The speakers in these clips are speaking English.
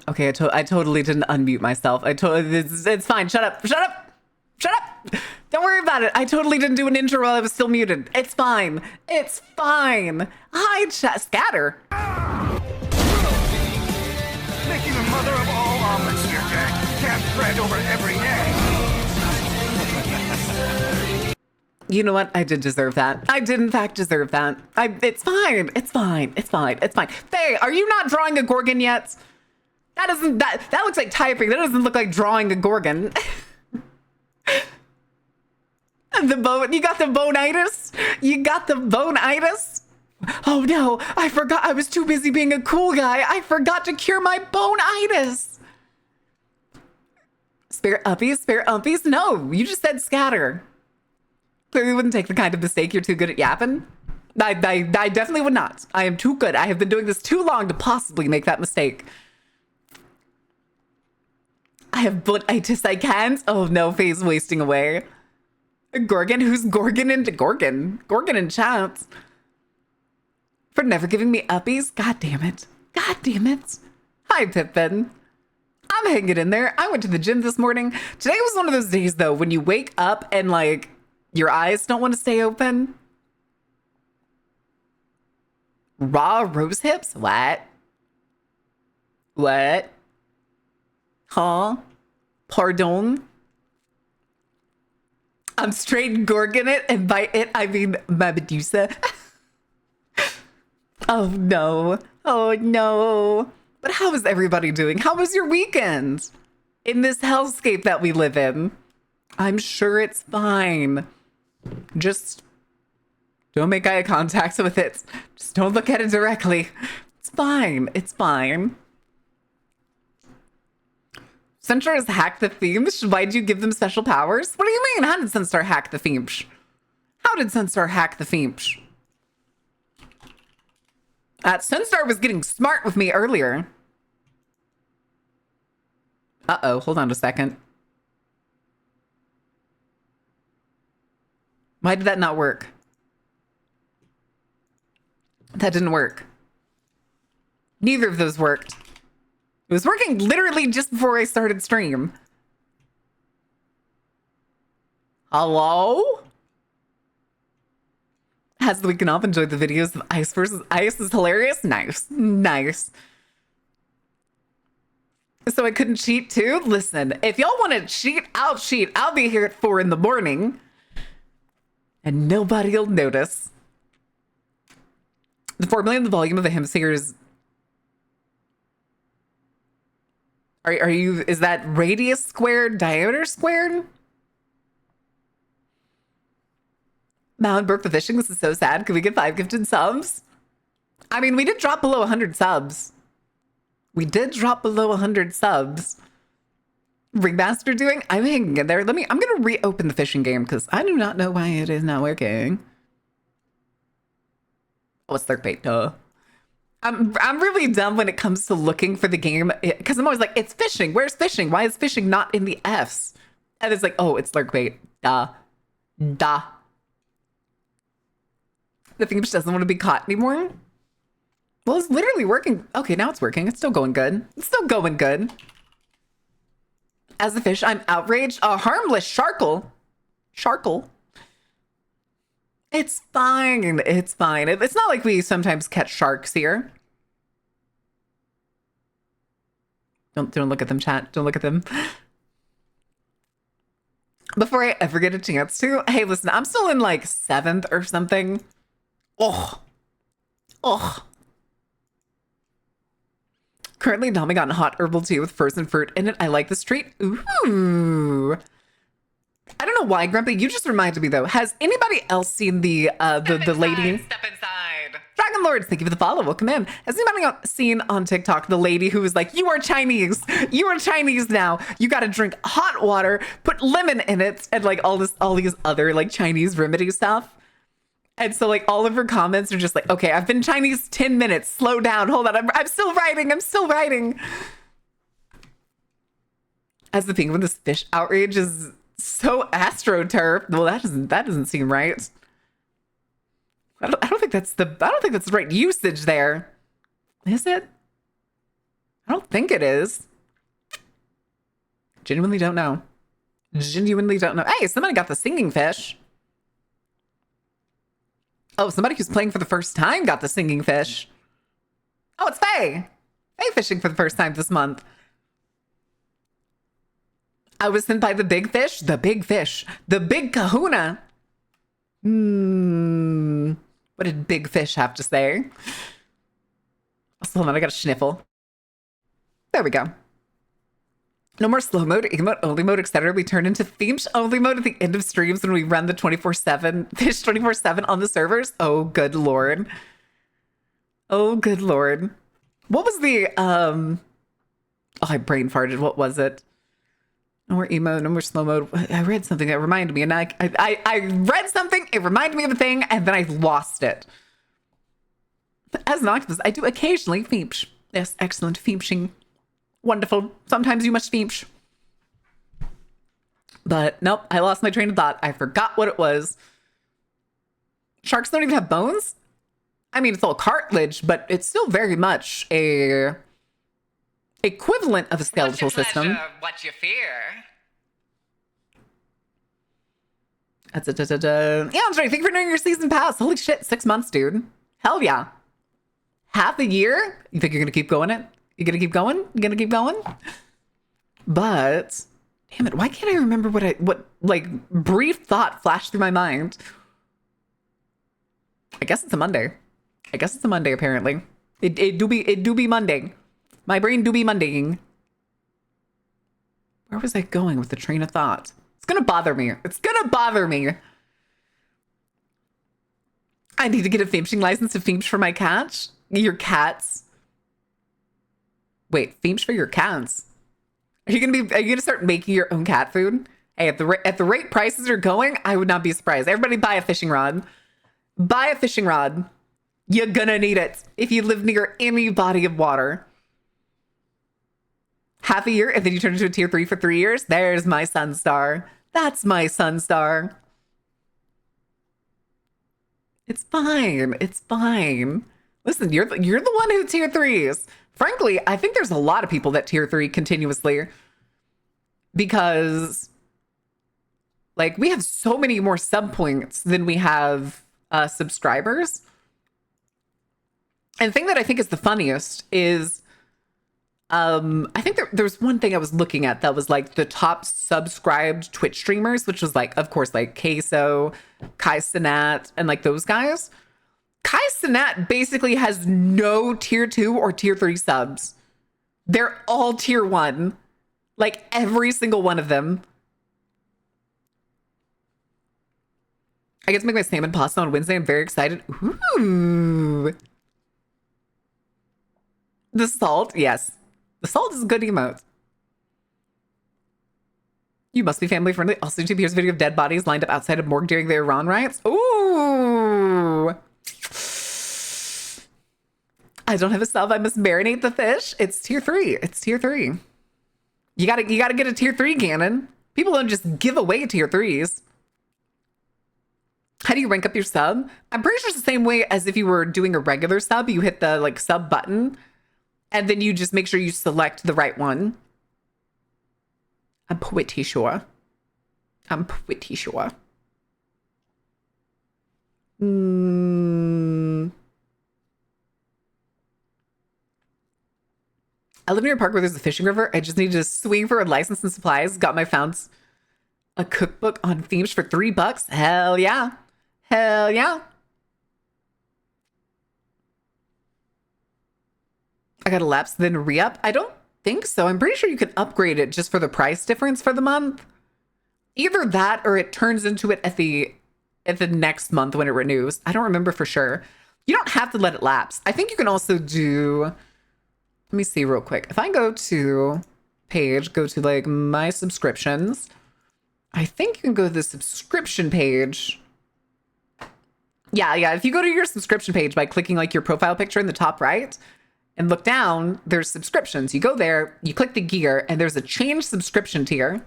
Okay, I totally didn't unmute myself. It's fine. Shut up. Shut up. Shut up. Don't worry about it. I totally didn't do an intro while I was still muted. It's fine. It's fine. Hi, chat. Scatter. Making the mother of all omelets here, Jack. Can't spread over every egg. You know what? I did deserve that. I did, in fact, deserve that. It's fine. It's fine. It's fine. It's fine. Faye, are you not drawing a Gorgon yet? That looks like typing. That doesn't look like drawing a Gorgon. You got the bonitis? You got the bonitis? Oh no, I forgot. I was too busy being a cool guy. I forgot to cure my bonitis. Spare uppies? No, you just said scatter. Clearly wouldn't take the kind of mistake. You're too good at yapping. I definitely would not. I am too good. I have been doing this too long to possibly make that mistake. I have bonitis. I can't. Oh no, Faye's wasting away. Gorgon? Who's Gorgon into Gorgon? Gorgon in chat. For never giving me uppies? God damn it. God damn it. Hi, Pippin. I'm hanging in there. I went to the gym this morning. Today was one of those days, though, when you wake up and, like, your eyes don't want to stay open. Raw rose hips? What? What? Huh? Pardon? I'm straight Gorgon it, and by it, I mean my Medusa. Oh, no. Oh, no. But how is everybody doing? How was your weekend? In this hellscape that we live in? I'm sure it's fine. Just don't make eye contact with it. Just don't look at it directly. It's fine. It's fine. Sunstar has hacked the themes. Why'd you give them special powers? What do you mean? How did Sunstar hack the themes? How did Sunstar hack the themes? Sunstar was getting smart with me earlier. Uh-oh, hold on a second. Why did that not work? That didn't work. Neither of those worked. It was working literally just before I started stream. Hello? Has the weekend off? Enjoyed the videos of Ice versus Ice is hilarious. Nice. Nice. So I couldn't cheat too? Listen, if y'all want to cheat, I'll cheat. I'll be here at 4 in the morning. And nobody'll notice. The formula and the volume of a hemisphere is... Are you... Is that radius squared, diameter squared? Mound broke the fishing. This is so sad. Could we get 5 gifted subs? I mean, we did drop below 100 subs. We did drop below 100 subs. Ringmaster doing? I'm hanging in there. I'm going to reopen the fishing game because I do not know why it is not working. Oh, it's Lurk Bait. Duh. I'm really dumb when it comes to looking for the game because I'm always like, it's fishing. Where's fishing? Why is fishing not in the Fs? And it's like, oh, it's Lurk Bait. Duh. Duh. The thing just doesn't want to be caught anymore. Well, it's literally working. Okay, now it's working. It's still going good. It's still going good. As a fish, I'm outraged. A harmless sharkle. Sharkle. It's fine. It's fine. It's not like we sometimes catch sharks here. Don't look at them, chat. Don't look at them. Before I ever get a chance to, hey, listen, I'm still in like 7th or something. Oh. Oh. Currently nomming on hot herbal tea with frozen fruit in it. I like this treat. Ooh. I don't know why, Grumpy. You just reminded me though. Has anybody else seen the lady? Step inside. Dragon Lords, thank you for the follow. Welcome in. Has anybody seen on TikTok the lady who was like, "You are Chinese. You are Chinese now. You got to drink hot water, put lemon in it, and like all these other like Chinese remedy stuff." And so like all of her comments are just like, okay, I've been Chinese 10 minutes. Slow down. Hold on. I'm still writing. I'm still writing. As the penguin, this fish outrage is so astroturf. Well, that doesn't seem right. I don't think that's the right usage there. Is it? I don't think it is. Genuinely don't know. Genuinely don't know. Hey, somebody got the singing fish. Oh, somebody who's playing for the first time got the singing fish. Oh, it's Faye. Faye fishing for the first time this month. I was sent by the big fish. The big fish. The big kahuna. What did big fish have to say? Hold on, I got a sniffle. There we go. No more slow mode, emote only mode, etc. We turn into themes only mode at the end of streams when we run the 24/7 fish 24/7 on the servers. Oh, good lord. Oh, good lord. What was the oh, I brain farted. What was it? No more emo, no more slow mode. I read something that reminded me, and I read something, it reminded me of a thing, and then I lost it. As an octopus, I do occasionally feemsh. Yes, excellent feemshing. Wonderful. Sometimes you must feemsh. But nope, I lost my train of thought. I forgot what it was. Sharks don't even have bones? I mean, it's all cartilage, but it's still very much a equivalent of a skeletal system. What you fear? Yeah, Andre, thank you for doing your season pass. Holy shit, 6 months, dude. Hell yeah. Half a year? You think you're gonna keep going it? You gonna keep going? You gonna keep going? But damn it, why can't I remember what like brief thought flashed through my mind? I guess it's a Monday. I guess it's a Monday, apparently. It do be Monday. My brain do be Mondaying. Where was I going with the train of thought? It's gonna bother me. It's gonna bother me. I need to get a feemshing license to feemsh for my cats. Your cats. Wait, feemsh for your cats? Are you gonna start making your own cat food? Hey, at the rate prices are going, I would not be surprised. Everybody buy a fishing rod. Buy a fishing rod. You're gonna need it if you live near any body of water. Half a year, and then you turn into a tier 3 for 3 years. There's my Sunstar. That's my Sunstar. It's fine. It's fine. Listen, you're the one who tier 3s. Frankly, I think there's a lot of people that tier 3 continuously because like we have so many more sub points than we have subscribers. And the thing that I think is the funniest is I think there's one thing I was looking at that was like the top subscribed Twitch streamers, which was like, of course, like Queso, Kai Cenat, and like those guys. Kai Cenat basically has no tier 2 or tier 3 subs. They're all tier 1. Like every single one of them. I get to make my salmon pasta on Wednesday. I'm very excited. Ooh. The salt, yes. The salt is a good emote. You must be family friendly. Also, YouTube, here's a video of dead bodies lined up outside of morgue during the Iran riots. Ooh. I don't have a sub. I must marinate the fish. It's tier 3. It's tier 3. You gotta get a tier 3 cannon. People don't just give away tier 3s. How do you rank up your sub? I'm pretty sure it's the same way as if you were doing a regular sub. You hit the like sub button and then you just make sure you select the right one. I'm pretty sure. I'm pretty sure. I live near a park where there's a fishing river. I just need to swing for a license and supplies. Got my founds. A cookbook on themes for $3. Hell yeah. Hell yeah. I got a lapse, then re-up. I don't think so. I'm pretty sure you can upgrade it just for the price difference for the month. Either that or it turns into it at the next month when it renews. I don't remember for sure. You don't have to let it lapse. I think you can also do, let me see real quick. If I go to page, go to like my subscriptions, I think you can go to the subscription page. Yeah. If you go to your subscription page by clicking like your profile picture in the top right and look down, there's subscriptions. You go there, you click the gear, and there's a change subscription tier.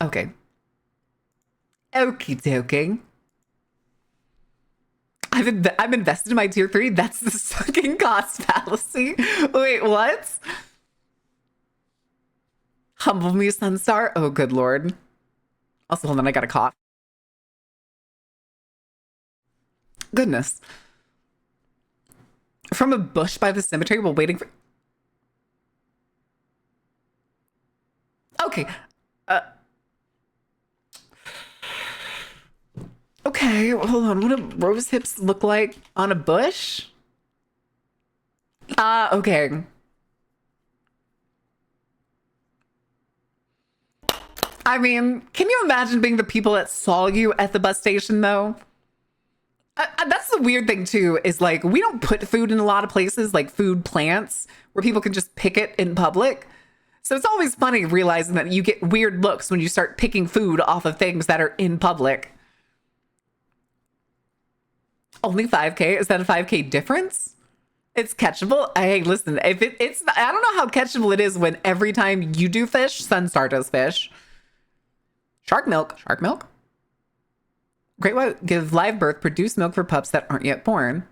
Okay. Okie dokie. I'm invested in my tier 3. That's the sucking cost fallacy. Wait, what? Humble me, Sunstar. Oh, good lord. Also, hold on, I got a cough. Goodness. From a bush by the cemetery while waiting for... Okay. Okay, hold on. What do rose hips look like on a bush? Okay. I mean, can you imagine being the people that saw you at the bus station, though? That's the weird thing, too, is like, we don't put food in a lot of places, like food plants, where people can just pick it in public. So it's always funny realizing that you get weird looks when you start picking food off of things that are in public. Only 5K? Is that a 5K difference? It's catchable? Hey, listen, if it's, I don't know how catchable it is when every time you do fish, Sunstar does fish. Shark milk. Shark milk? Great white give live birth, produce milk for pups that aren't yet born.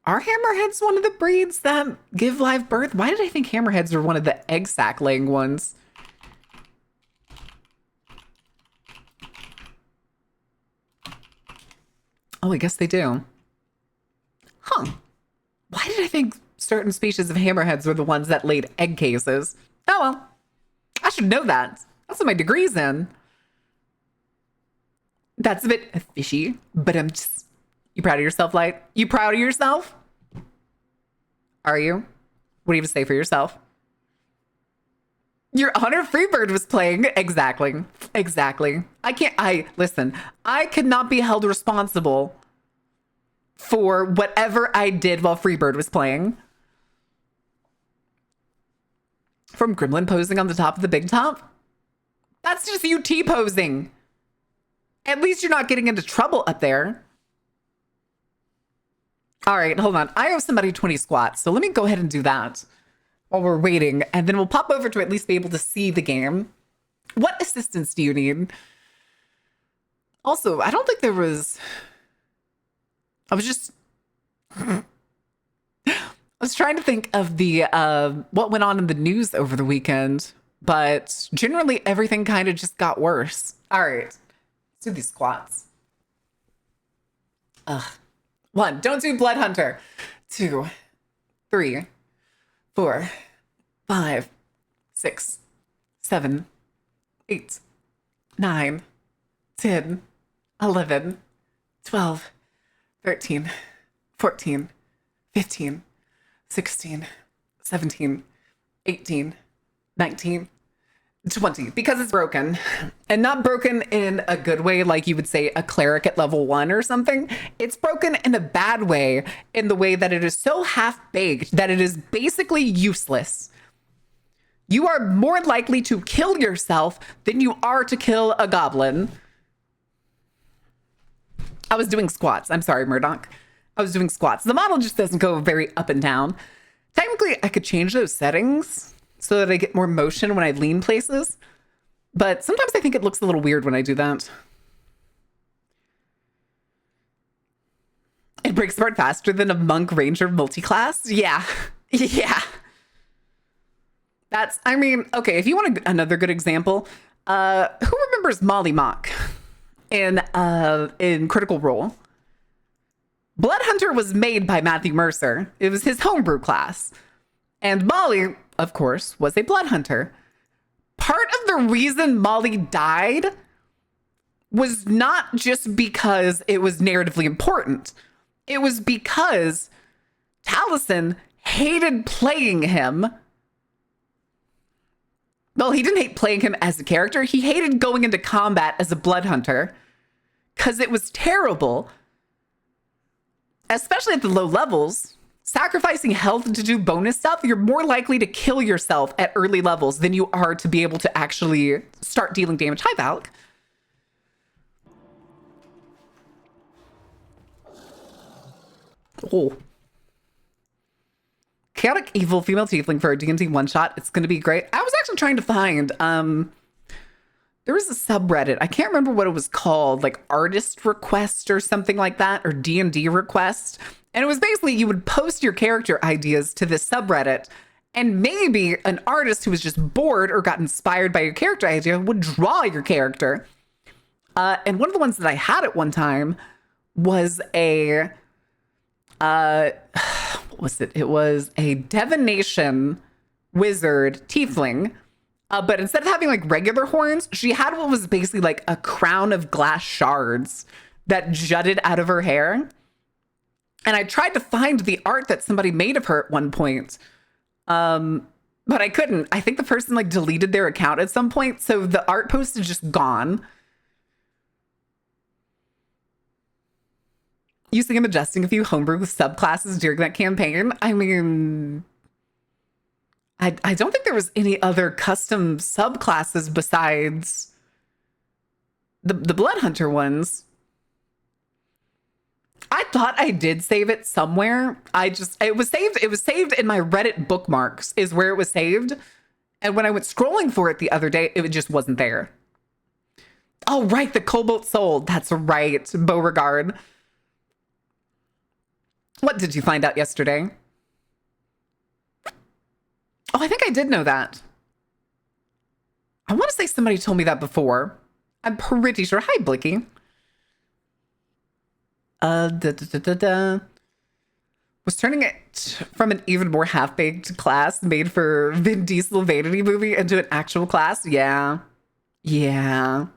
Are hammerheads one of the breeds that give live birth? Why did I think hammerheads were one of the egg sac laying ones? Oh, I guess they do. Huh. Why did I think certain species of hammerheads were the ones that laid egg cases? Oh well. I should know that. That's what my degree's in. That's a bit fishy, but I'm just... You proud of yourself, Light? You proud of yourself? Are you? What do you have to say for yourself? Your Honor Freebird was playing. Exactly. Exactly. Listen, I could not be held responsible for whatever I did while Freebird was playing. From Gremlin posing on the top of the big top? That's just you T-posing. At least you're not getting into trouble up there. All right, hold on. I owe somebody 20 squats, so let me go ahead and do that while we're waiting, and then we'll pop over to at least be able to see the game. What assistance do you need? Also, I don't think there was... I was trying to think of the what went on in the news over the weekend, but generally everything kind of just got worse. All right, let's do these squats. 1, don't do Blood Hunter. 2, 3, 4, 5, 6, 7, 8, 9, 10, 11, 12, 13, 14, 15, 16, 17, 18, 19, 20, because it's broken. And not broken in a good way, like you would say a cleric at level 1 or something. It's broken in a bad way, in the way that it is so half-baked that it is basically useless. You are more likely to kill yourself than you are to kill a goblin. I was doing squats. I'm sorry, Murdoch. I was doing squats. The model just doesn't go very up and down. Technically, I could change those settings so that I get more motion when I lean places. But sometimes I think it looks a little weird when I do that. It breaks apart faster than a monk ranger multi-class? Yeah. Yeah. That's, I mean, okay, if you want another good example, who remembers Molly Mock in Critical Role? Blood Hunter was made by Matthew Mercer. It was his homebrew class. And Molly, of course, was a Blood Hunter. Part of the reason Molly died was not just because it was narratively important. It was because Taliesin hated playing him. Well, he didn't hate playing him as a character. He hated going into combat as a Blood Hunter because it was terrible. Especially at the low levels, sacrificing health to do bonus stuff, you're more likely to kill yourself at early levels than you are to be able to actually start dealing damage. Hi, Valk. Oh. Chaotic evil female tiefling for a D&D one shot. It's going to be great. I was actually trying to find, there was a subreddit. I can't remember what it was called, like artist request or something like that, or D&D request. And it was basically you would post your character ideas to this subreddit, and maybe an artist who was just bored or got inspired by your character idea would draw your character. And one of the ones that I had at one time was a, what was it? It was a divination wizard tiefling. But instead of having like regular horns, she had what was basically like a crown of glass shards that jutted out of her hair. And I tried to find the art that somebody made of her at one point. But I couldn't. I think the person like deleted their account at some point. So the art post is just gone. Using and adjusting a few homebrew subclasses during that campaign. I mean, I don't think there was any other custom subclasses besides the Blood Hunter ones. I thought I did save it somewhere. It was saved in my Reddit bookmarks is where it was saved. And when I went scrolling for it the other day, it just wasn't there. Oh, right. The Cobalt Soul. That's right. Beauregard. What did you find out yesterday? Oh, I think I did know that. I want to say somebody told me that before. I'm pretty sure. Hi, Blicky. Was turning it from an even more half-baked class made for Vin Diesel vanity movie into an actual class? Yeah. Yeah.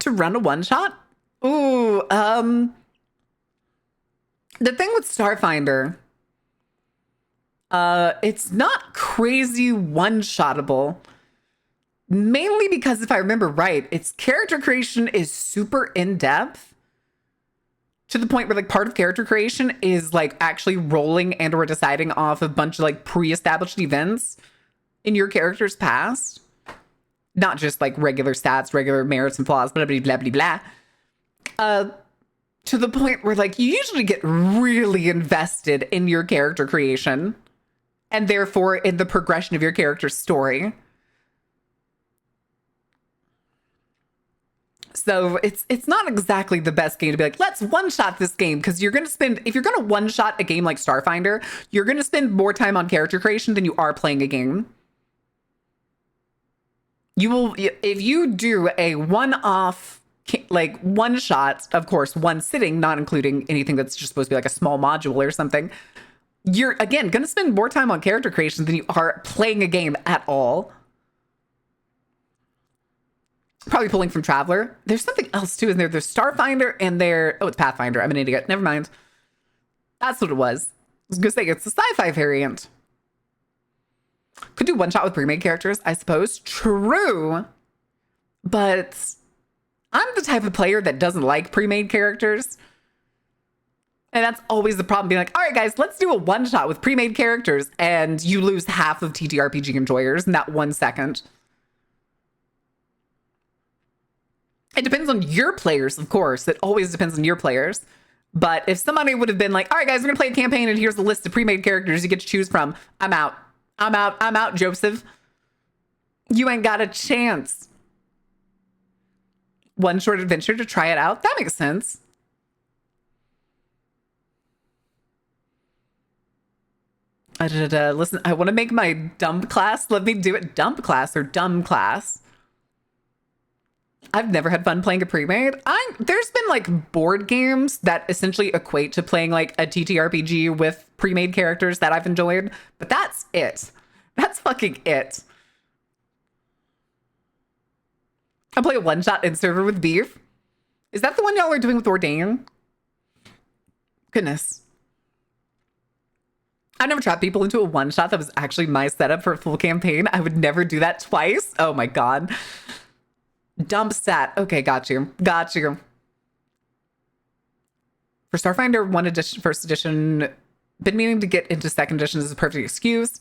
To run a one-shot? Ooh, the thing with Starfinder, it's not crazy one-shottable. Mainly because if I remember right, its character creation is super in-depth to the point where like part of character creation is like actually rolling and or deciding off a bunch of like pre-established events in your character's past. Not just like regular stats, regular merits and flaws, blah, blah, blah, blah, blah. To the point where like you usually get really invested in your character creation and therefore in the progression of your character's story. So it's not exactly the best game to be like, let's one-shot this game, because you're going to spend, if you're going to one-shot a game like Starfinder, you're going to spend more time on character creation than you are playing a game. You will, if you do a one-off, like one-shot, of course, one sitting, not including anything that's just supposed to be like a small module or something, you're, again, going to spend more time on character creation than you are playing a game at all. Probably pulling from Traveler. There's something else too in there. There's Starfinder and oh, it's Pathfinder. I'm an idiot. Never mind. That's what it was. I was gonna say it's the sci-fi variant. Could do one shot with pre-made characters, I suppose. True. But I'm the type of player that doesn't like pre-made characters. And that's always the problem, being like, all right, guys, let's do a one shot with pre-made characters. And you lose half of TTRPG enjoyers in that 1 second. It depends on your players, of course. It always depends on your players. But if somebody would have been like, all right, guys, we're going to play a campaign and here's a list of pre-made characters you get to choose from. I'm out. I'm out, Joseph. You ain't got a chance. One short adventure to try it out. That makes sense. Listen, I want to make my dump class. Let me do it. Dump class or dumb class. I've never had fun playing a pre-made. There's been like board games that essentially equate to playing like a TTRPG with pre-made characters that I've enjoyed, but that's it. That's fucking it. I'll play a one-shot in server with beef. Is that the one y'all are doing with Ordain? Goodness. I've never trapped people into a one-shot that was actually my setup for a full campaign. I would never do that twice. Oh my God. Dump stat. Okay, got you. Got you. For Starfinder 1 edition, first edition, been meaning to get into second edition as a perfect excuse.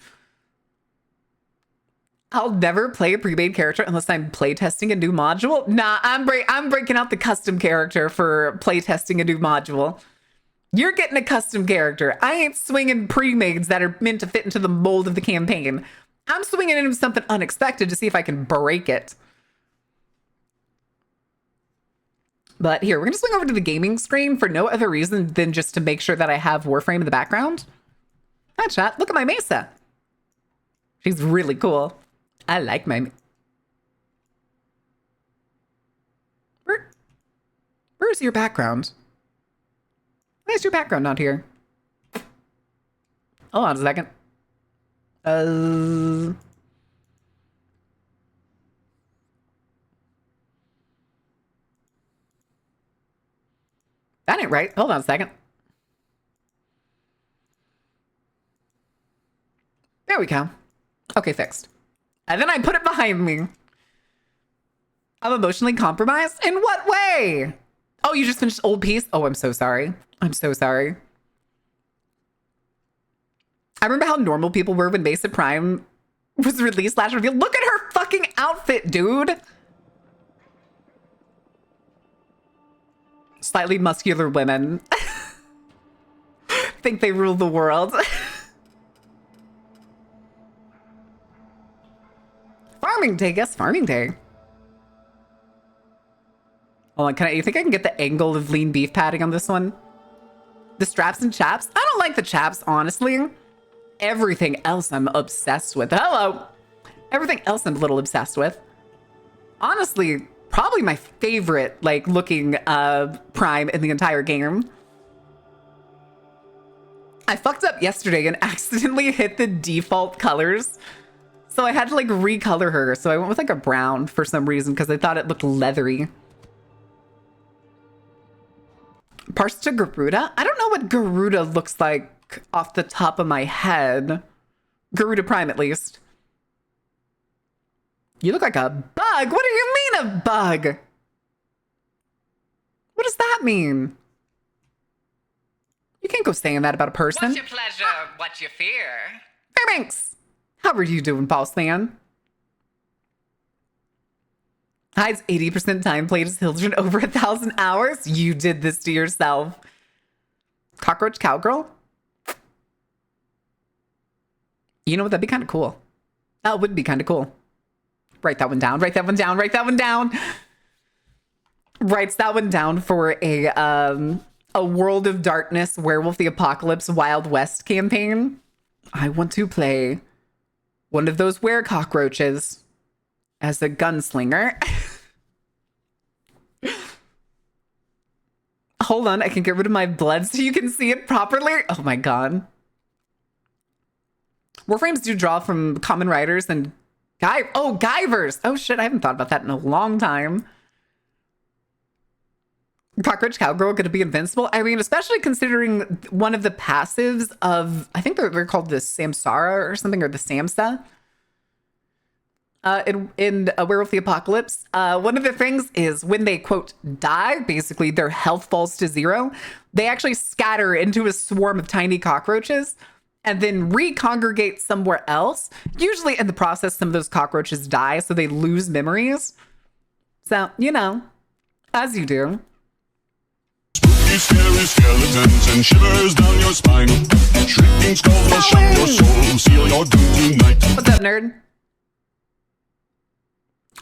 I'll never play a pre-made character unless I'm playtesting a new module. Nah, I'm breaking out the custom character for playtesting a new module. You're getting a custom character. I ain't swinging pre-mades that are meant to fit into the mold of the campaign. I'm swinging into something unexpected to see if I can break it. But here, we're going to swing over to the gaming screen for no other reason than just to make sure that I have Warframe in the background. Hi, chat. Look at my Mesa. She's really cool. I like my... Where's your background? Why is your background not here? Hold on a second. That ain't right. Hold on a second. There we go. Okay, fixed. And then I put it behind me. I'm emotionally compromised? In what way? Oh, you just finished Old Peace? Oh, I'm so sorry. I'm so sorry. I remember how normal people were when Mesa Prime was released last reveal. Look at her fucking outfit, dude. Slightly muscular women think they rule the world. Farming day, yes, farming day. Hold on, you think I can get the angle of lean beef patting on this one? The straps and chaps? I don't like the chaps, honestly. Everything else I'm obsessed with. Hello! Everything else I'm a little obsessed with. Honestly, probably my favorite, like, looking Prime in the entire game. I fucked up yesterday and accidentally hit the default colors. So I had to, like, recolor her. So I went with, like, a brown for some reason because I thought it looked leathery. Parse to Garuda? I don't know what Garuda looks like off the top of my head. Garuda Prime, at least. You look like a bug? What do you mean a bug? What does that mean? You can't go saying that about a person. What's your pleasure? What's your fear? Fairbanks! How are you doing, boss man? Hides 80% time played as Hildren over 1,000 hours? You did this to yourself. Cockroach Cowgirl? You know what? That'd be kind of cool. That would be kind of cool. Write that one down. Write that one down. Write that one down. Writes that one down for a World of Darkness, Werewolf the Apocalypse, Wild West campaign. I want to play one of those were-cockroaches as a gunslinger. Hold on, I can get rid of my blood so you can see it properly. Oh my god. Warframes do draw from common writers and Guyvers. Oh shit, I haven't thought about that in a long time. Cockroach Cowgirl gonna be invincible? I mean, especially considering one of the passives of, I think they're called the Samsara or something, or the Samsa. In Werewolf the Apocalypse, one of the things is when they, quote, die, basically their health falls to 0, they actually scatter into a swarm of tiny cockroaches and then recongregate somewhere else. Usually in the process, some of those cockroaches die, so they lose memories. So, you know, as you do. Spooky, scary skeletons and shivers down your spine. Shrieking skulls will shock your soul, seal your doom tonight. What's up, nerd?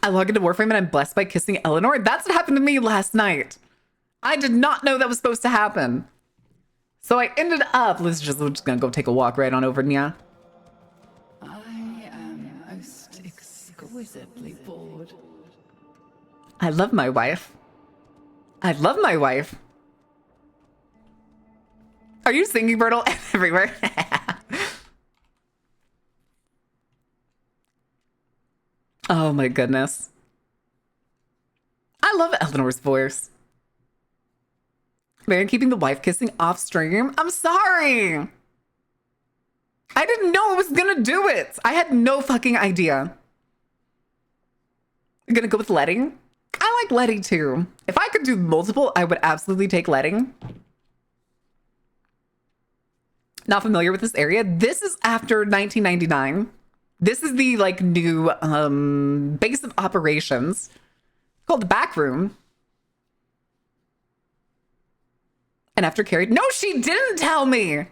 I log into Warframe and I'm blessed by kissing Eleanor. That's what happened to me last night. I did not know that was supposed to happen. So I ended up, we're just gonna go take a walk right on over, Nya. I am most exquisitely bored. I love my wife. I love my wife. Are you singing, Bertle? Everywhere. Oh my goodness. I love Eleanor's voice. Man, keeping the wife kissing off stream. I'm sorry. I didn't know I was gonna do it. I had no fucking idea. I'm gonna go with Letting. I like Letty too. If I could do multiple, I would absolutely take Letting. Not familiar with this area. This is after 1999. This is the like new base of operations called the Back Room. And after Carrie, no, she didn't tell me.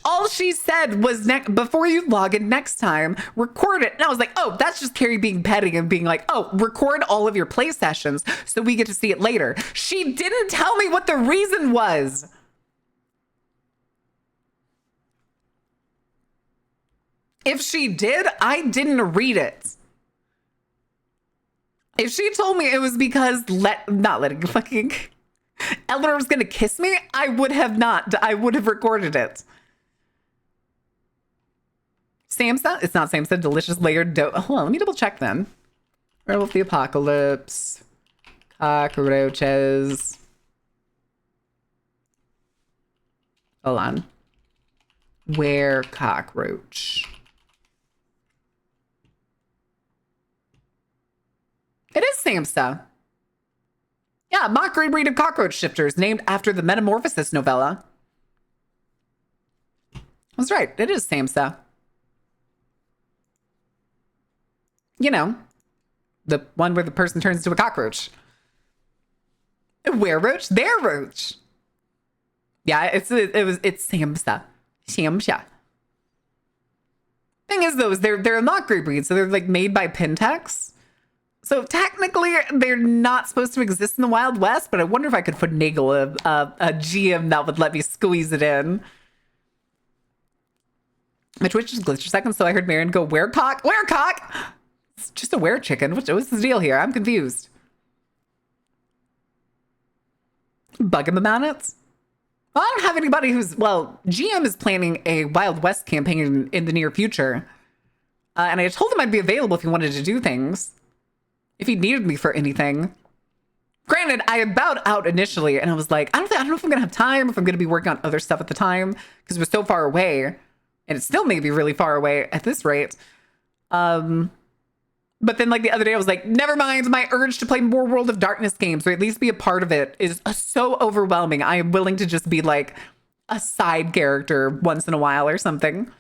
All she said was, before you log in next time, record it. And I was like, oh, that's just Carrie being petty and being like, oh, record all of your play sessions so we get to see it later. She didn't tell me what the reason was. If she did, I didn't read it. If she told me it was because not letting fucking Eleanor was gonna kiss me, I would have not. I would have recorded it. Samsa? It's not Samsa. Delicious layered dough. Hold on, let me double check then. Werewolf the Apocalypse. Cockroaches. Hold on. Where cockroach? It is Samsa. Yeah, mockery breed of cockroach shifters named after the Metamorphosis novella. I was right. It is Samsa. You know, the one where the person turns into a cockroach. Were-roach? Their roach. Yeah, it's Samsa. Samsa. Thing is, though, is they're a mockery breed, so they're like made by Pentex. So technically, they're not supposed to exist in the Wild West, but I wonder if I could finagle a GM that would let me squeeze it in. My Twitch just glitched a second, so I heard Marion go, "Werecock? Werecock?" It's just a were chicken. What's the deal here? I'm confused. Bug him about it? Well, I don't have anybody who's... Well, GM is planning a Wild West campaign in the near future. And I told him I'd be available if he wanted to do things. If he needed me for anything. Granted, I bowed out initially, and I was like, I don't know if I'm going to have time, if I'm going to be working on other stuff at the time, because it was so far away. And it still may be really far away at this rate. But then, like, the other day, I was like, never mind. My urge to play more World of Darkness games, or at least be a part of it, is so overwhelming. I am willing to just be, like, a side character once in a while or something.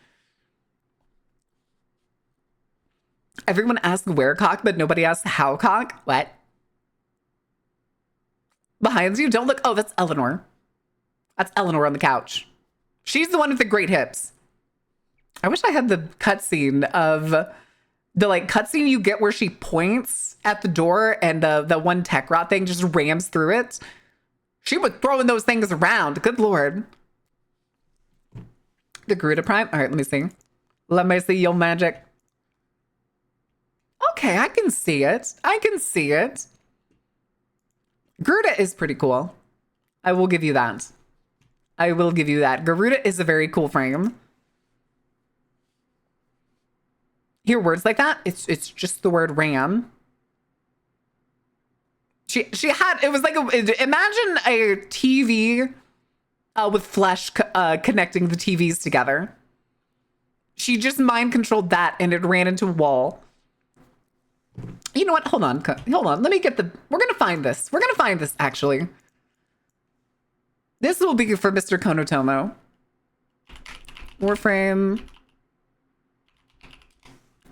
Everyone asks where cock, but nobody asks how cock. What? Behind you? Don't look. Oh, that's Eleanor. That's Eleanor on the couch. She's the one with the great hips. I wish I had the cutscene of... The like cutscene you get where she points at the door and the one tech rot thing just rams through it. She was throwing those things around. Good Lord. The Garuda Prime. All right, let me see. Let me see your magic. Okay, I can see it. I can see it. Garuda is pretty cool. I will give you that. I will give you that. Garuda is a very cool frame. Hear words like that? It's just the word ram. She had, it was like imagine a TV with flesh connecting the TVs together. She just mind controlled that and it ran into a wall. You know what? Hold on. Let me get we're going to find this. We're going to find this actually. This will be for Mr. Konotomo. Warframe.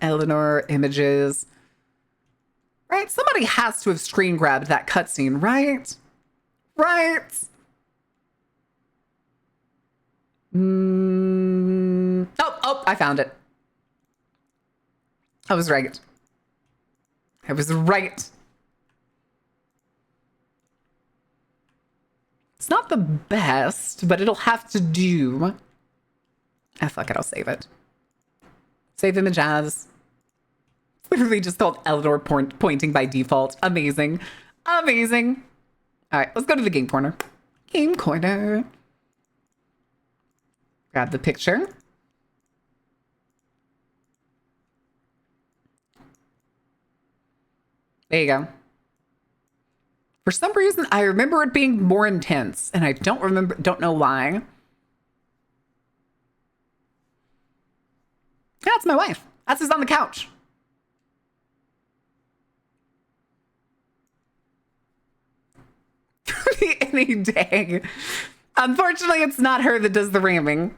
Eleanor images. Right? Somebody has to have screen grabbed that cutscene, right? Right? Oh, I found it. I was right. I was right. It's not the best, but it'll have to do. Ah, fuck it, I'll save it. Save image as. It's literally just called Eleanor pointing by default. Amazing. Amazing. All right, let's go to the game corner. Game corner. Grab the picture. There you go. For some reason, I remember it being more intense, and I don't know why. That's my wife. That's just on the couch. Any day. Unfortunately, it's not her that does the ramming.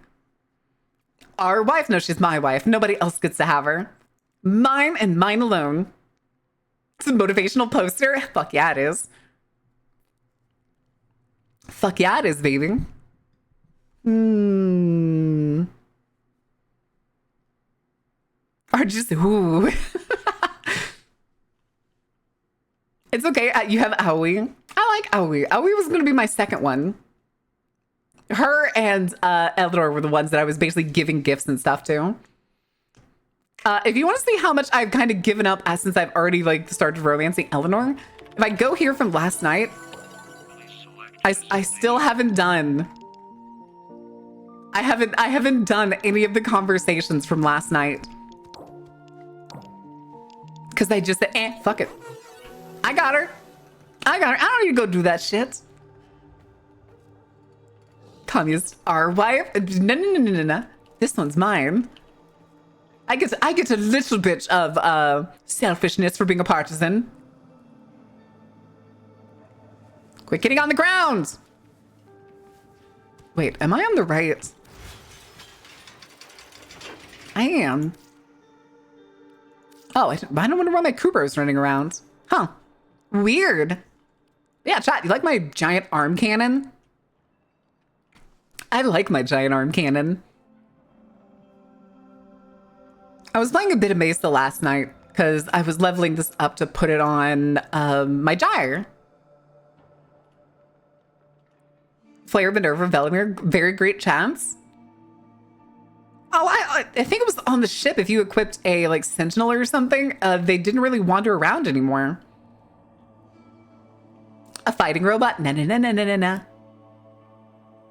Our wife, no, she's my wife. Nobody else gets to have her. Mine and mine alone. It's a motivational poster. Fuck yeah, it is. Fuck yeah, it is, baby. Hmm. Or just ooh. It's okay. You have Aoi. I like Aoi. Aoi was going to be my second one. Her and Eldor were the ones that I was basically giving gifts and stuff to. If you want to see how much I've kind of given up since I've already like started romancing Eleanor, if I go here from last night, I still haven't done. I haven't done any of the conversations from last night. Because I just said, fuck it. I got her. I don't need to go do that shit. Kanye's our wife. No. This one's mine. I get a little bit of selfishness for being a partisan. Quit getting on the ground. Wait, am I on the right? I am. Oh, I don't wonder why my Kubo's running around. Huh. Weird. Yeah, chat, you like my giant arm cannon? I like my giant arm cannon. I was playing a bit of Mesa last night because I was leveling this up to put it on my gyre. Flare, Minerva, Velimir, very great chance. Oh, I think it was on the ship. If you equipped a like sentinel or something, they didn't really wander around anymore. A fighting robot? No.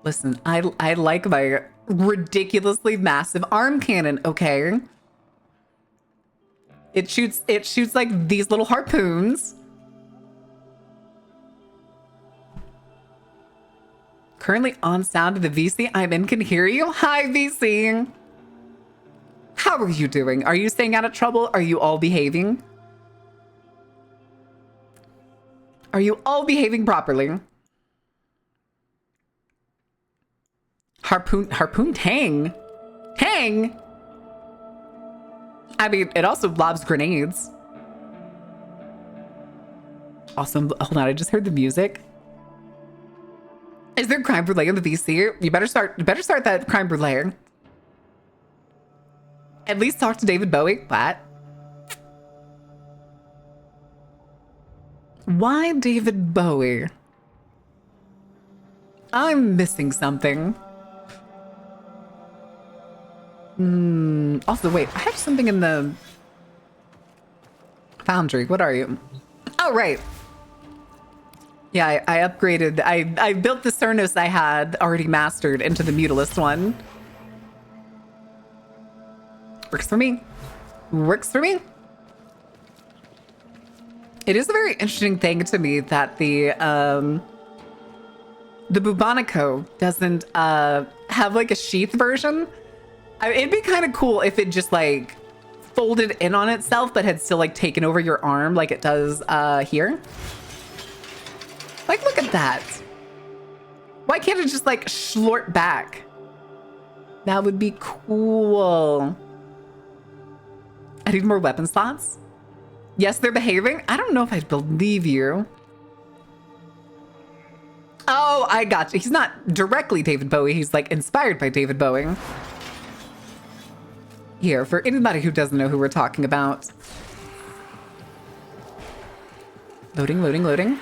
Listen, I like my ridiculously massive arm cannon. Okay, it shoots like these little harpoons. Currently on sound of the VC I'm in can hear you. Hi, VC. How are you doing? Are you staying out of trouble? Are you all behaving? Are you all behaving properly? Harpoon Tang? Tang? I mean, it also lobs grenades. Awesome. Hold on, I just heard the music. Is there crime brulee on the VC? You better start that crime brulee. At least talk to David Bowie. What? Why David Bowie? I'm missing something. Also, wait, I have something in the foundry. What are you? Oh, right. Yeah, I upgraded. I built the Cernos I had already mastered into the Mutalist one. Works for me. Works for me. It is a very interesting thing to me that the Bubonico doesn't have like a sheath version. It'd be kind of cool if it just like folded in on itself, but had still like taken over your arm like it does here. Like, look at that. Why can't it just like schlort back? That would be cool. I need more weapon slots. Yes, they're behaving. I don't know if I believe you. Oh, I got you. He's not directly David Bowie. He's like inspired by David Bowie. Here, for anybody who doesn't know who we're talking about. Loading, loading, loading.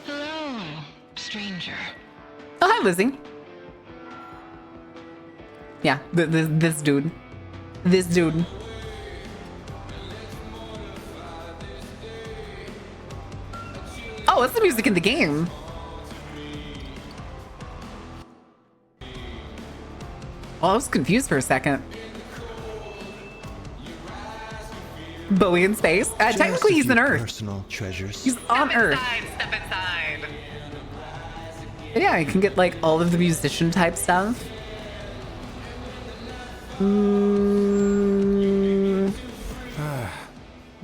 Hello, stranger. Oh, hi, Lizzie. Yeah, this dude. This dude. Oh, it's the music in the game. Oh, I was confused for a second. Bowie in space? Technically, he's in Earth. Personal treasures. He's on Earth. Step inside. But yeah, you can get like all of the musician type stuff.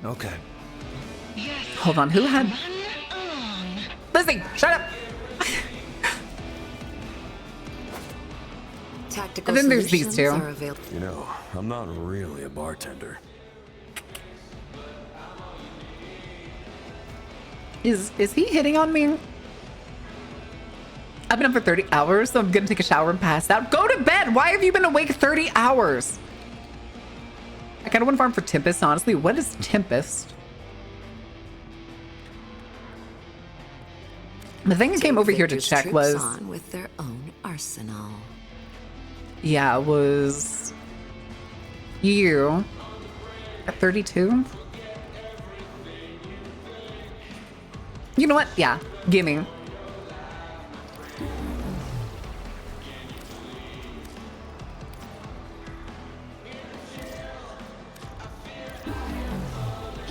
Okay. Yes. Hold on, who had... Run on. Lizzie, shut up! Tactical And then there's these solutions two. are available. You know, I'm not really a bartender. Is he hitting on me? I've been up for 30 hours, so I'm gonna take a shower and pass out. Go to bed! Why have you been awake 30 hours? I kind of want to farm for Tempest, honestly. What is Tempest? The thing I came over here to check was... on with their own arsenal. Yeah, it was... you at 32? You know what? Yeah, gimme.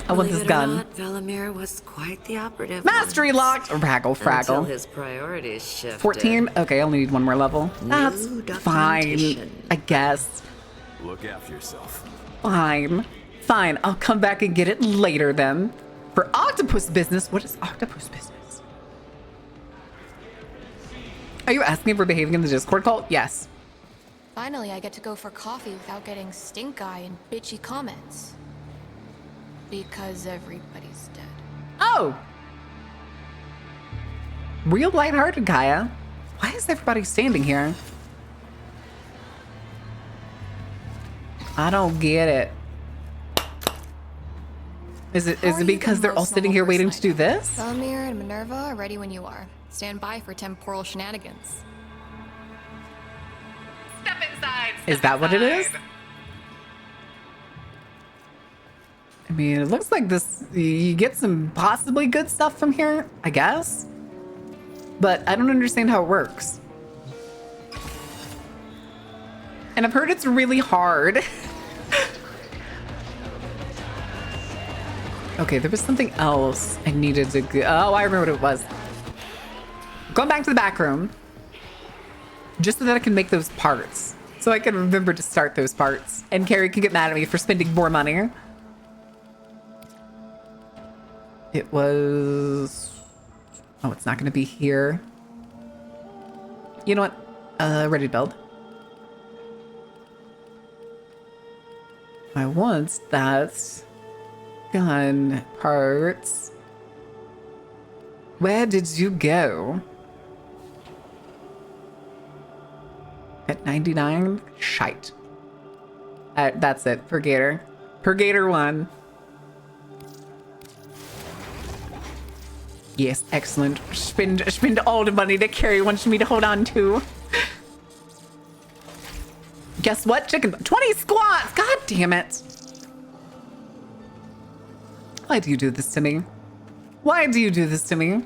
I want this gun. Velimir was quite the operative. Mastery once, locked. Raggle Until fraggle. his priorities shifted. 14? Okay, I only need one more level. That's fine, documentation. I guess. Look after yourself. Fine. Fine, I'll come back and get it later then. For octopus business, what is octopus business? Are you asking if we're behaving in the Discord call? Yes. Finally, I get to go for coffee without getting stink eye and bitchy comments. Because everybody's dead. Oh! Real lighthearted, Kaya. Why is everybody standing here? I don't get it. Is it because they're all sitting here waiting to do this? Velimir and Minerva are ready when you are. Stand by for temporal shenanigans. Step inside. Is that what it is? I mean, it looks like this, you get some possibly good stuff from here, I guess. But I don't understand how it works. And I've heard it's really hard. Okay, there was something else I needed to go. Oh, I remember what it was. Going back to the back room. Just so that I can make those parts. So I can remember to start those parts. And Carrie can get mad at me for spending more money. It was... oh, it's not going to be here. You know what? Ready to build. I want that gun parts. Where did you go? At 99? Shite. That's it. Purgator. Purgator 1. Yes, excellent. Spend all the money that Carrie wants me to hold on to. Guess what? Chicken. 20 squats! God damn it. Why do you do this to me? Why do you do this to me?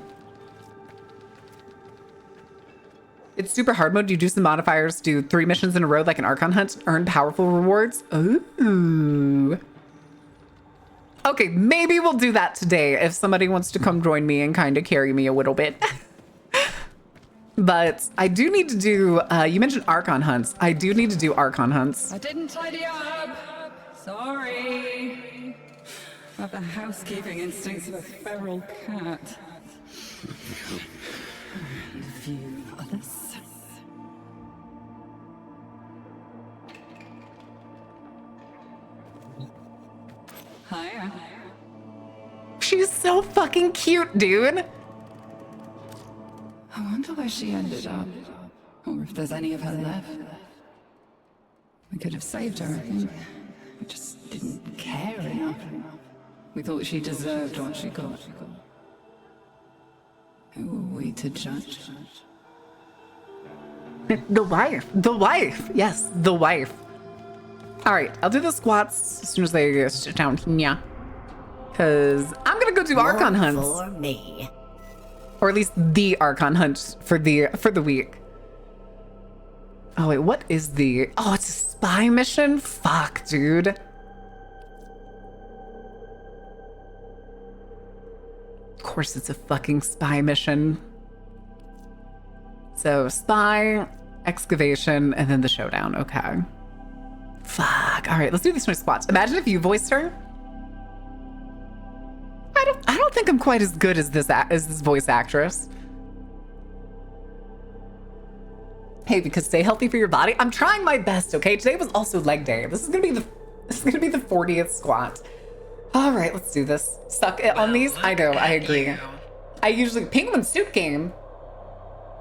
It's super hard mode. You do some modifiers, do 3 missions in a row like an Archon hunt, earn powerful rewards. Ooh. Okay, maybe we'll do that today if somebody wants to come join me and kind of carry me a little bit. But I do need to do, you mentioned Archon hunts. I do need to do Archon hunts. I didn't tidy up. Sorry. I have the housekeeping instincts of a feral cat. A few others. Hiya. She's so fucking cute, dude. I wonder where she ended up. Or if there's any of her left. We could have saved her, I think. We just didn't care enough. We thought she deserved what she got. Who were we to judge? The wife. The wife. Yes, the wife. All right, I'll do the squats as soon as they sit down. Yeah. Because I'm going to go do Archon hunts. For me. Or at least the Archon hunt for the week. Oh, wait, what is the... oh, it's a spy mission? Fuck, dude. Of course it's a fucking spy mission. So, spy, excavation, and then the showdown. Okay. Fuck. All right, let's do these 20 squats. Imagine if you voiced her. I don't think I'm quite as good as this voice actress. Hey, because stay healthy for your body. I'm trying my best, okay? Today was also leg day. This is gonna be the 40th squat. All right, let's do this. Suck it on these? I know, I agree. I usually penguin suit game.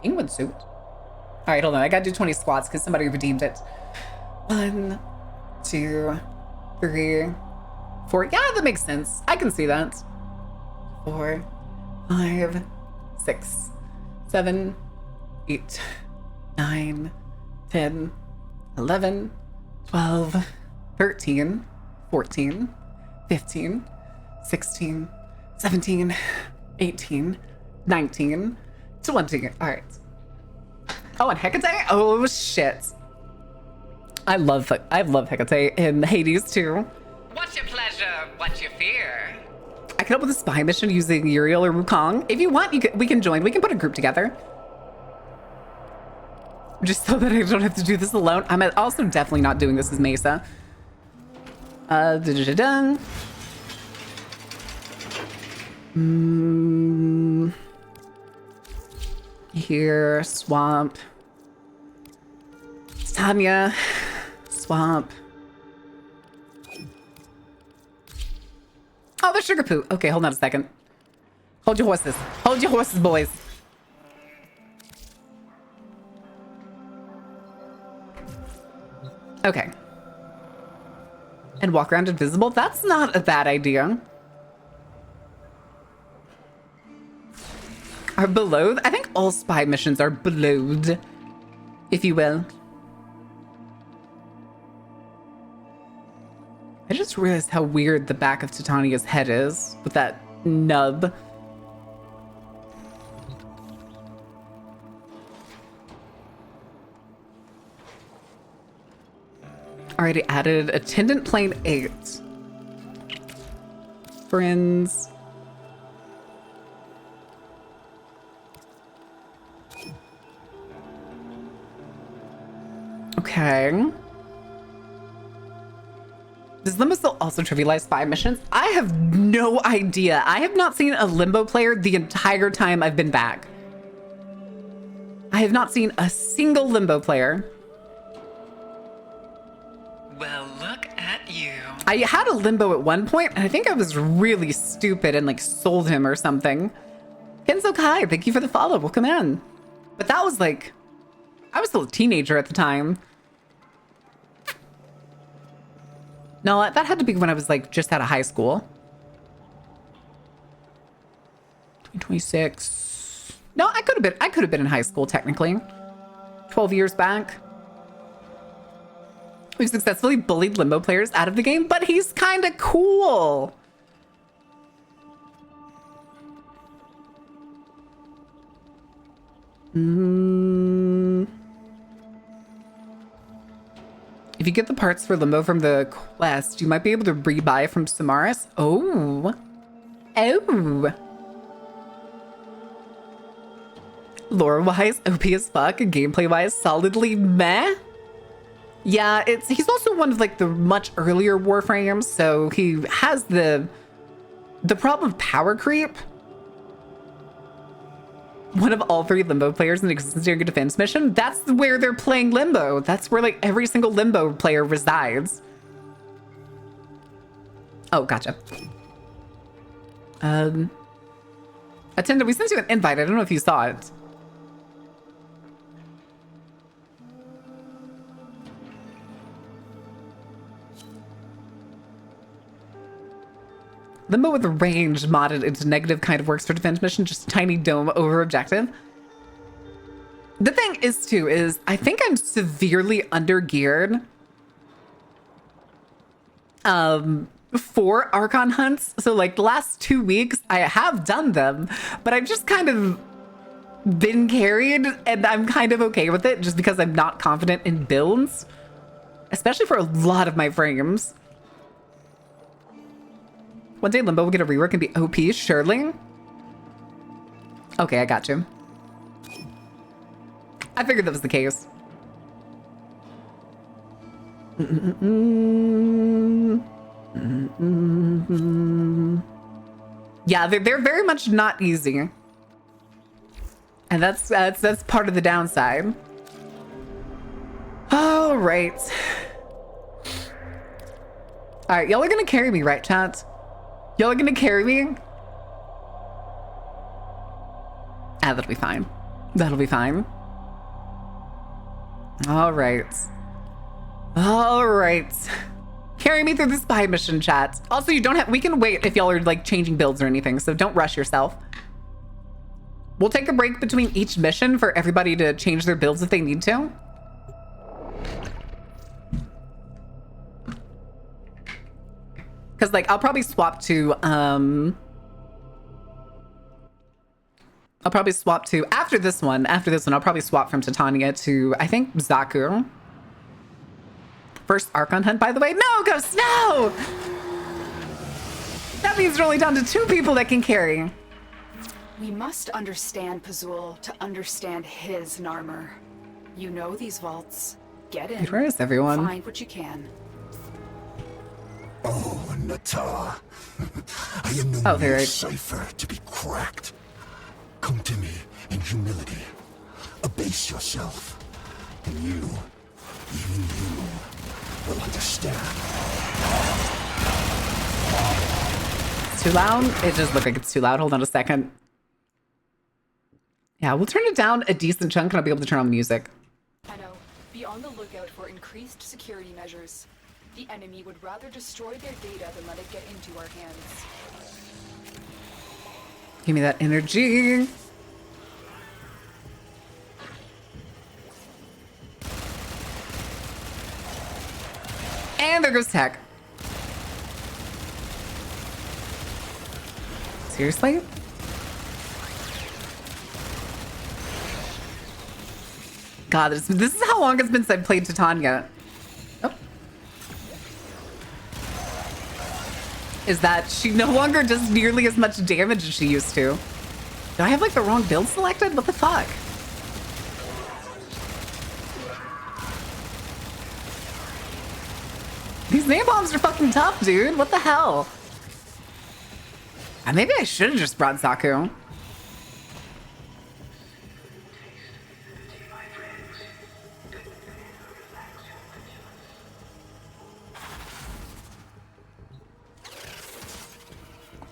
Penguin suit. All right, hold on. I gotta do 20 squats because somebody redeemed it. 1, 2, 3, 4. Yeah, that makes sense. I can see that. 4, 5, 6, 7, 8, 9, 10, 11, 12, 13, 14, 15, 16, 17, 18, 19, 20. All right. Oh, and Hecate? Oh, shit. I love Hecate in Hades, too. What's your pleasure? What's your fear? I can help with a spy mission using Uriel or Wukong. If you want, we can join. We can put a group together. Just so that I don't have to do this alone. I'm also definitely not doing this as Mesa. Here, swamp. Tanya, swamp. Oh, there's sugar poo. Okay, hold on a second. Hold your horses. Hold your horses, boys. Okay. And walk around invisible? That's not a bad idea. Are below? I think all spy missions are belowed, if you will. I just realized how weird the back of Titania's head is with that nub. Already added attendant plane 8. Friends. Okay. Does Limbo still also trivialize spy missions? I have no idea. I have not seen a Limbo player the entire time I've been back. I have not seen a single Limbo player. Well, look at you. I had a Limbo at one point, and I think I was really stupid and like sold him or something. Kenzo Kai, thank you for the follow. Welcome in. But that was like, I was still a teenager at the time. No, that had to be when I was like just out of high school. 26. No, I could have been in high school technically. 12 years back. We've successfully bullied Limbo players out of the game, but he's kind of cool. If you get the parts for Limbo from the quest, you might be able to rebuy from Samaris. Oh. Oh. Lore-wise, OP as fuck, and gameplay-wise, solidly meh. Yeah, he's also one of like the much earlier Warframes, so he has the problem of power creep. One of all 3 Limbo players in existence during a defense mission. That's where they're playing Limbo. That's where like every single Limbo player resides. Oh, gotcha. Attendant, we sent you an invite. I don't know if you saw it. Limbo with range modded into negative kind of works for defense mission, just tiny dome over objective. The thing is too, is I think I'm severely undergeared for Archon hunts. So like the last 2 weeks I have done them, but I've just kind of been carried and I'm kind of okay with it just because I'm not confident in builds, especially for a lot of my frames. One day Limbo will get a rework and be OP, surely. Okay, I got you. I figured that was the case. Yeah, they're very much not easy. And that's part of the downside. All right. All right, y'all are gonna carry me, right, chat? Y'all are gonna carry me? Yeah, that'll be fine. That'll be fine. All right. All right. Carry me through the spy mission, chat. Also, you don't have, we can wait if y'all are like changing builds or anything, so don't rush yourself. We'll take a break between each mission for everybody to change their builds if they need to. Because like, I'll probably swap to, after this one, I'll probably swap from Titania to, I think, Zaku. First Archon hunt, by the way. No, Ghost, no! That means we're only down to 2 people that can carry. We must understand Pazul to understand his Narmer. You know these vaults. Get in. Where is everyone? Find what you can. Oh, Natar. I am no there mere it- cipher to be cracked. Come to me in humility. Abase yourself. And you will understand. It's too loud? It does look like it's too loud. Hold on a second. Yeah, we'll turn it down a decent chunk and I'll be able to turn on the music. I know. Be on the lookout for increased security measures. The enemy would rather destroy their data than let it get into our hands. Give me that energy. And there goes Tech. Seriously? God, this is how long it's been since I've played Titania. Oh. Is that she no longer does nearly as much damage as she used to. Do I have like the wrong build selected? What the fuck? These name bombs are fucking tough, dude. What the hell? Maybe I should have just brought Zaku.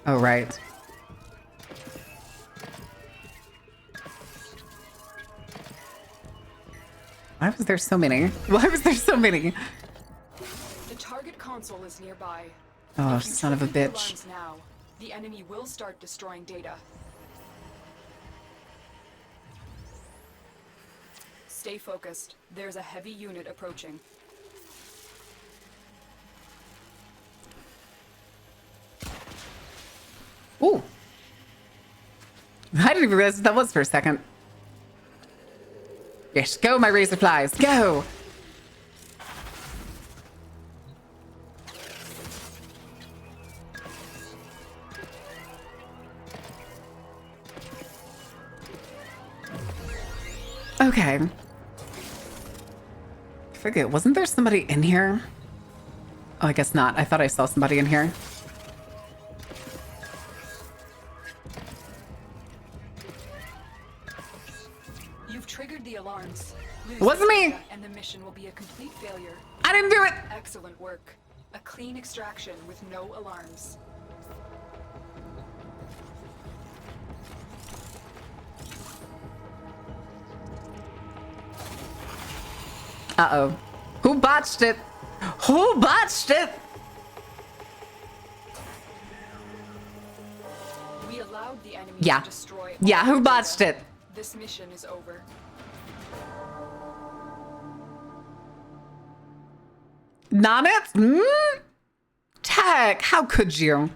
Oh, right. Why was there so many? Why was there so many? The target console is nearby. Oh, If you son of a trigger the bitch. alarms now, the enemy will start destroying data. Stay focused. There's a heavy unit approaching. Ooh. I didn't even realize what that was for a second. Yes, go, my razor flies, go! Okay. I forget, wasn't there somebody in here? Oh, I guess not. I thought I saw somebody in here. You've triggered the alarms. Lose Wasn't the me. data And the mission will be a complete failure. I didn't do it! Excellent work. A clean extraction with no alarms. Uh-oh. Who botched it? Who botched it? We allowed the enemy Yeah. to destroy. Yeah, all who the botched data. it? This mission is over. Nanit? Hmm? Tech, how could you?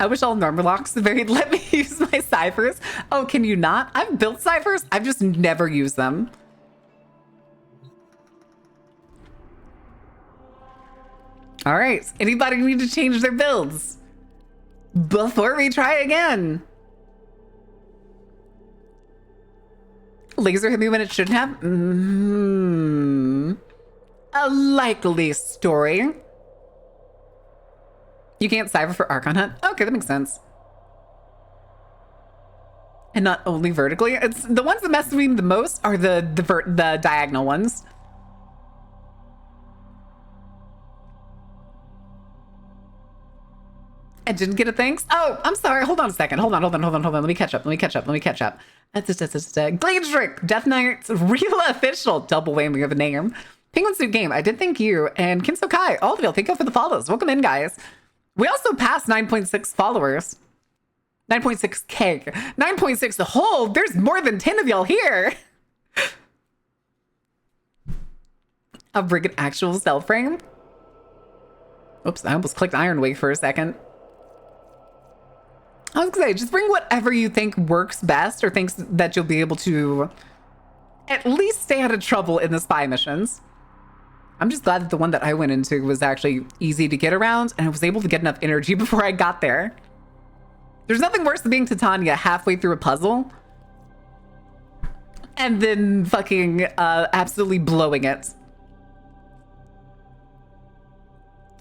I wish all normal locks varied let me use my ciphers. Oh, can you not? I've built ciphers. I've just never used them. All right. Anybody need to change their builds before we try again? Laser hit me when it shouldn't have? A likely story. You can't cipher for Archon Hunt? Okay, that makes sense. And not only vertically. It's the ones that mess with me the most are the diagonal ones. I didn't get a thanks. Oh, I'm sorry. Hold on a second. Hold on. Let me catch up. Glade Trick, Death Knight's real official double whammy of a name. Penguin Suit Game, I did thank you. And Kinso Kai, all of you, thank you for the follows. Welcome in, guys. We also passed 9.6 followers. 9.6K. 9.6 the whole. There's more than 10 of y'all here. I'll bring an actual cell frame. Oops, I almost clicked Iron Way for a second. I was gonna say, just bring whatever you think works best or thinks that you'll be able to at least stay out of trouble in the spy missions. I'm just glad that the one that I went into was actually easy to get around and I was able to get enough energy before I got there. There's nothing worse than being Titania halfway through a puzzle and then fucking absolutely blowing it.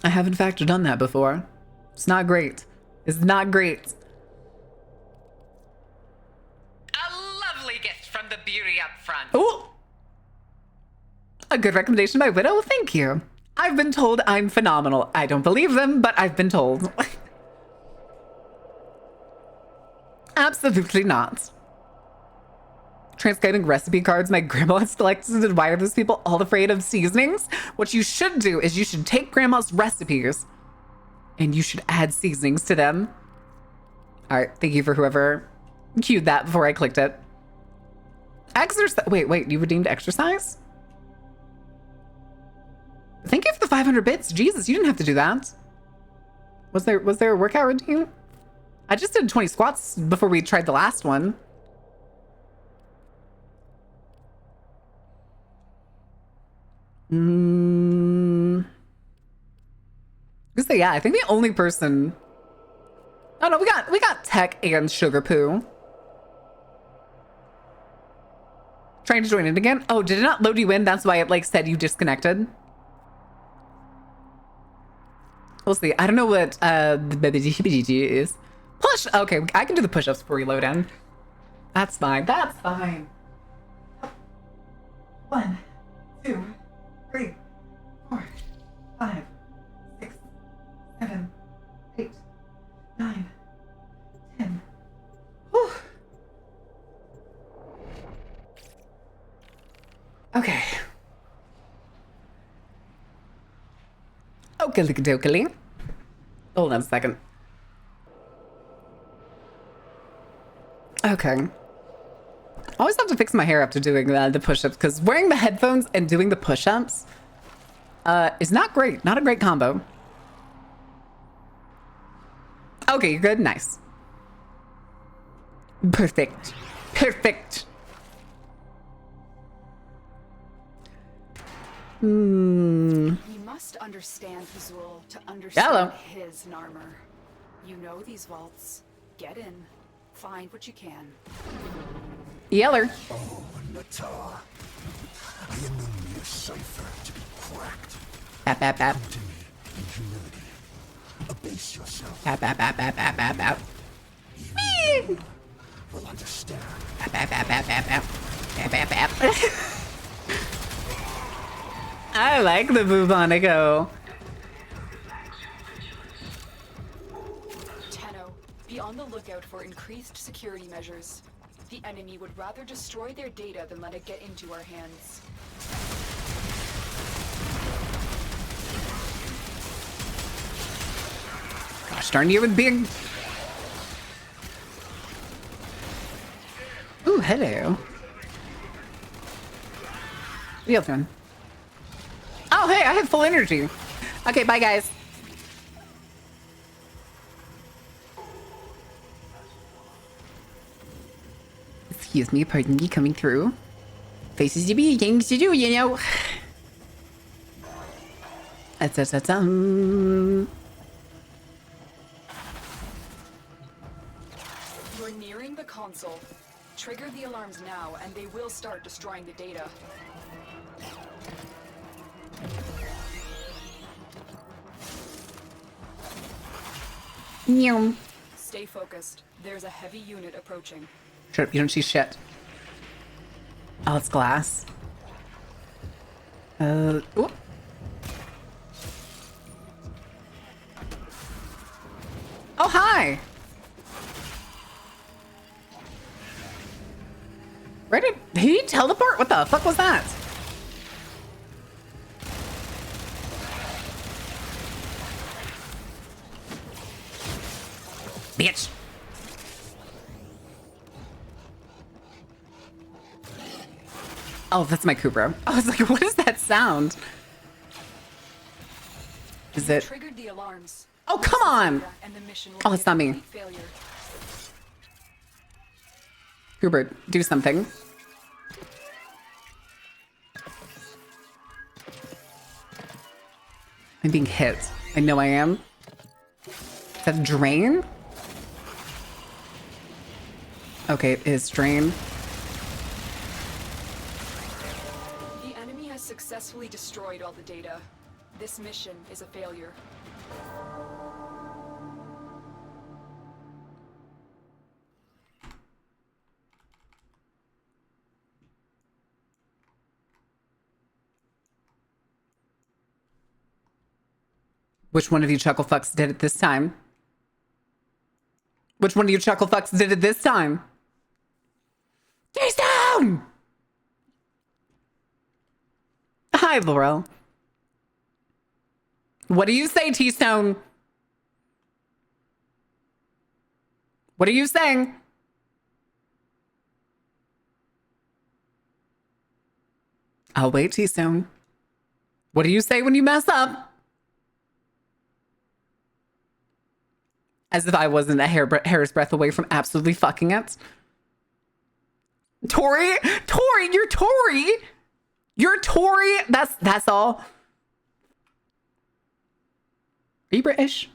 I have in fact done that before. It's not great. It's not great. A lovely gift from the beauty up front. Ooh. A good recommendation by Widow. Thank you. I've been told I'm phenomenal. I don't believe them, but I've been told. Absolutely not. Transcribing recipe cards my grandma has collected, and why are those people all afraid of seasonings? What you should do is you should take grandma's recipes and you should add seasonings to them. All right, thank you for whoever cued that before I clicked it. Exercise. Wait, you redeemed exercise? Thank you for the 500 bits. Jesus, you didn't have to do that. Was there a workout routine? I just did 20 squats before we tried the last one. So yeah, I think the only person. Oh no, we got Tech and Sugar Poo. Trying to join it again. Oh, did it not load you in? That's why it like said you disconnected. We'll see. I don't know what the is. Push. Okay, I can do the push-ups before we load in. That's fine. That's fine. 1, 2, 3, 4, 5, 6, 7, 8, 9, 10. Whew. Okay. Okie. Hold on a second. Okay. I always have to fix my hair after doing the push-ups because wearing the headphones and doing the push-ups is not great. Not a great combo. Okay, you're good. Nice. Perfect. Perfect. You must understand Fazul to understand his Narmer. You know these vaults. Get in. Find what you can. Yeller. Oh, Natar. I am no mere cipher to be cracked. Bap, bap, bap. Come to me in humility. Abase yourself. Bap, bap, bap, bap, bap, bap, bap. You will understand. Bap, bap, bap, bap, bap, bap. Bap, bap, bap. I like the Bubonico. Tenno, be on the lookout for increased security measures. The enemy would rather destroy their data than let it get into our hands. Gosh darn you with big. Ooh, hello. What are you doing? Oh, hey, I have full energy. Okay, bye, guys. Excuse me, pardon me, coming through. Faces to be, things to do, you know. You're nearing the console. Trigger the alarms now, and they will start destroying the data. Stay focused. There's a heavy unit approaching. Shut up, you don't see shit. Oh, it's glass. Ooh. Oh, Oh, hi. Where did he teleport? What the fuck was that? Bitch. Oh, that's my Cooper. I was like, what is that sound? Is it? Triggered the alarms. Oh, come on. And the mission will Oh, be it's a not me. complete failure. Cooper, do something. I'm being hit. I know I am. Is that drain? Okay, it is drain. The enemy has successfully destroyed all the data. This mission is a failure. Which one of you chuckle fucks did it this time? Which one of you chuckle fucks did it this time? T-Stone! Hi, Laurel. What do you say, T-Stone? What are you saying? I'll wait, T-Stone. What do you say when you mess up? As if I wasn't a hair's breadth away from absolutely fucking it. Tori? Tori, you're Tori. You're Tori. That's all. Are you British?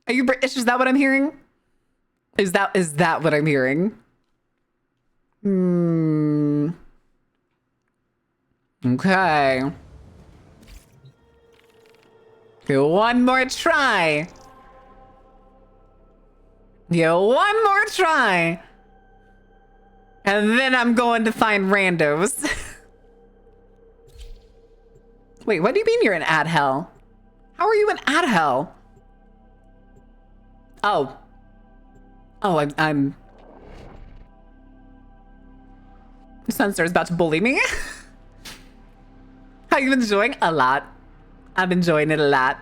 Are you British? Is that what I'm hearing? Is that what I'm hearing? Okay. Okay, one more try. Yeah, one more try. And then I'm going to find randos. Wait, what do you mean you're in ad hell? How are you in ad hell? Oh. Oh, I'm... Sunster's about to bully me. How you enjoying? A lot. I'm enjoying it a lot.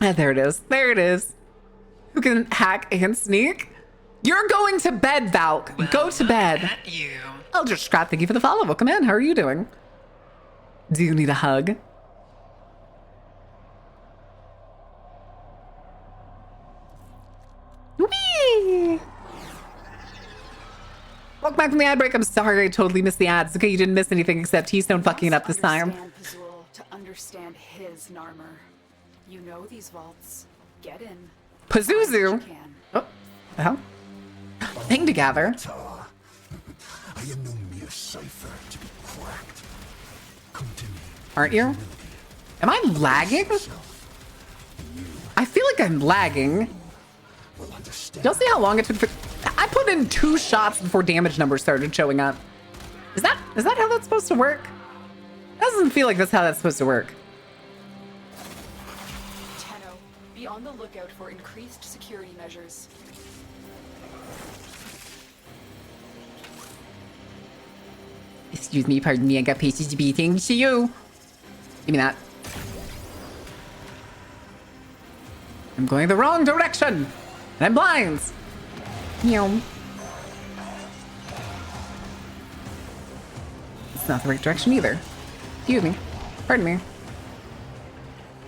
Ah, there it is. There it is. Who can hack and sneak? You're going to bed, Valk. Well, go to bed. At you. Eldritch Scrap, thank you for the follow. Welcome in. How are you doing? Do you need a hug? Whee! Welcome back from the ad break. I'm sorry I totally missed the ads. Okay, you didn't miss anything except T-Stone fucking it up this time. Understand Pazul to understand his Narmer. You know these vaults. Get in. Pazuzu. You can. Oh, the hell? Hang together. Tar. I am no mere cipher to be cracked. Come to me. Aren't you? Am I lagging? I feel like I'm lagging. Will understand. Y'all see how long it took for... I put in 2 shots before damage numbers started showing up. Is that how that's supposed to work? Doesn't feel like that's how that's supposed to work. Tenno, be on the lookout for increased security measures. Excuse me, pardon me, I got pieces to be things to you. Give me that. I'm going the wrong direction. And I'm blind. Meow. It's not the right direction either. Excuse me. Pardon me.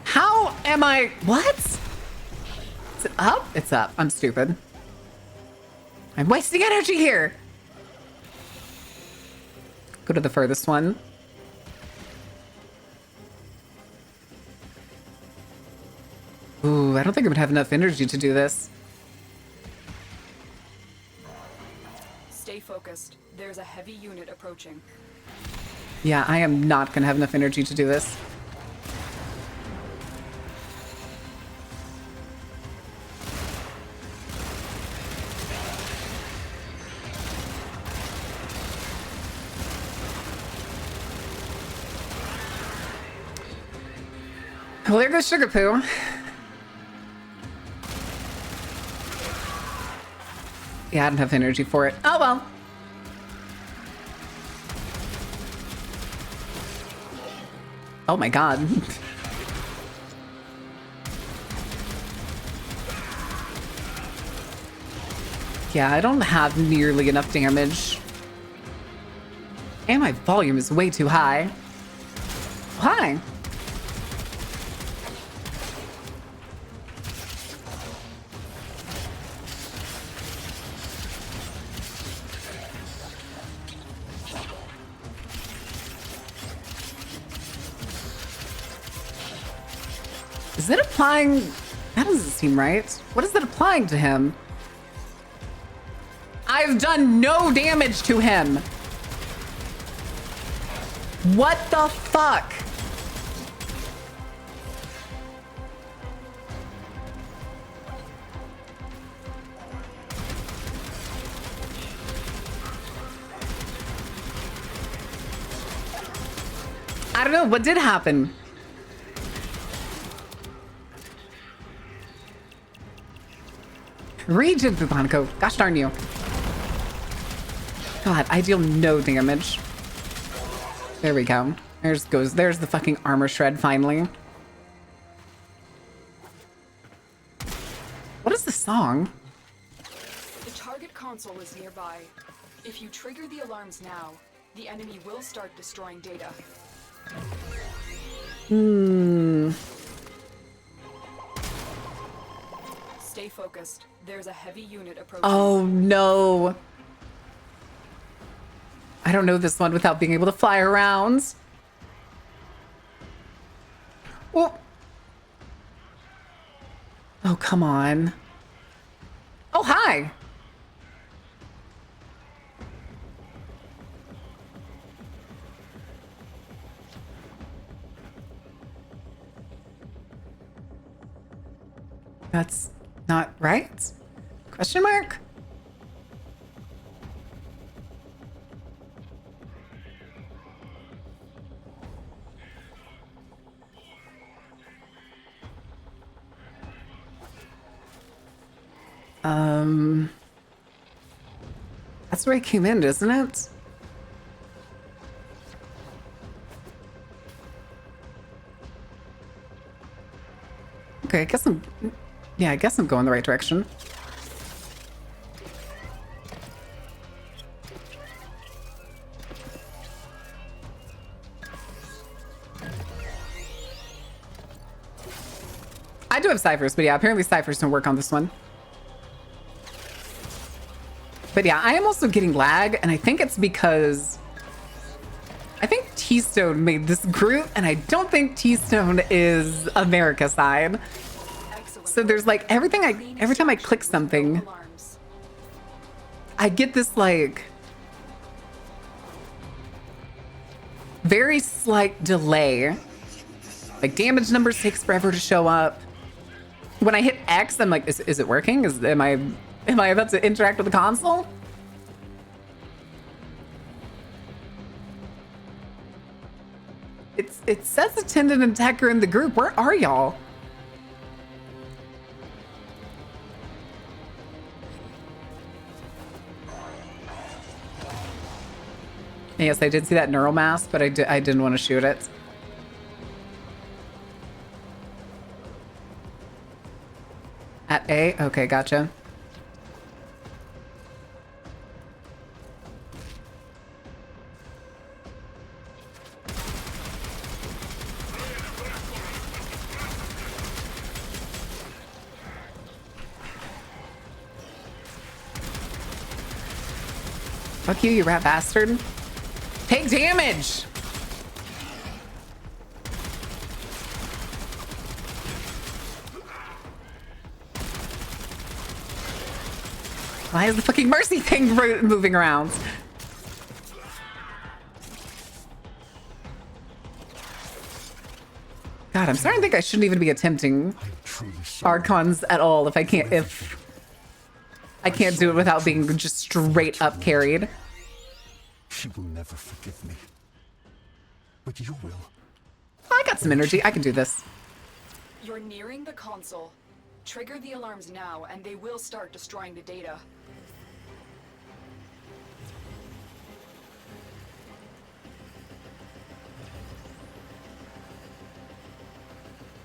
How am I... What? Is it up? It's up. I'm stupid. I'm wasting energy here. Go to the furthest one. Ooh, I don't think I'm gonna have enough energy to do this. Stay focused. There's a heavy unit approaching. Yeah, I am not gonna have enough energy to do this. Well, there goes Sugar Poo. Yeah, I don't have energy for it. Oh well. Oh my god. Yeah, I don't have nearly enough damage. And my volume is way too high. Why? Is it applying? That doesn't seem right. What is it applying to him? I've done no damage to him. What the fuck? I don't know. What did happen? Region Bubonico. Gosh darn you. God, I deal no damage. There we go. There's the fucking armor shred finally. What is the song? The target console is nearby. If you trigger the alarms now, the enemy will start destroying data. Stay focused. There's a heavy unit approaching. Oh no. I don't know this one without being able to fly around. Oh. Oh, come on. Oh, hi. That's not right? Question mark? That's where I came in, isn't it? Okay, I guess I'm going the right direction. I do have ciphers, but yeah, apparently ciphers don't work on this one. But yeah, I am also getting lag, and I think it's because I think T-Stone made this group, and I don't think T-Stone is America side. So there's like every time I click something, I get this like very slight delay. Like damage numbers takes forever to show up. When I hit X, I'm like, is it working? Am I about to interact with the console? It says attendant and attacker in the group. Where are y'all? Yes, I did see that neural mask, but I didn't want to shoot it. At A? Okay, gotcha. Fuck you, you rat bastard. Take damage! Why is the fucking mercy thing moving around? God, I'm starting to think I shouldn't even be attempting hard cons at all if I can't do it without being just straight up carried. She will never forgive me. But you will. I got some energy. I can do this. You're nearing the console. Trigger the alarms now, and they will start destroying the data.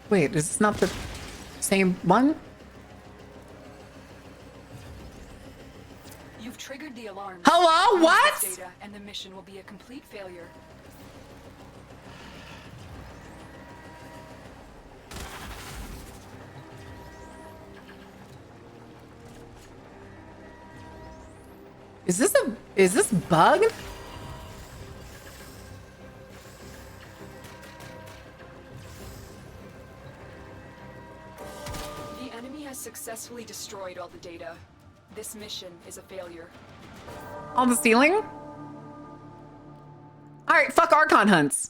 Wait, is this not the same one? You've triggered the alarms. Hello? What? Data, and the mission will be a complete failure. Is this bug? The enemy has successfully destroyed all the data. This mission is a failure. On the ceiling? Alright, fuck Archon hunts.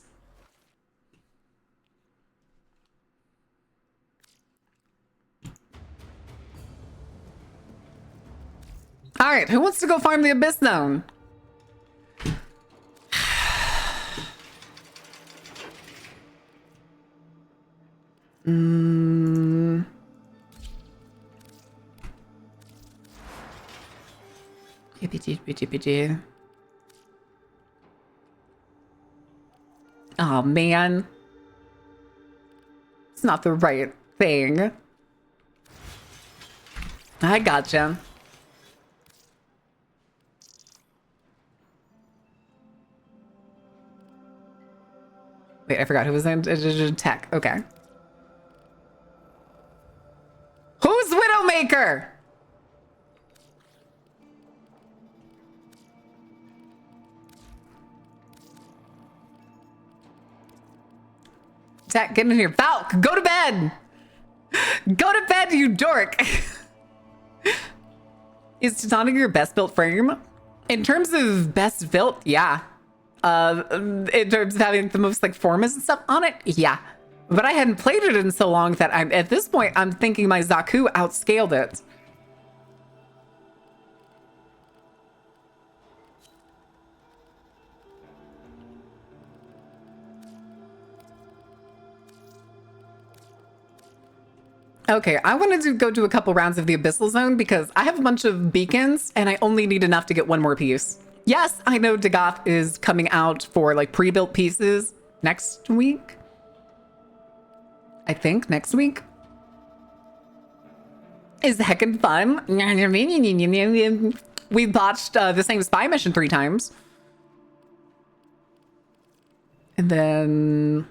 Alright, who wants to go farm the Abyss Zone? Oh man. It's not the right thing. I gotcha. Wait, I forgot who was in tech. Okay. Who's Widowmaker? Tech, get in here. Falk, go to bed. Go to bed, you dork. Is Titanic your best built frame? In terms of best built, yeah. In terms of having the most like formas and stuff on it, yeah. But I hadn't played it in so long that I'm at this point I'm thinking my Zaku outscaled it. Okay, I wanted to go do a couple rounds of the Abyssal Zone because I have a bunch of beacons and I only need enough to get one more piece. Yes, I know Dagoth is coming out for like pre-built pieces next week. I think next week. Is heckin' fun. We botched the same spy mission 3 times. And then...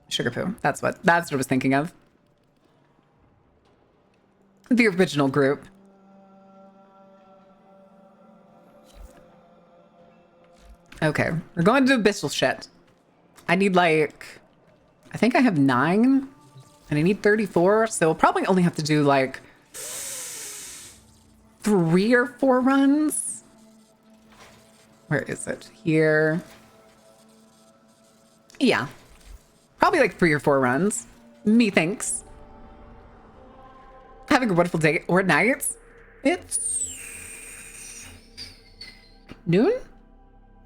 Sugar poo. That's what I was thinking of. The original group. Okay, we're going to do abyssal shit. I need like, I think I have 9 and I need 34. So we'll probably only have to do like 3 or 4 runs. Where is it? Here. Yeah. Probably like 3 or 4 runs. Methinks. Having a wonderful day or night. It's noon?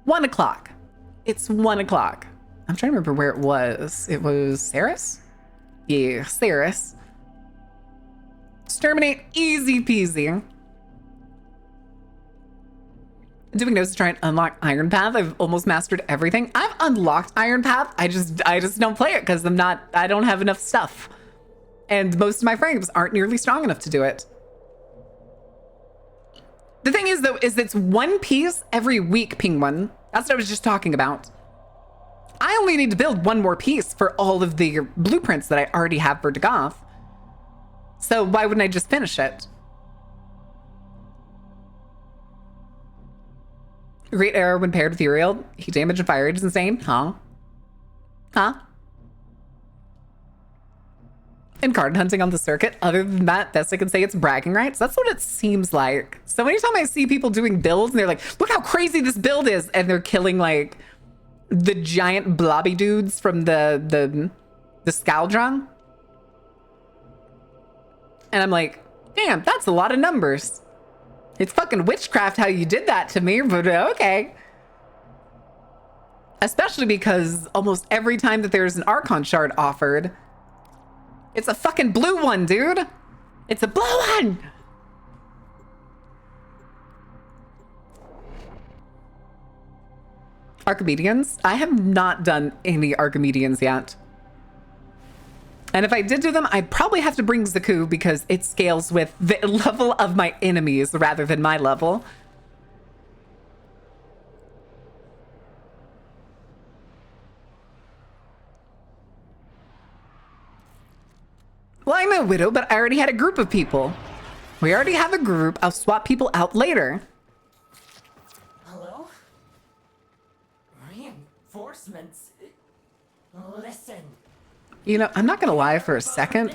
1 o'clock. It's 1 o'clock. I'm trying to remember where it was. It was Saris? Yeah, Saris. Exterminate, easy peasy. Doing notes to try and unlock Iron Path. I've almost mastered everything. I've unlocked Iron Path. I just don't play it because I don't have enough stuff. And most of my frames aren't nearly strong enough to do it. The thing is though, is it's 1 piece every week, Penguin. That's what I was just talking about. I only need to build 1 more piece for all of the blueprints that I already have for Dagoth. So why wouldn't I just finish it? Great arrow when paired with Uriel. Heat damage and fire rate is insane. Huh? Huh? And card hunting on the circuit. Other than that, best I can say it's bragging rights. That's what it seems like. So anytime I see people doing builds and they're like, look how crazy this build is. And they're killing like the giant blobby dudes from the Scaldron. And I'm like, damn, that's a lot of numbers. It's fucking witchcraft how you did that to me, but okay. Especially because almost every time that there's an Archon shard offered, it's a fucking blue one, dude. It's a blue one. Archimedeans? I have not done any Archimedeans yet. And if I did do them, I'd probably have to bring Zaku because it scales with the level of my enemies rather than my level. Well, I'm a widow, but I already had a group of people. We already have a group. I'll swap people out later. Hello? Reinforcements? Listen. You know, I'm not gonna lie for a second.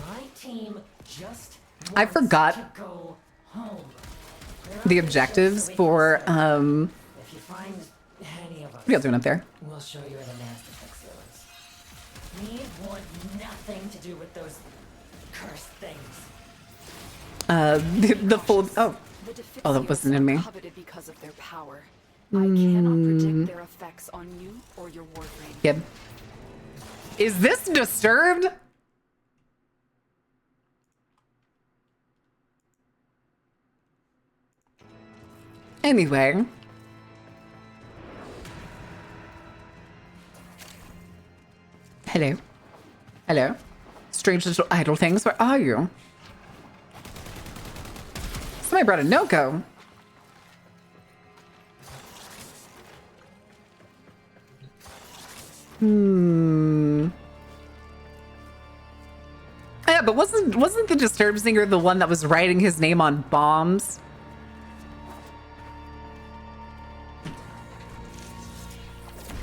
My team just I forgot go home. the objectives for, If you find any of us, what are y'all doing up there? we'll show you where the master fix is. We want nothing to do with those cursed things. The full, oh, that wasn't in me. Coveted because of their power. I cannot predict their effects on you or your Warframe. Yep. Is this disturbed? Anyway. Hello. Hello. Strange little idle things, where are you? Somebody brought a Noko. Yeah, but wasn't the Disturbed singer the one that was writing his name on bombs?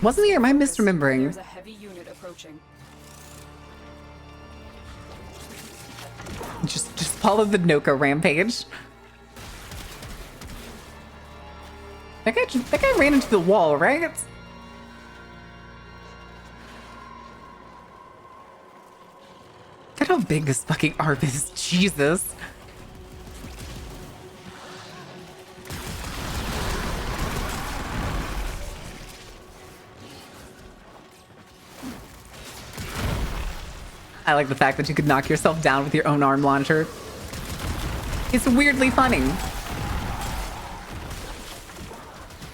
Wasn't he, or am I misremembering? There's a heavy unit approaching. Just follow the Noko rampage. That guy ran into the wall, right? Look at how big this fucking arm is. Jesus. I like the fact that you could knock yourself down with your own arm launcher. It's weirdly funny.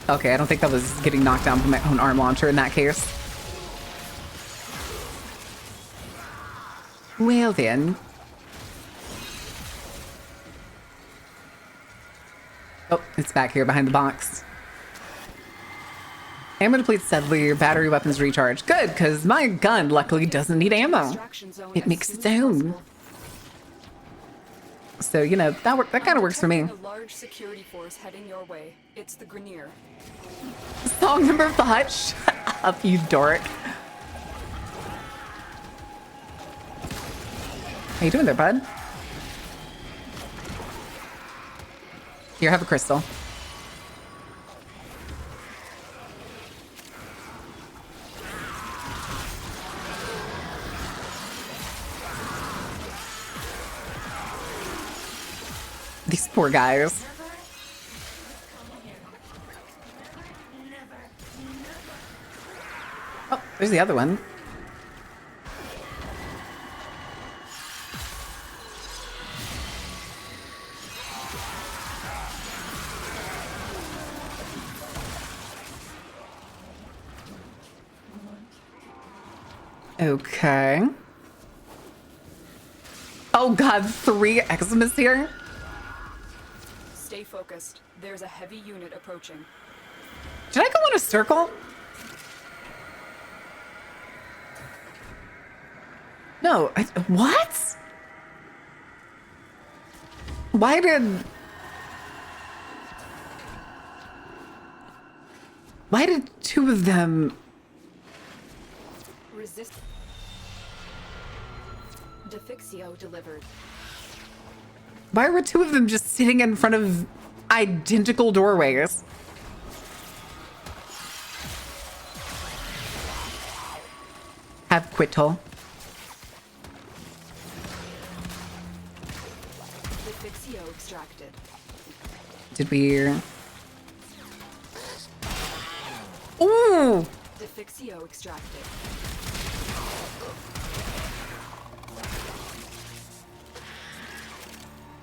Okay, I don't think that was getting knocked down from my own arm launcher in that case. Well then. Oh, it's back here behind the box. Ammo depletes steadily, battery weapons recharge. Good, because my gun luckily doesn't need ammo. It makes its own. So, you know, that kind of works for me. A large security force heading your way. It's the Grenier. Song number 5. Shut up, you dork. How you doing there, bud? Here, have a crystal. These poor guys. Oh, there's the other one. Okay. Oh god, 3 Eximus here? Stay focused. There's a heavy unit approaching. Did I go in a circle? No, what? Why did 2 of them... Resist. Defixio delivered. Why were 2 of them just sitting in front of identical doorways? Have quittal. Defixio extracted. Did we... Ooh! Defixio extracted.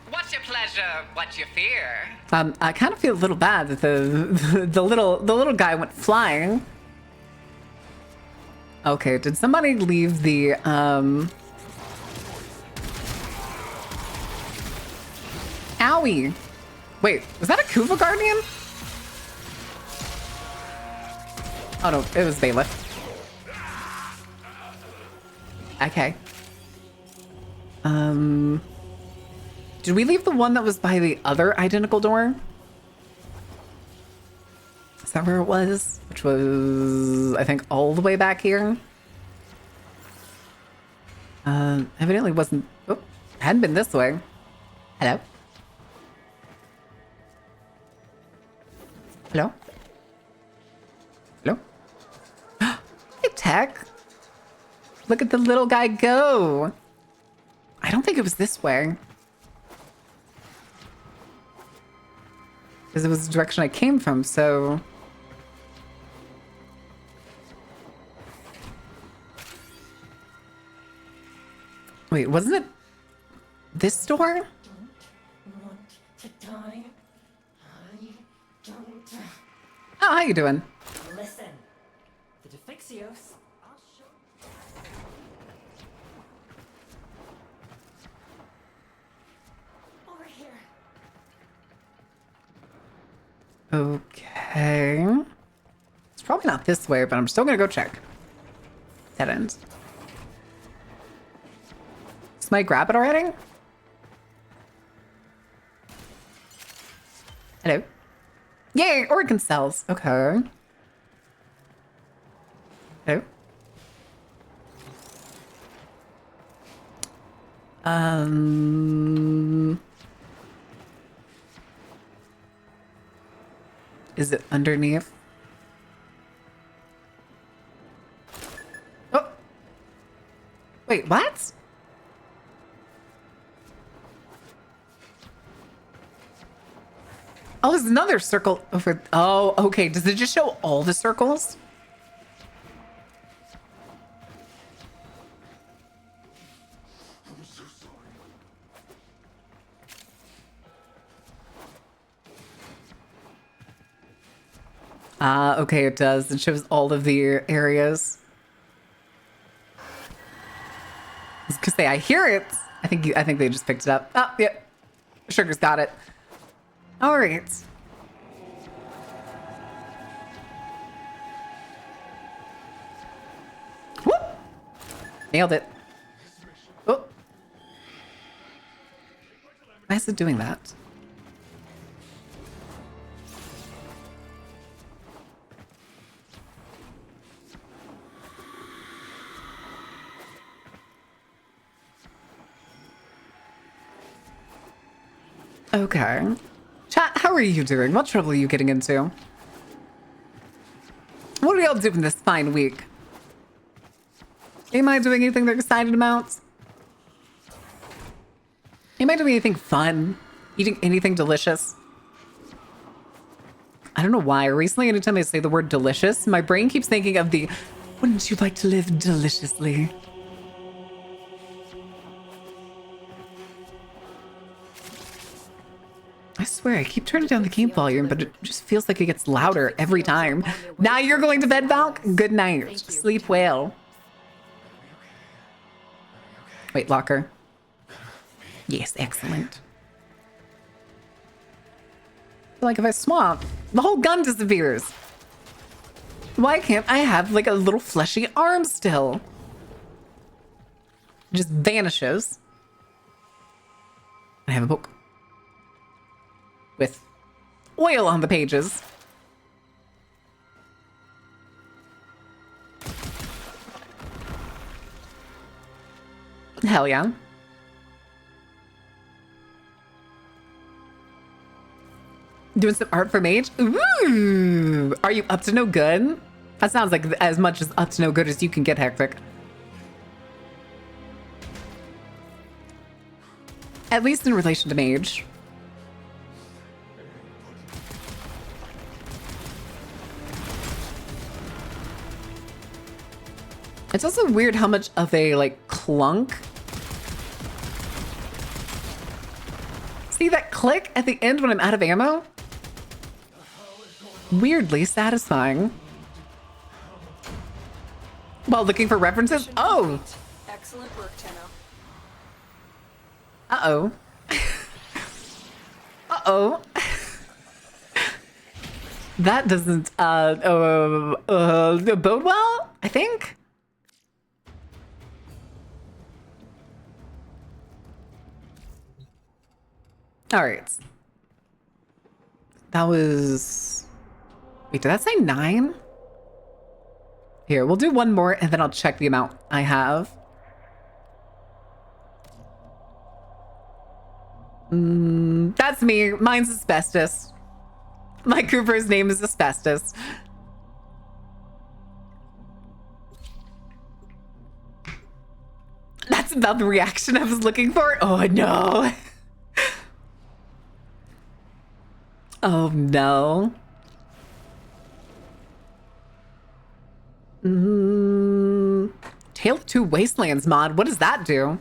What's your pleasure? What's your fear? I kind of feel a little bad that the little guy went flying. Okay, did somebody leave the Owie! Wait, was that a Kuva Guardian? Oh no, it was Bailiff. Okay. Did we leave the one that was by the other identical door? Is that where it was? Which was, I think, all the way back here. Evidently wasn't, oh, hadn't been this way. Hello? Hello? Hello? Hey, Tech. Look at the little guy go. I don't think it was this way. Because it was the direction I came from, so... Wait, wasn't it this door? Want to die? I don't. Oh, how you doing? Listen, the Defixios. I'll show. Over here. Okay. It's probably not this way, but I'm still gonna go check. Dead end. Somebody grab it already? Hello? Yay, organ cells. Okay. Hello? Is it underneath? Oh! Wait, what? Oh, there's another circle over. Oh, okay. Does it just show all the circles? Okay, it does. It shows all of the areas. I was gonna say, I hear it. I think they just picked it up. Oh, yeah. Sugar's got it. All right. Whoop! Nailed it. Oh. Why is it doing that? Okay. Chat, how are you doing? What trouble are you getting into? What are y'all doing this fine week? Am I doing anything they're excited about? Am I doing anything fun? Eating anything delicious? I don't know why. Recently, anytime I say the word delicious, my brain keeps thinking of the, wouldn't you like to live deliciously? I swear, I keep turning down the game volume, but it just feels like it gets louder every time. Now you're going to bed, Valk? Good night. Sleep well. Wait, locker. Yes, excellent. I feel like if I swap, the whole gun disappears. Why can't I have like a little fleshy arm still? It just vanishes. I have a book. With oil on the pages. Hell yeah. Doing some art for Mage? Ooh! Are you up to no good? That sounds like as much as up to no good as you can get, Hectic. At least in relation to Mage. It's also weird how much of a, like, clunk. See that click at the end when I'm out of ammo? Weirdly satisfying. While looking for references? Oh! Excellent work, Tenno. Uh-oh. Uh-oh. That doesn't, bode well, I think? All right. That was... Wait, did that say 9? Here, we'll do one more, and then I'll check the amount I have. That's me. Mine's asbestos. My Cooper's name is asbestos. That's about the reaction I was looking for. Oh, no. Oh, no. Tale of Two Wastelands mod. What does that do?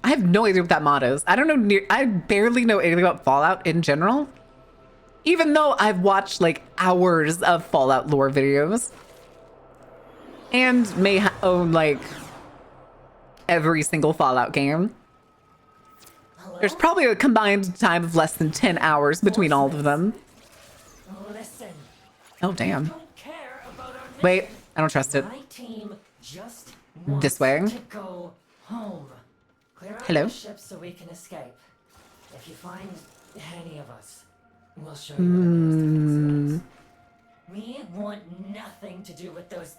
I have no idea what that mod is. I don't know. I barely know anything about Fallout in general. Even though I've watched like hours of Fallout lore videos. And may own like every single Fallout game. There's probably a combined time of less than 10 hours between all of them. Listen. Oh, damn. Don't care about our Wait, I don't trust it. My team just This way. wants to go home. Clear out Hello? the ship so we can escape. If you find any of us, we'll show you where the nearest exit is. We want nothing to do with those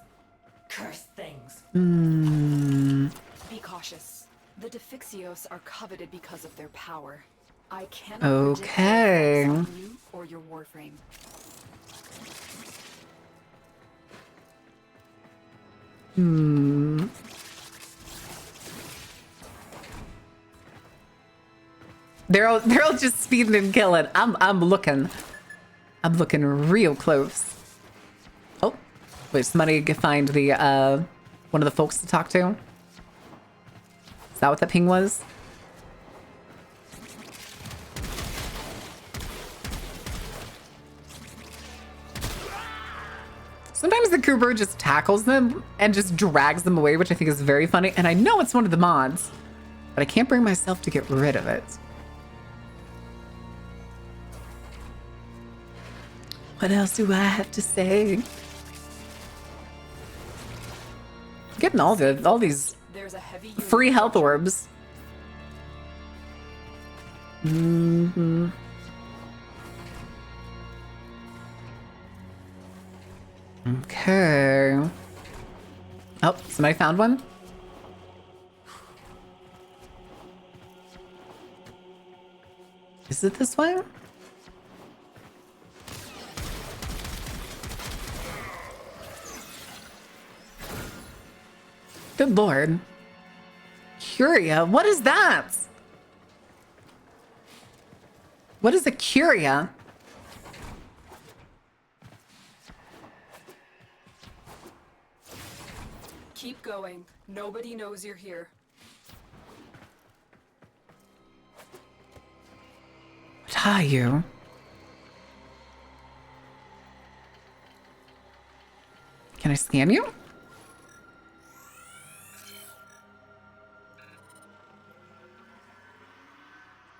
cursed things. Be cautious. The Defixios are coveted because of their power. I cannot Okay. predict the effects on you or your Warframe. They're all just speeding and killing. I'm looking real close. Oh, wait, somebody can find the one of the folks to talk to. Is that what that ping was? Sometimes the Cooper just tackles them and just drags them away, which I think is very funny. And I know it's one of the mods, but I can't bring myself to get rid of it. What else do I have to say? Getting all these There's a heavy free health orbs. Okay. Oh, somebody found one. Is it this way? Good lord. Curia? What is that? What is a Curia? Keep going. Nobody knows you're here. What are you? Can I scan you?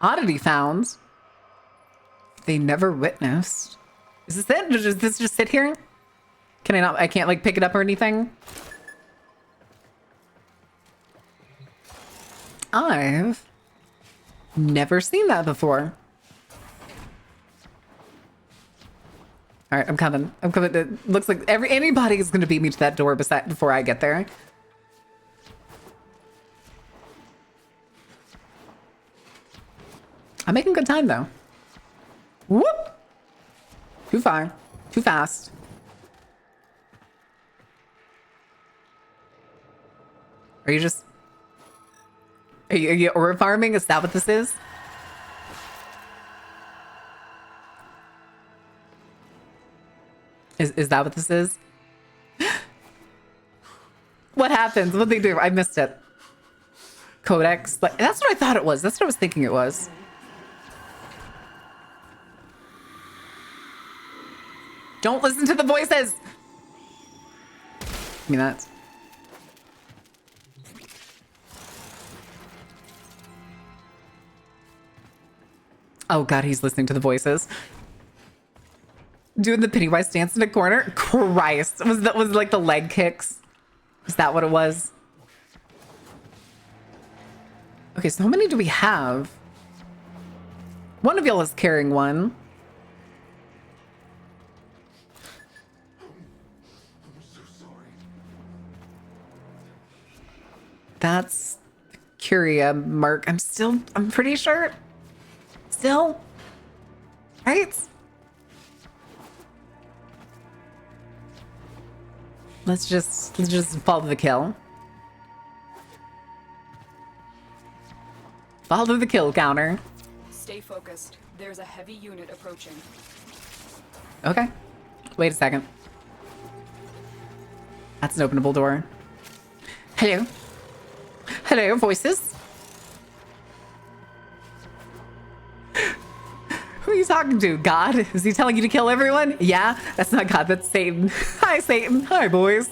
Oddity found. They never witnessed. Is this it? Does this just sit here? Can I not? I can't like pick it up or anything? I've never seen that before. All right, I'm coming. I'm coming. It looks like anybody is going to beat me to that door before I get there. I'm making good time though. Whoop! Too far. Too fast. Are you just... Are you ore farming? Is that what this is? Is that what this is? What happens? What'd they do? I missed it. Codex. Like, that's what I thought it was. That's what I was thinking it was. Don't listen to the voices. Give me that. Oh God, he's listening to the voices. Doing the Pennywise dance in the corner. Christ, was like the leg kicks? Is that what it was? Okay, so how many do we have? One of y'all is carrying one. That's Curia Mark. I'm pretty sure. Still? Right? Let's just follow the kill. Follow the kill counter. Stay focused. There's a heavy unit approaching. Okay. Wait a second. That's an openable door. Hello. Hello, voices. Who are you talking to? God? Is he telling you to kill everyone? Yeah? That's not God, that's Satan. Hi, Satan. Hi, boys.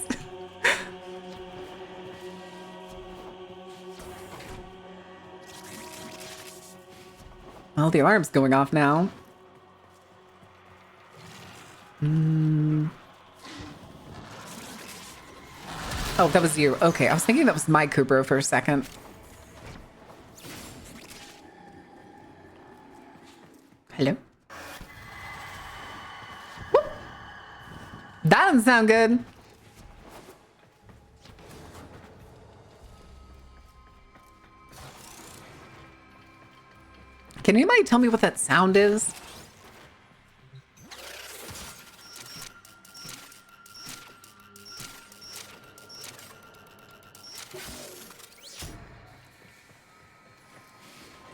Well, the alarm's going off now. Oh, that was you. Okay, I was thinking that was my Cooper for a second. Hello? Whoop. That doesn't sound good. Can anybody tell me what that sound is?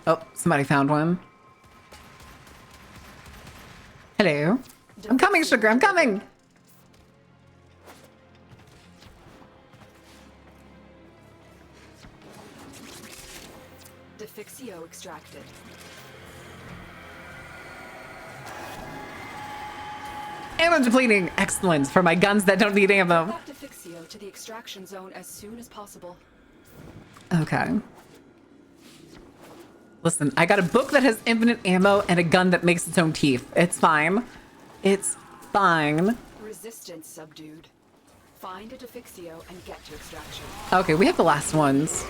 Oh, somebody found one. Hello. I'm coming, sugar. I'm coming. Defixio extracted. Ammo depleting. Excellent. For my guns that don't need ammo. Back Defixio to the extraction zone as soon as possible. Okay. Listen, I got a book that has infinite ammo and a gun that makes its own teeth. It's fine. It's fine. Resistance subdued. Find a Defixio and get to extraction. Okay, we have the last ones.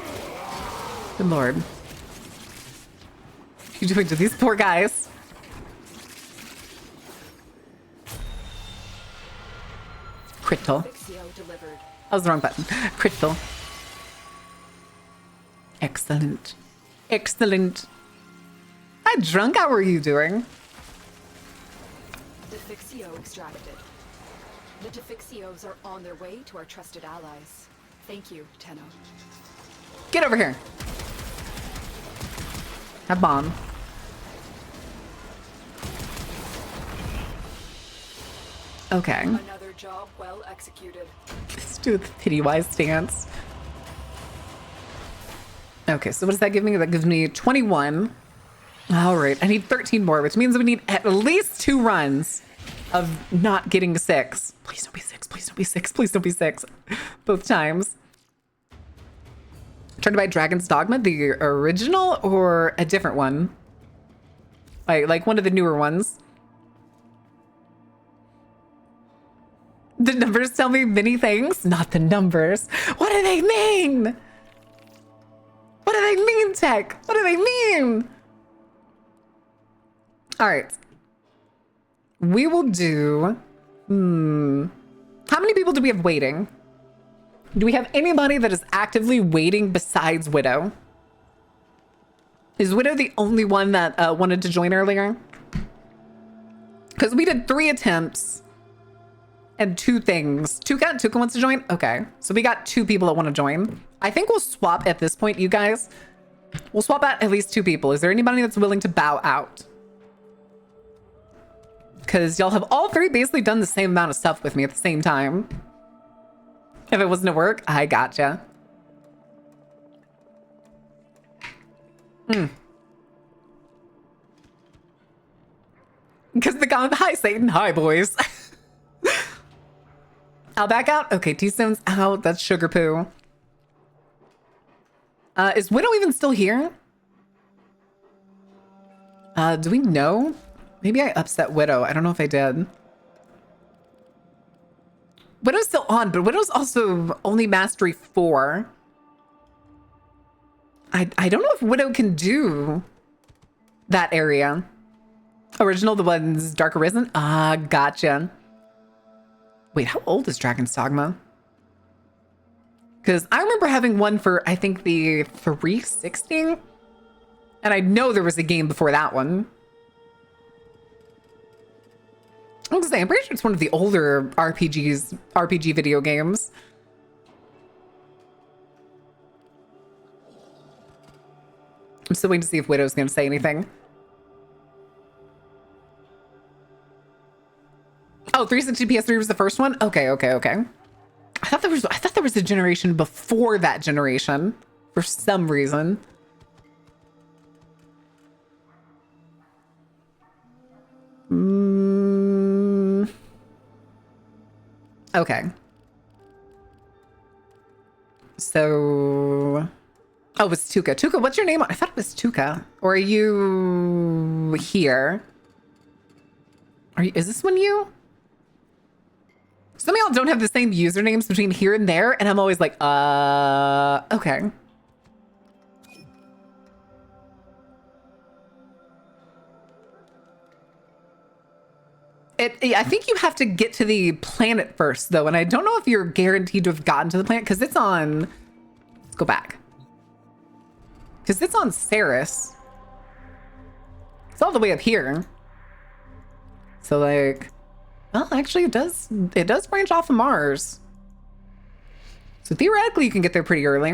Good lord. What are you doing to these poor guys? Critical. Defixio delivered. That was the wrong button. Critical. Excellent. Excellent. Hi, drunk. How are you doing? Defixio extracted. The Defixios are on their way to our trusted allies. Thank you, Tenno. Get over here. Have bomb. Okay. Another job well executed. Let's do the Pennywise stance. Okay, so what does that give me? That gives me 21. All right, I need 13 more, which means we need at least 2 runs of not getting 6. Please don't be 6. Please don't be 6. Please don't be 6. Both times. Trying to buy Dragon's Dogma, the original or a different one? Like one of the newer ones. The numbers tell me many things. Not the numbers. What do they mean? What do they mean, Tech? What do they mean? All right. We will do... How many people do we have waiting? Do we have anybody that is actively waiting besides Widow? Is Widow the only one that wanted to join earlier? Because we did 3 attempts and 2 things. Tuka wants to join? Okay. So we got 2 people that want to join. I think we'll swap at this point, you guys. We'll swap out at least 2 people. Is there anybody that's willing to bow out? Because y'all have all 3 basically done the same amount of stuff with me at the same time. If it wasn't at work, I gotcha. Because the comment, hi Satan, hi boys. I'll back out. Okay, T-Stone's out. That's sugar poo. Is Widow even still here? Do we know? Maybe I upset Widow. I don't know if I did. Widow's still on, but Widow's also only mastery 4. I don't know if Widow can do that area. Original, the one's Dark Arisen? Ah, gotcha. Wait, how old is Dragon's Dogma? Because I remember having one for, I think, the 360. And I know there was a game before that one. I was gonna say, I'm pretty sure it's one of the older RPG video games. I'm still waiting to see if Widow's gonna say anything. Oh, 360 PS3 was the first one? Okay. I thought there was a generation before that generation for some reason. Okay. So, oh, it's Tuca. Tuca, what's your name? I thought it was Tuca. Or are you here? Is this one you? Some of y'all don't have the same usernames between here and there, and I'm always like, okay. I think you have to get to the planet first, though, and I don't know if you're guaranteed to have gotten to the planet, because it's on... Let's go back. Because it's on Ceres. It's all the way up here. So, like... Well, actually, it does branch off of Mars. So theoretically, you can get there pretty early.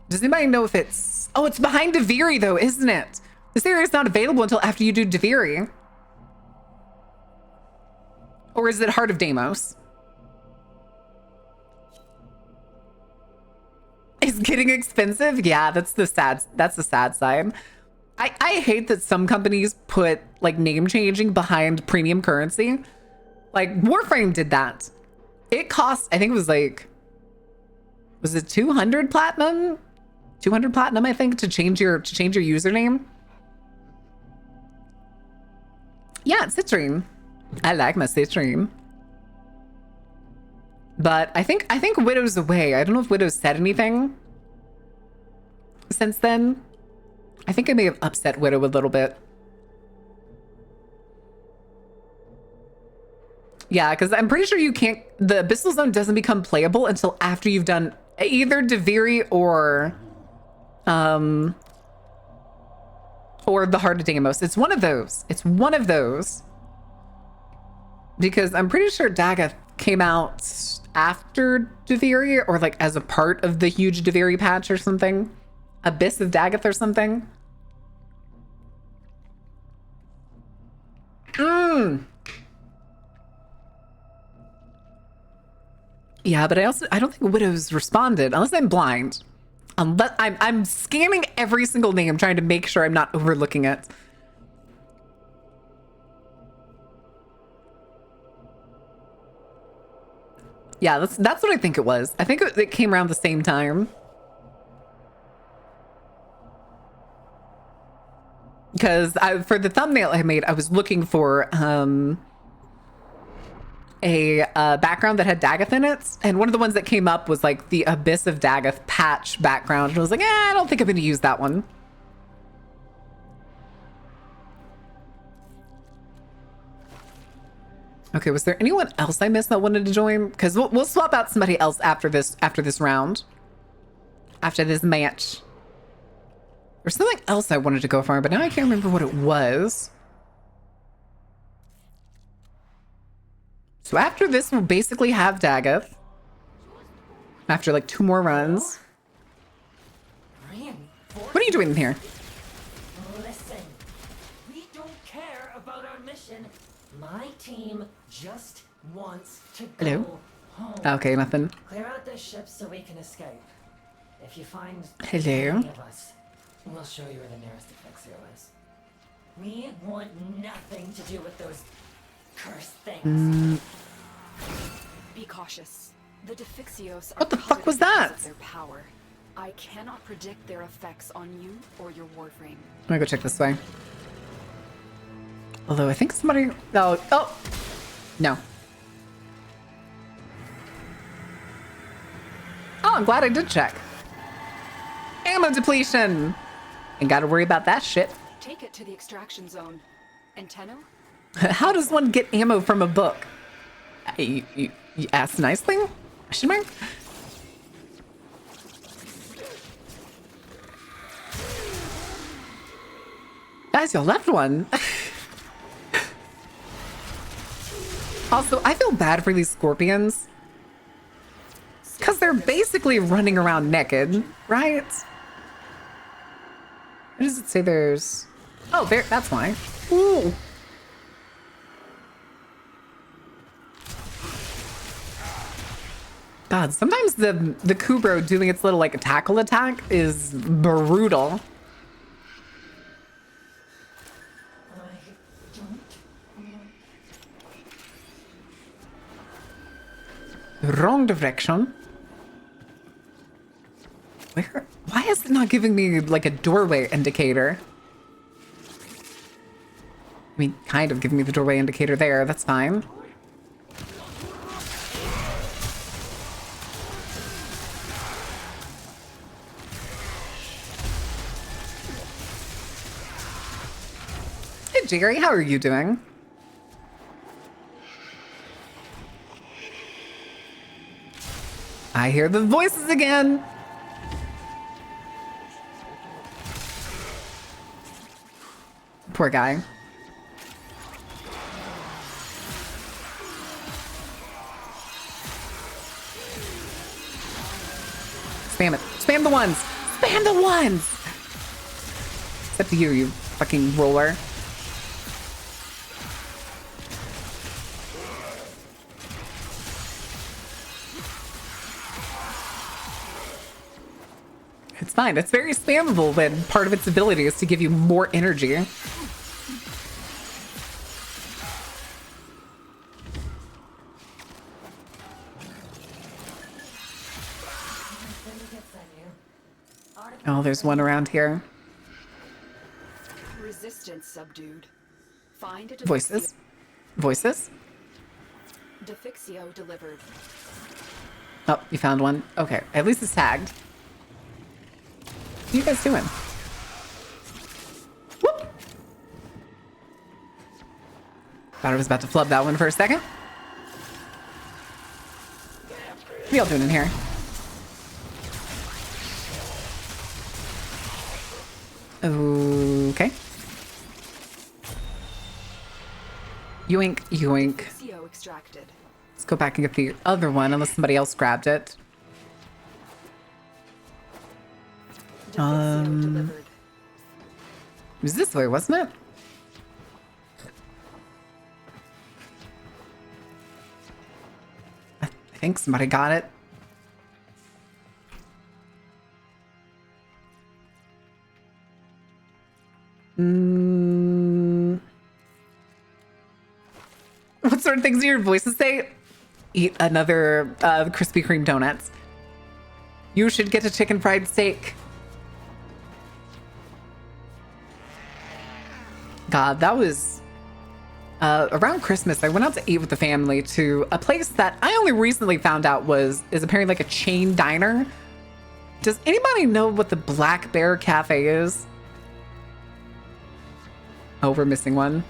Does anybody know if it's... Oh, it's behind Deviri, though, isn't it? This area is not available until after you do Deviri. Or is it Heart of Deimos? It's getting expensive? Yeah, that's the sad side. I hate that some companies put like name changing behind premium currency. Like Warframe did that. It cost, I think it was like, was it 200 platinum? 200 platinum, I think, to change your username. Yeah, it's Citrine. I like my Citrine. But I think Widow's away. I don't know if Widow's said anything since then. I think I may have upset Widow a little bit. Yeah, because I'm pretty sure you can't... The Abyssal Zone doesn't become playable until after you've done either Deviri or the Heart of Deimos. It's one of those. It's one of those. Because I'm pretty sure Dagoth came out after Deviri, or like as a part of the huge Deviri patch or something. Abyss of Dagoth or something. Yeah, but I don't think Widow's responded, unless I'm blind. Unless I'm scanning every single name, trying to make sure I'm not overlooking it. Yeah, that's what I think it was. I think it came around the same time. Because for the thumbnail I made, I was looking for a background that had Dagoth in it. And one of the ones that came up was like the Abyss of Dagoth patch background. And I was like, I don't think I'm going to use that one. Okay, was there anyone else I missed that wanted to join? Because we'll swap out somebody else after this round. After this match. There's something else I wanted to go for, but now I can't remember what it was. So after this, we'll basically have Dagoth. After like 2 more runs. What are you doing in here? Listen, we don't care about our mission. My team just wants to Hello? go home. Okay, nothing. Clear out the ship so we can escape. If you find Hello? any of us, we'll show you where the nearest Defixio is. We want nothing to do with those cursed things. Be cautious. The Defixios are What the fuck covered was because that? of their power. I cannot predict their effects on you or your Warframe. I'm gonna go check this way. Although I think somebody... Oh! No. Oh, I'm glad I did check. Ammo depletion! Ain't gotta worry about that shit. Take it to the extraction zone. Antenno? How does one get ammo from a book? You asked nicely? Question mark? Guys, you left one. Also, I feel bad for these scorpions. Because they're basically running around naked, right? What does it say there's... Oh, there, that's why. Ooh. God, sometimes the Kubro doing its little like tackle attack is brutal. Wrong direction. Where? Why is it not giving me like a doorway indicator? I mean, kind of giving me the doorway indicator there. That's fine. Hey, Jerry, how are you doing? I hear the voices again. Poor guy. Spam it. Spam the ones. Spam the ones. Except you, you fucking roller. It's fine. It's very spammable when part of its ability is to give you more energy. Oh, there's one around here. Resistance subdued. Find a Voices. Voices. Defixio delivered. Oh, you found one. Okay, at least it's tagged. What are you guys doing? Whoop! Thought I was about to flub that one for a second. What are y'all doing in here? Okay. Yoink, yoink. Defixio extracted. Let's go back and get the other one, unless somebody else grabbed it. Delivered. It was this way, wasn't it? I think somebody got it. What sort of things do your voices say? Eat another Krispy Kreme donuts. You should get a chicken fried steak. God, that was around Christmas. I went out to eat with the family to a place that I only recently found out is apparently like a chain diner. Does anybody know what the Black Bear Cafe is? Oh, we're missing one.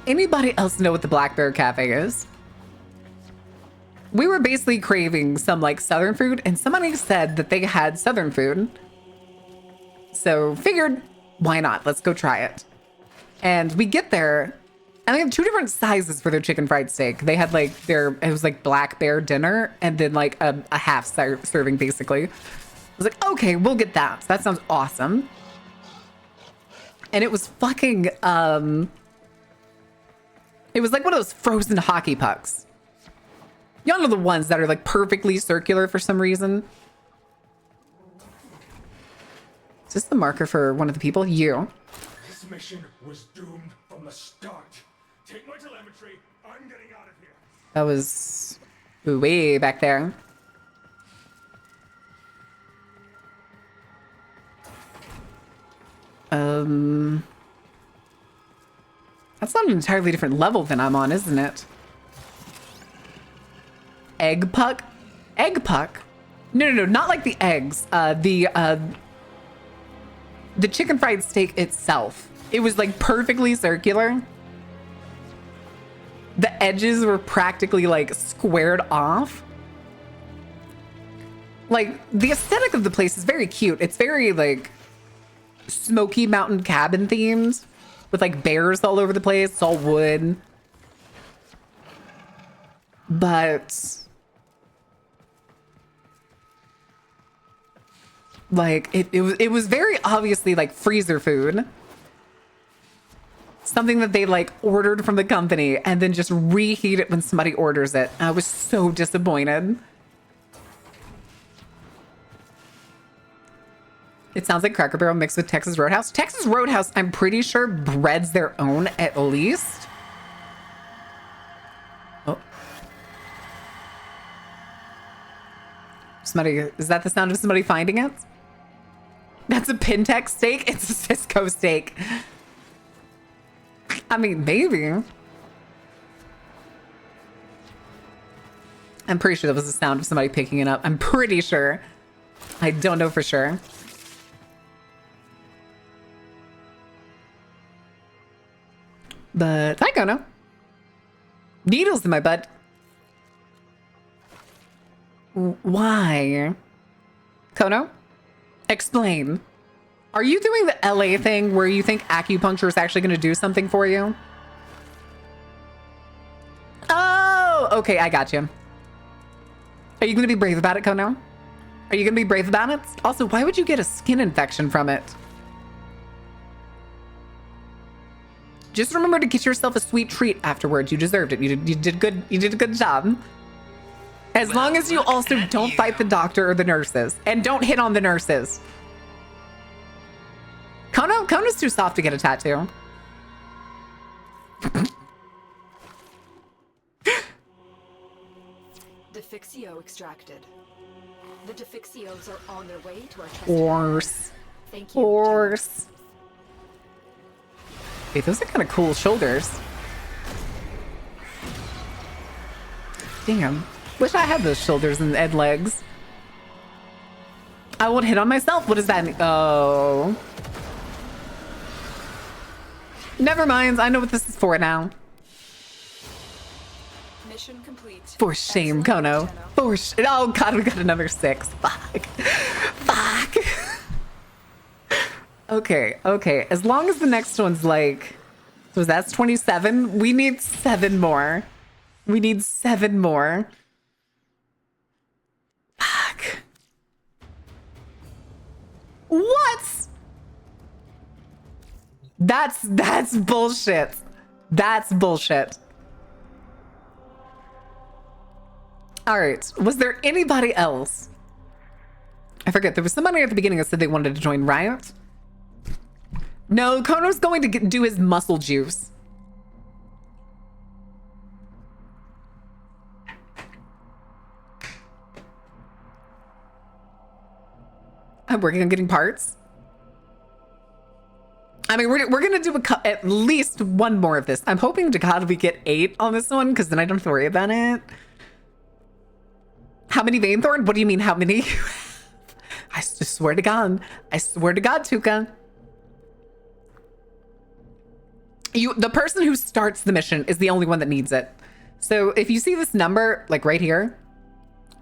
Anybody else know what the Black Bear Cafe is? We were basically craving some like Southern food, and somebody said that they had Southern food. So figured, why not? Let's go try it. And we get there, and they have two different sizes for their chicken fried steak. They had like it was like Black Bear dinner, and then like a half serving basically. I was like, okay, we'll get that. That sounds awesome. And it was fucking, it was like one of those frozen hockey pucks. Y'all know the ones that are like perfectly circular for some reason. Is this the marker for one of the people? You. This mission was doomed from the start. Take my telemetry. I'm getting out of here. That was way back there. That's not an entirely different level than I'm on, isn't it? Egg puck? Egg puck? No, not like the eggs. The chicken fried steak itself. It was like perfectly circular. The edges were practically like squared off. Like the aesthetic of the place is very cute. It's very like Smoky Mountain cabin themed with like bears all over the place. It's all wood. But like it was very obviously like freezer food. Something that they like ordered from the company and then just reheat it when somebody orders it. I was so disappointed. It sounds like Cracker Barrel mixed with Texas Roadhouse. Texas Roadhouse, I'm pretty sure, breads their own at least. Oh. Somebody, is that the sound of somebody finding it? That's a Pintech steak? It's a Cisco steak. I mean, maybe. I'm pretty sure that was the sound of somebody picking it up. I'm pretty sure. I don't know for sure. But I don't know. Needles in my butt. Why? Kono? Explain. Are you doing the LA thing where you think acupuncture is actually going to do something for you? Oh, okay, I got you. Are you going to be brave about it, Kono? Are you going to be brave about it? Also, why would you get a skin infection from it? Just remember to get yourself a sweet treat afterwards. You deserved it. You did good. You did a good job. As long as you also don't fight the doctor or the nurses, and don't hit on the nurses. Kono's too soft to get a tattoo. Defixio extracted. The Defixios are on their way to our trusted Horse. Thank you. Horse. Hey, those are kind of cool shoulders. Damn. Wish I had those shoulders and legs. I won't hit on myself. What does that mean? Oh. Never mind. I know what this is for now. Mission complete. For shame, Kono. For oh god, we got another 6. Fuck. Fuck. Okay. As long as the next one's like, so that's 27. We need 7 more. We need 7 more. Fuck. What? That's bullshit. That's bullshit. All right. Was there anybody else? I forget. There was somebody at the beginning that said they wanted to join Riot. No, Kono's going to do his muscle juice. I'm working on getting parts. I mean, we're going to do at least one more of this. I'm hoping to God we get 8 on this one, because then I don't have to worry about it. How many Vainthorn? What do you mean, how many? I just swear to God. I swear to God, Tuka. The person who starts the mission is the only one that needs it. So if you see this number, like right here,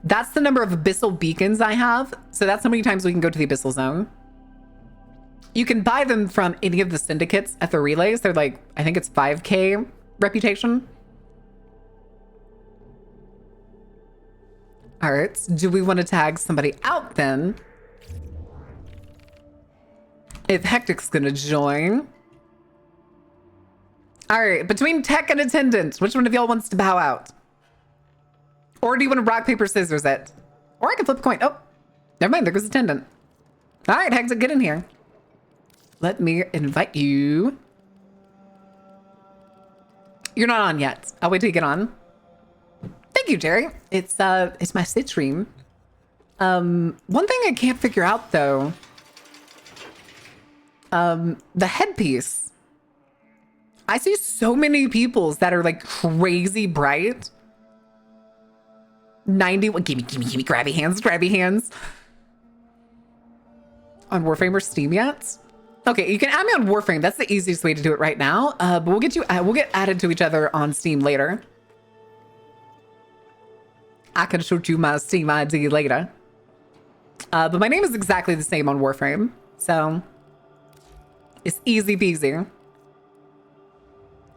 that's the number of abyssal beacons I have. So that's how many times we can go to the abyssal zone. You can buy them from any of the syndicates at the relays. They're like, I think it's 5K reputation. All right, do we want to tag somebody out then? If Hectic's gonna join. All right, between tech and attendant, which one of y'all wants to bow out? Or do you want to rock, paper, scissors it? Or I can flip a coin. Oh, never mind. There goes attendant. All right, Hexit, get in here. Let me invite you. You're not on yet. I'll wait till you get on. Thank you, Jerry. It's my sit stream. One thing I can't figure out though. The headpiece. I see so many people's that are like crazy bright. 91. Gimme, grabby hands. On Warframe or Steam yet? Okay, you can add me on Warframe. That's the easiest way to do it right now. But we'll get added to each other on Steam later. I can shoot you my Steam ID later. But my name is exactly the same on Warframe, so it's easy peasy.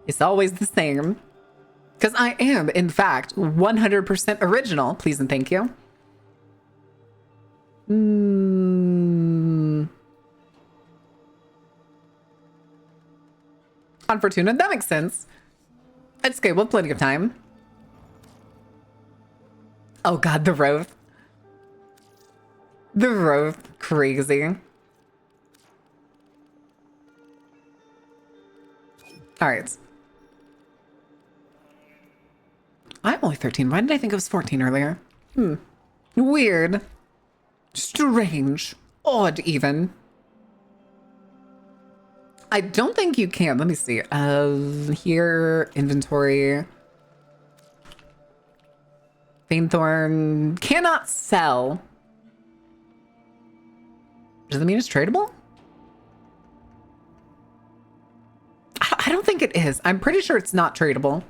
It's always the same. Because I am, in fact, 100% original. Please and thank you. On Fortuna, that makes sense. It's okay, we'll have plenty of time. Oh god, the Roth. The Roth, crazy. Alright. I'm only 13. Why did I think it was 14 earlier? Weird. Strange. Odd, even. I don't think you can. Let me see. Here, inventory. Fainthorn. Cannot sell. Does that mean it's tradable? I don't think it is. I'm pretty sure it's not tradable.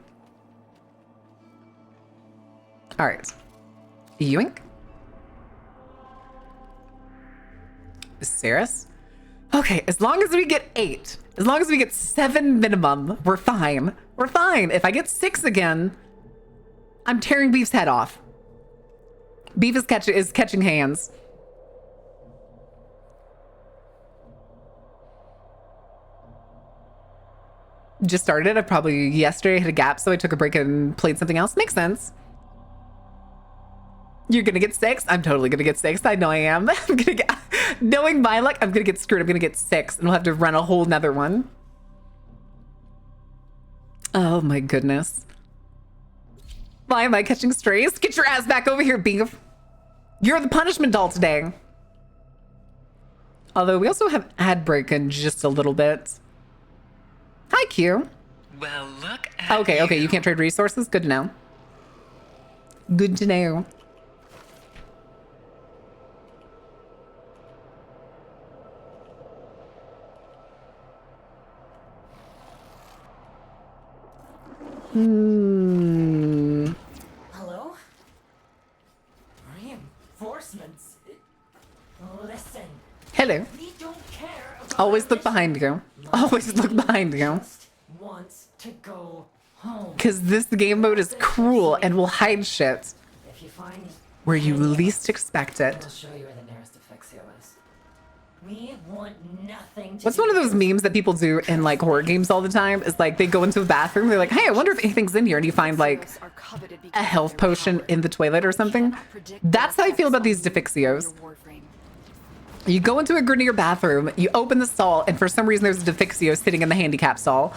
All right. Yoink. Viserys. Okay, as long as we get 8, as long as we get 7 minimum, we're fine. We're fine. If I get 6 again, I'm tearing Beef's head off. Beef is catching hands. Just started. I probably yesterday hit a gap, so I took a break and played something else. Makes sense. You're gonna get 6? I'm totally gonna get 6. I know I am. I'm gonna get, knowing my luck, I'm gonna get screwed. I'm gonna get 6 and we'll have to run a whole nother one. Oh my goodness. Why am I catching strays? Get your ass back over here, Beef. You're the punishment doll today. Although we also have ad break in just a little bit. Hi, Q. Well, look at Okay, okay, you can't trade resources? Good to know. Good to know. Hello? Reinforcements? Listen. Hello. We don't care about Always look behind you. Always look behind you. wants to go home. Because this game mode is cruel and will hide shit If you find where you least expect it. I'll show you where the nearest Effexio is. We want nothing to What's one of those memes that people do in like horror games all the time? Is like they go into a bathroom, they're like, hey, I wonder if anything's in here, and you find like a health potion in the toilet or something. That's how I feel about these Defixios. You go into a Grenier bathroom, you open the stall, and for some reason there's a Defixio sitting in the handicap stall.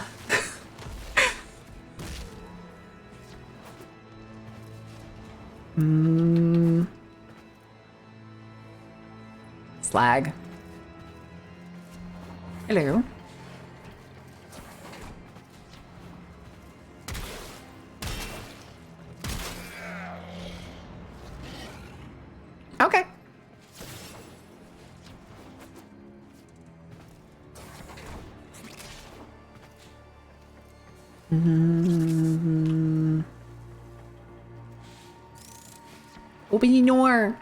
Slag. Hello. Okay. Open your door.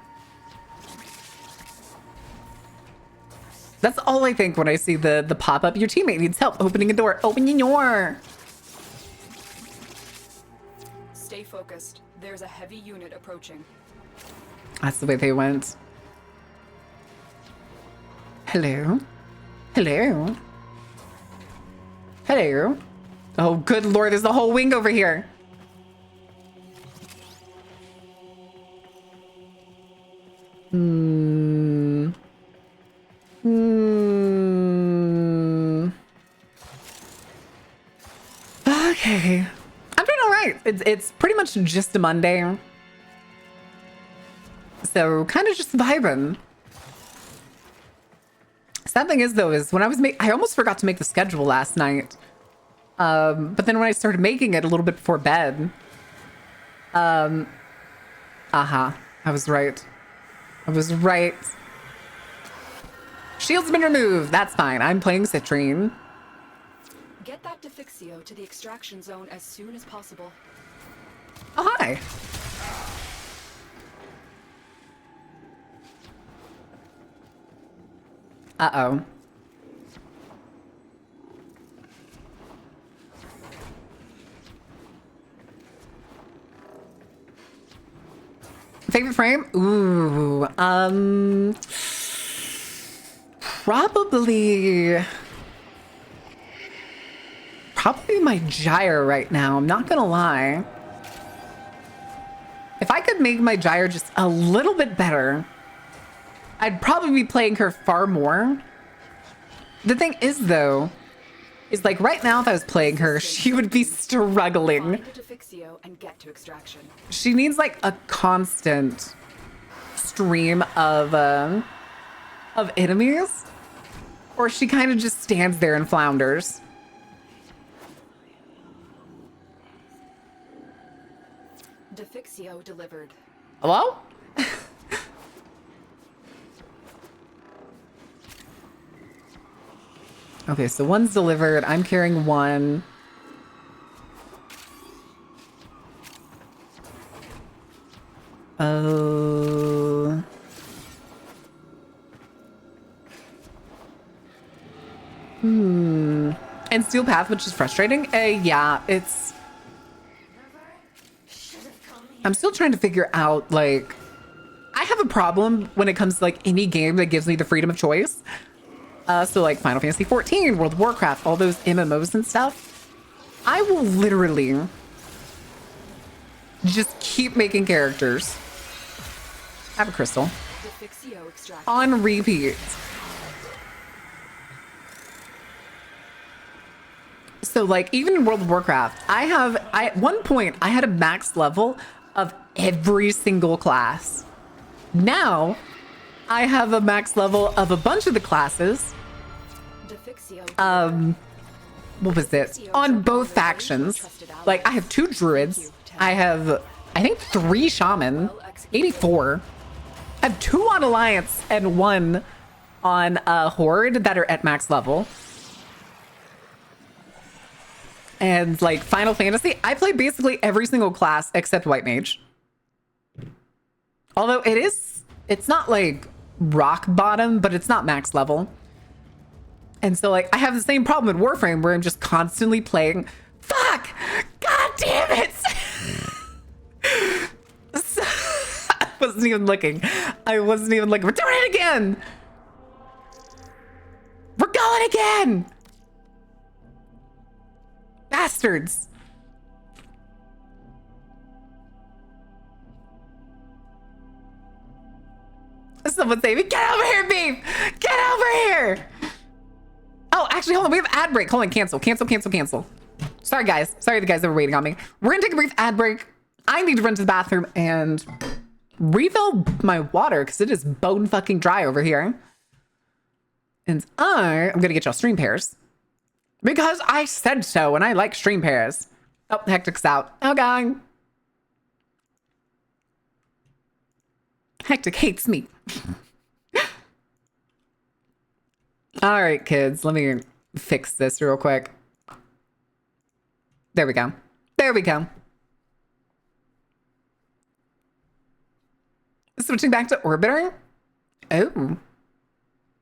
That's all I think when I see the pop-up. Your teammate needs help opening a door. Open your door. Stay focused. There's a heavy unit approaching. That's the way they went. Hello? Hello? Hello? Oh, good lord, there's a whole wing over here. Okay. I'm doing all right. It's pretty much just a Monday. So kind of just vibing. Sad thing is though, is when I almost forgot to make the schedule last night. But then when I started making it a little bit before bed, I was right. I was right. Shield's been removed. That's fine. I'm playing Citrine. Get that Defixio to the extraction zone as soon as possible. Oh, hi. Uh-oh. Favorite frame? Ooh, probably my gyre right now. I'm not gonna lie. If I could make my gyre just a little bit better, I'd probably be playing her far more. The thing is though, is like right now if I was playing her, she would be struggling. She needs like a constant stream of enemies, or she kind of just stands there and flounders. Defixio delivered. Hello? Okay, so one's delivered. I'm carrying one. Oh. And Steel Path, which is frustrating. Yeah, it's... I'm still trying to figure out, like... I have a problem when it comes to, like, any game that gives me the freedom of choice. So, like, Final Fantasy 14, World of Warcraft, all those MMOs and stuff. I will literally just keep making characters. I have a crystal. On repeat. So, like, even in World of Warcraft, at one point, I had a max level of every single class. Now, I have a max level of a bunch of the classes. What was it? On both factions. Like, I have 2 druids. I have, I think, 3 shaman. 84. I have 2 on Alliance and 1 on Horde that are at max level. And like Final Fantasy, I play basically every single class except White Mage. Although it's not like rock bottom, but it's not max level. And so like I have the same problem in Warframe where I'm just constantly playing. Fuck! God damn it! I wasn't even looking. We're doing it again! We're going again! Bastards! Someone say me, get over here, beef! Get over here! Oh, actually, hold on. We have ad break. Hold on. Cancel. Sorry, guys. Sorry, the guys that were waiting on me. We're gonna take a brief ad break. I need to run to the bathroom and refill my water because it is bone fucking dry over here. And I'm gonna get y'all stream pairs. Because I said so, and I like stream pairs. Oh, Hectic's out. Okay. Hectic hates me. All right, kids. Let me fix this real quick. There we go. There we go. Switching back to Orbiter. Oh.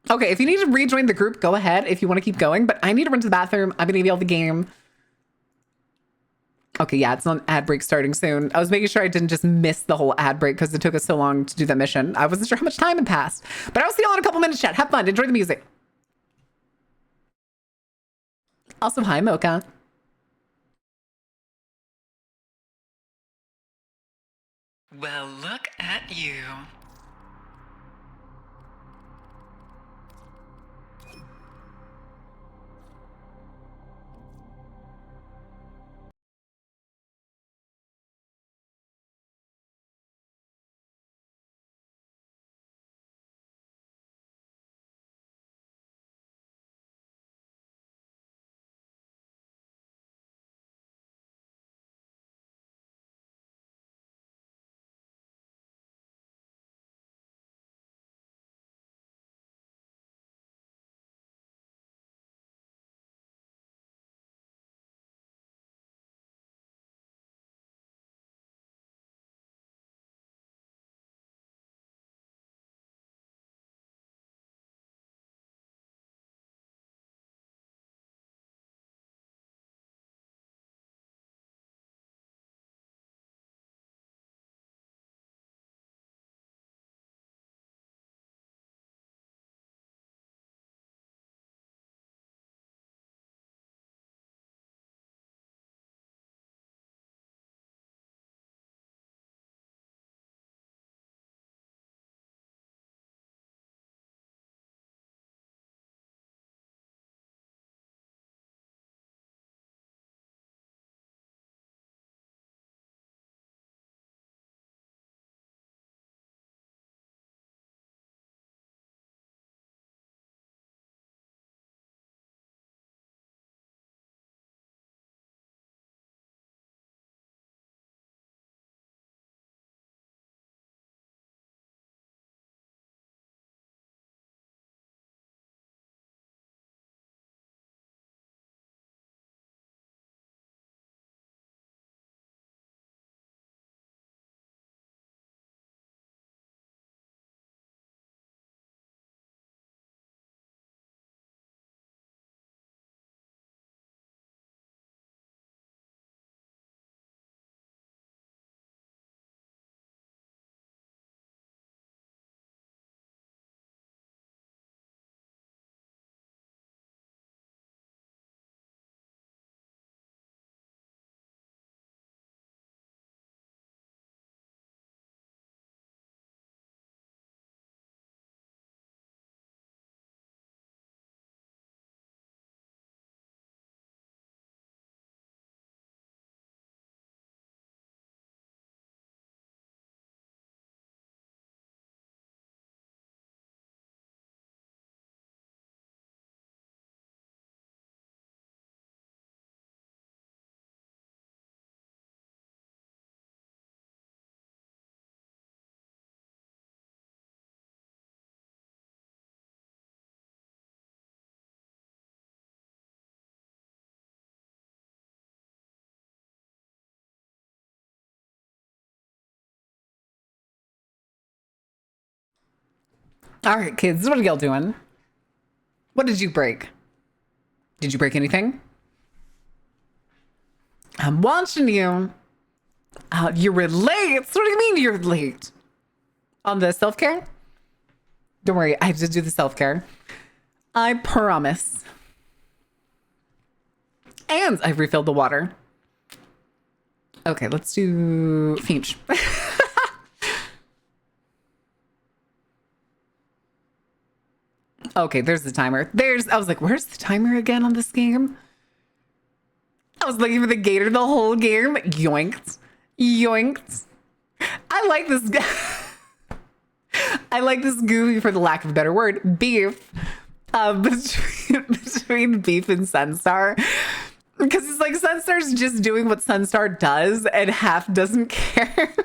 Okay, if you need to rejoin the group, go ahead if you want to keep going, but I need to run to the bathroom. I'm going to yell the game. Okay, yeah, it's on ad break starting soon. I was making sure I didn't just miss the whole ad break because it took us so long to do that mission. I wasn't sure how much time had passed, but I'll see y'all in a couple minutes, chat. Have fun. Enjoy the music. Also, hi, Mocha. Well, look at you. All right, kids, what are y'all doing? What did you break? Did you break anything? I'm watching you. You were late. What do you mean you're late? On the self-care? Don't worry, I just do the self-care. I promise. And I refilled the water. Okay, let's do Finch. Okay, there's the timer. I was like, where's the timer again on this game? I was looking for the gator the whole game. Yoinked. Yoinked. I like this guy. I like this goofy, for the lack of a better word, beef between Beef and Sunstar. Because it's like Sunstar's just doing what Sunstar does and half doesn't care.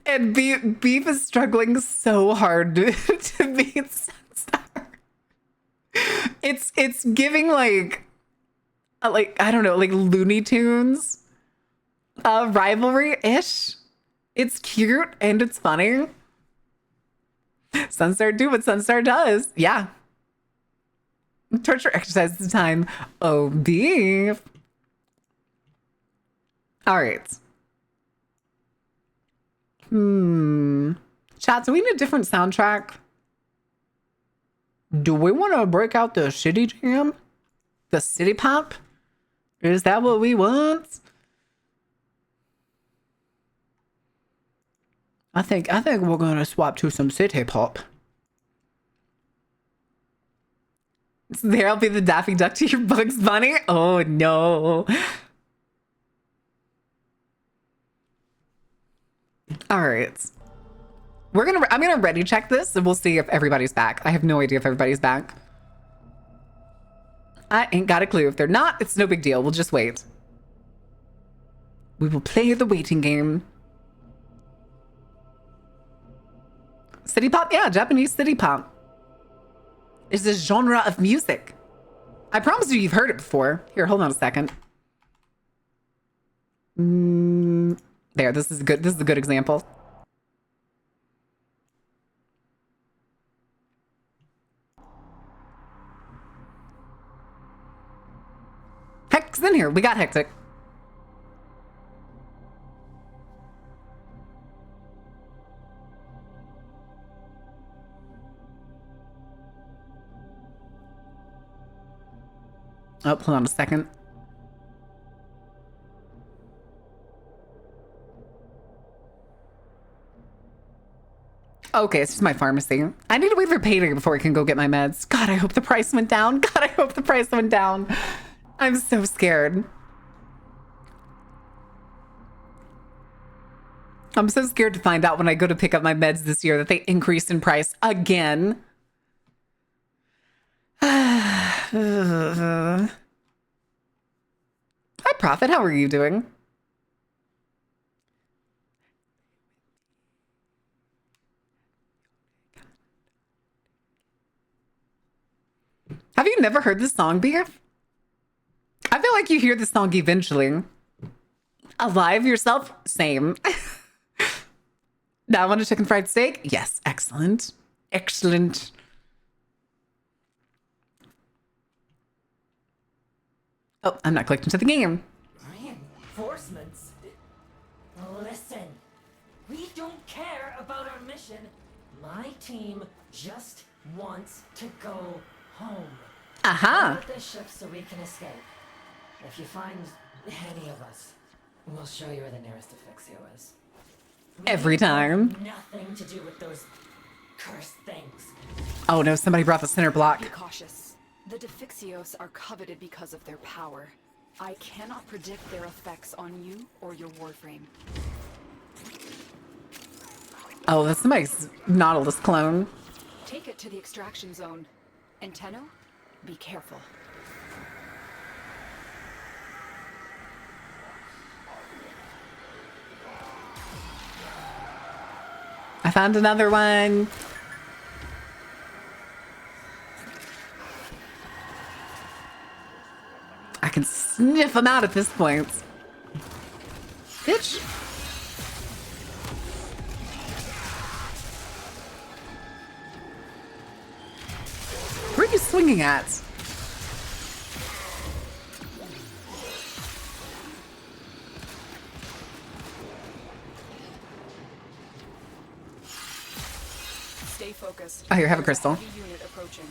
And Beef is struggling so hard to beat Sunstar. It's giving like I don't know, like Looney Tunes rivalry-ish. It's cute and it's funny. Sunstar do what Sunstar does. Yeah. Torture exercise the time. Oh, Beef. All right. Chat, do we need a different soundtrack? Do we want to break out the shitty jam? The city pop? Is that what we want? I think we're gonna swap to some city pop. So there I'll be the Daffy Duck to your Bugs Bunny. Oh no. All right. I'm gonna ready check this and we'll see if everybody's back. I have no idea if everybody's back. I ain't got a clue. If they're not, it's no big deal. We'll just wait. We will play the waiting game. City pop? Yeah, Japanese city pop. It's a genre of music. I promise you've heard it before. Here, hold on a second. There, this is good. This is a good example. Heck's in here. We got Hectic. Oh, hold on a second. Okay, it's just my pharmacy. I need to wait for payday before I can go get my meds. God, I hope the price went down. God, I hope the price went down. I'm so scared. I'm so scared to find out when I go to pick up my meds this year that they increased in price again. Hi, Prophet. How are you doing? Have you never heard this song, Beef? I feel like you hear this song eventually. Alive yourself? Same. Now I want a chicken fried steak? Yes. Excellent. Excellent. Oh, I'm not clicked into the game. Reinforcements? Listen, we don't care about our mission. My team just wants to go home. Aha. Get this ship so we can escape. If you find any of us, we'll show you where the nearest Defixio is. Every time. Nothing to do with those cursed things. Oh no, somebody brought the center block. Be cautious. The Defixios are coveted because of their power. I cannot predict their effects on you or your Warframe. Oh, that's somebody's Nautilus clone. Take it to the extraction zone. And Tenno, be careful. I found another one. I can sniff them out at this point. Bitch. Where are you swinging at? Stay focused. Oh, here, have a crystal. Heavy unit approaching.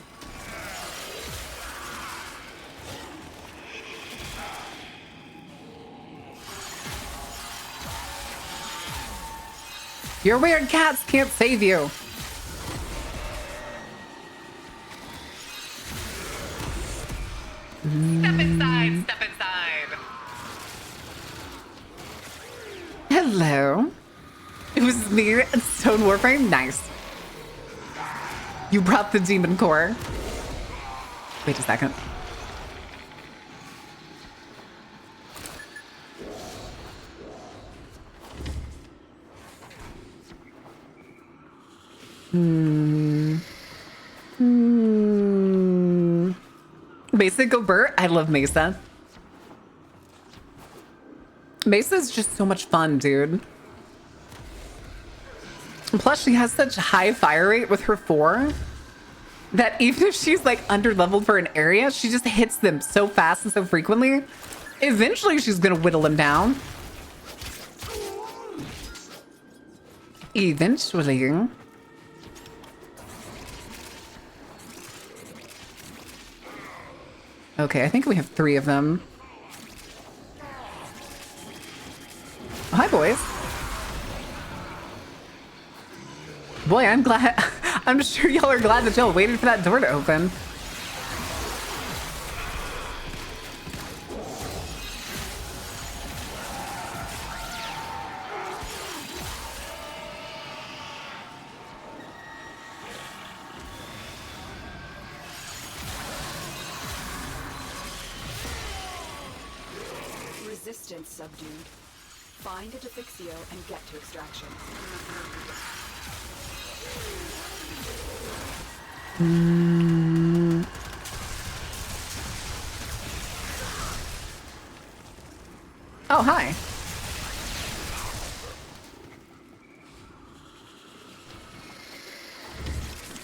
Your weird cats can't save you. Step inside, step inside. Hello. It was me and Stone Warframe. Nice. You brought the demon core. Wait a second. Mesa Gobert. I love Mesa. Mesa is just so much fun, dude. And plus, she has such high fire rate with her 4 that even if she's like under-leveled for an area, she just hits them so fast and so frequently. Eventually, she's gonna whittle him down. Eventually. Okay, I think we have 3 of them. Oh, hi, boys. Boy, I'm glad. I'm sure y'all are glad that y'all waited for that door to open. Resistance subdued. Find a Defixio and get to extraction. Oh, hi.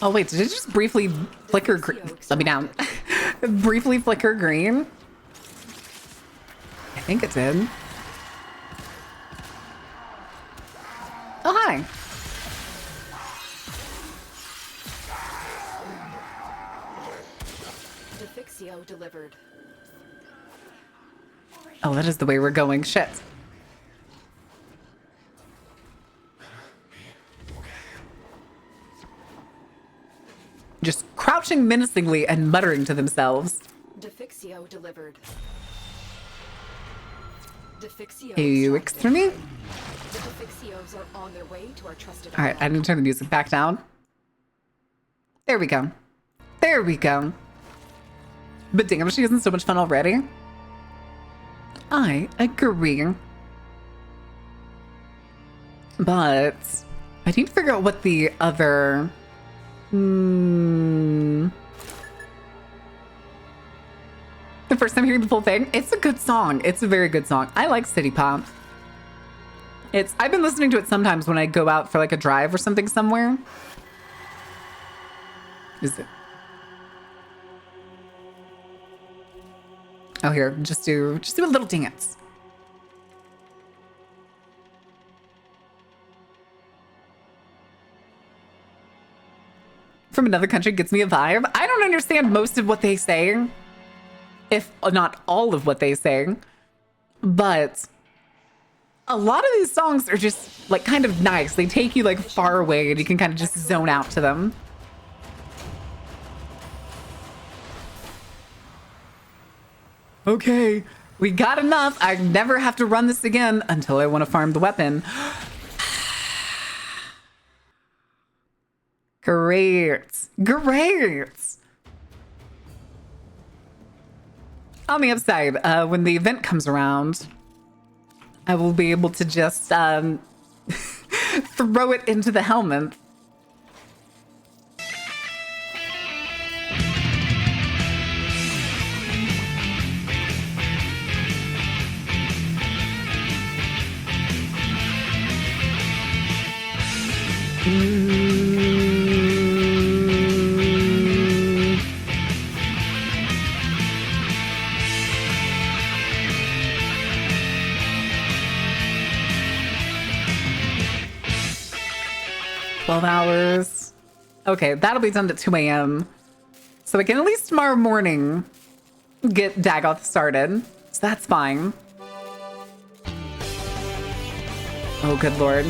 Oh, wait, did it just briefly flicker green? Let me down. Briefly flicker green? I think it did. Oh, hi. Defixio delivered. Oh, that is the way we're going. Shit. Just crouching menacingly and muttering to themselves. Defixio delivered. Defixio You extracted. for me? The Defixios are on their way to our trusted All right, I need to turn the music back down. There we go. There we go. But damn, she isn't so much fun already. I agree. But I need to figure out what the other... The first time hearing the full thing, it's a good song. It's a very good song. I like City Pop. I've been listening to it sometimes when I go out for like a drive or something somewhere. Is it? Oh, here, just do a little dance. From another country gets me a vibe. I don't understand most of what they say, if not all of what they say, but a lot of these songs are just like kind of nice. They take you like far away and you can kind of just zone out to them. Okay, we got enough. I never have to run this again until I want to farm the weapon. Great. Great. On the upside, when the event comes around, I will be able to just throw it into the helmet. Hours. Okay, that'll be done at 2 a.m. So I can at least tomorrow morning get Dagoth started. So that's fine. Oh, good lord.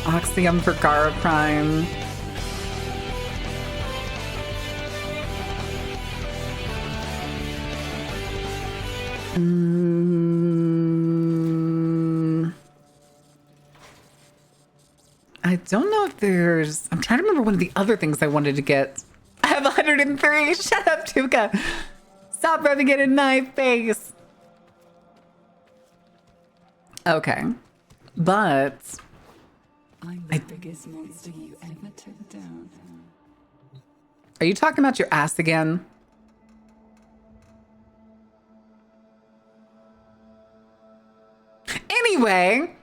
Oxium for Gara Prime. I don't know if there's... I'm trying to remember one of the other things I wanted to get. I have 103. Shut up, Tuka. Stop rubbing it in my face. Okay. But... I'm the biggest monster you ever took down. Are you talking about your ass again? Anyway.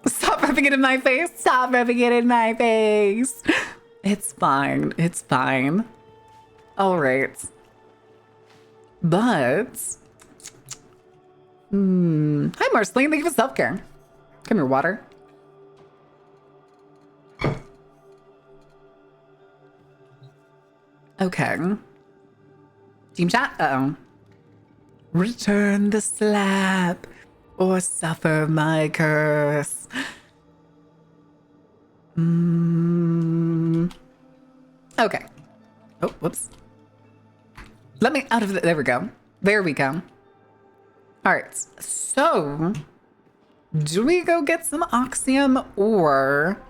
Stop rubbing it in my face. Stop rubbing it in my face. It's fine. It's fine. All right. But... Hi, Marceline. Thank you for self-care. Come here, water. Okay. Team chat? Uh-oh. Return the slap or suffer my curse. Okay. Oh, whoops. Let me out of the... There we go. There we go. All right. So, do we go get some Oxium or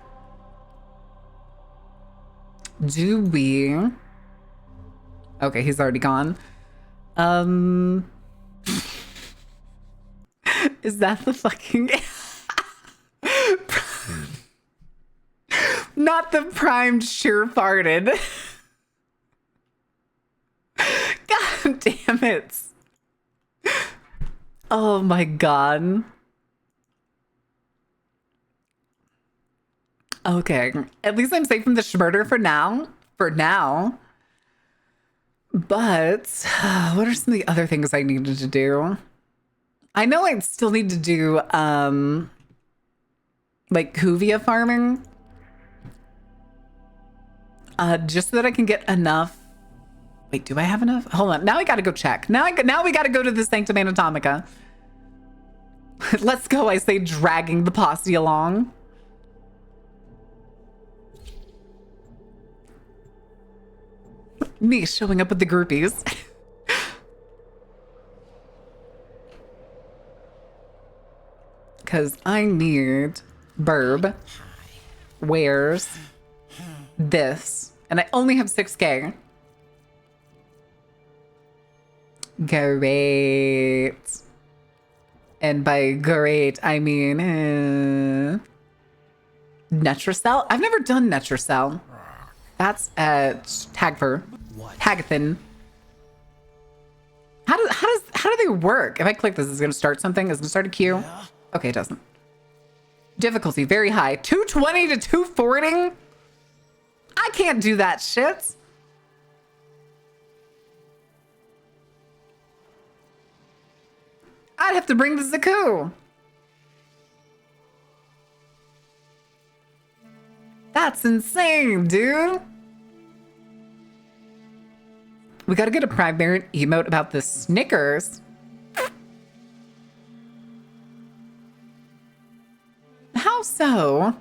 do we... Okay, he's already gone. Is that the fucking... Not the primed sure-farted. God damn it. Oh my god. Okay. At least I'm safe from the schmurder for now. For now. But what are some of the other things I needed to do? I know I still need to do like Cuvia farming. Just so that I can get enough. Wait, do I have enough? Hold on. Now I gotta go check. Now we gotta go to the Sanctum Anatomica. Let's go, I say, dragging the posse along. Me showing up with the groupies. Because I need Burb. Where's this? And I only have 6K. Great. And by great, I mean... Netracell? I've never done Netracell. That's at Tagfer. Hagathin. How do they work? If I click this, is it going to start something? Is it going to start a queue? Yeah. Okay, it doesn't. Difficulty, very high. 220 to 240? I can't do that shit. I'd have to bring the Zaku. That's insane, dude. We gotta get a primary emote about the Snickers. How so?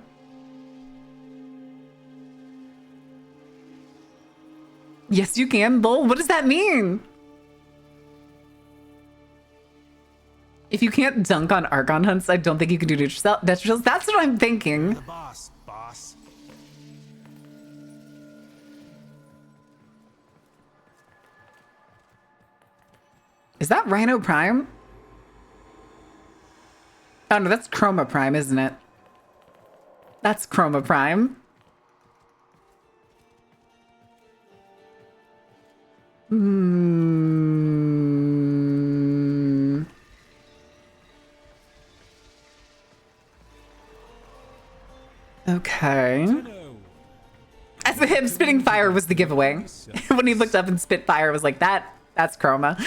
Yes, you can. Lol, what does that mean? If you can't dunk on Archon hunts, I don't think you can do Netracell. That's what I'm thinking. The boss. Is that Rhino Prime? Oh no, that's Chroma Prime, isn't it? That's Chroma Prime. Okay. As with him, spitting fire was the giveaway. When he looked up and spit fire, I was like, that's Chroma.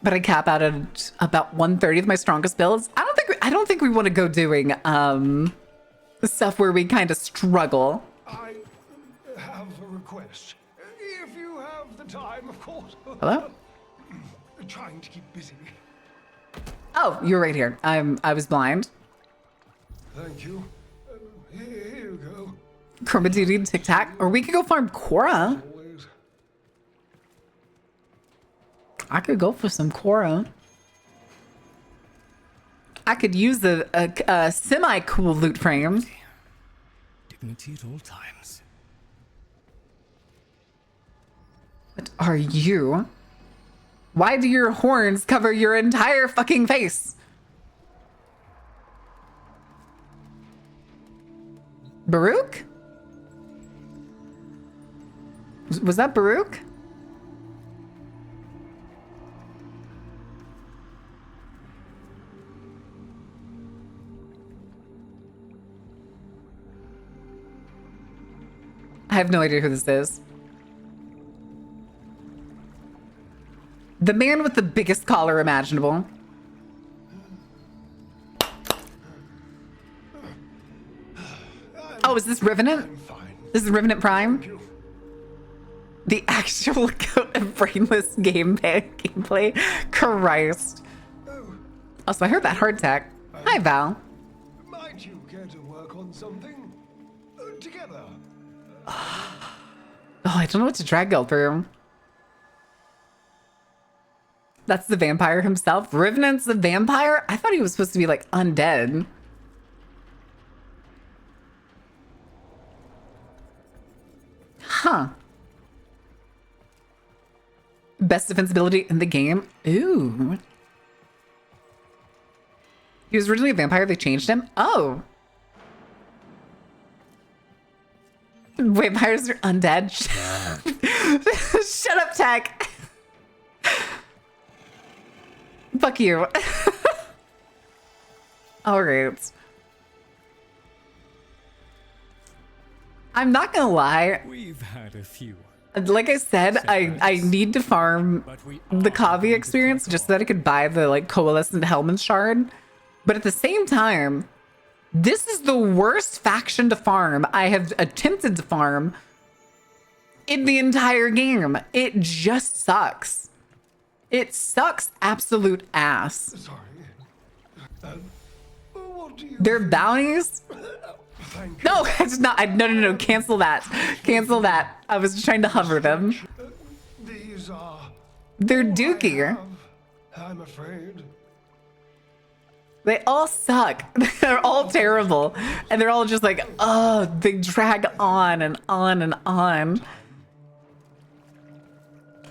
But I cap out at about 130 of my strongest builds. I don't think we want to go doing stuff where we kind of struggle. I have a request. If you have the time, of course. Hello? Trying to keep busy. Oh, you're right here. I was blind. Thank you. Here you go. Chroma Duty and Tic Tac. Or we could go farm Cora. Always. I could go for some Cora. I could use a semi-cool loot frame. Dignity at all times. What are you? Why do your horns cover your entire fucking face? Baruch? Was that Baruch? I have no idea who this is. The man with the biggest collar imaginable. Oh, is this Revenant? I'm fine. This is Revenant Prime. The actual goat of brainless gameplay. Christ. Also, I heard that hard tech. Hi, Val. Might you care to work on something together? Oh, I don't know what to drag go through. That's the vampire himself. Revenant's the vampire? I thought he was supposed to be like undead. Huh. Best defensibility in the game? Ooh. He was originally a vampire. They changed him? Oh. Vampires are undead. Shut up, Tech. Fuck you. All right. I'm not gonna lie. We've had a few. Like I said, I need to farm the Kavi experience just so that I could buy the like Coalescent Helm's Shard. But at the same time, this is the worst faction to farm I have attempted to farm in the entire game. It just sucks. It sucks absolute ass. Sorry. What do you Their bounties? No, it's not. No. Cancel that. Cancel that. I was trying to hover them. These are... They're dookie. I'm afraid. They all suck. They're all terrible. And they're all just like, oh, they drag on and on and on.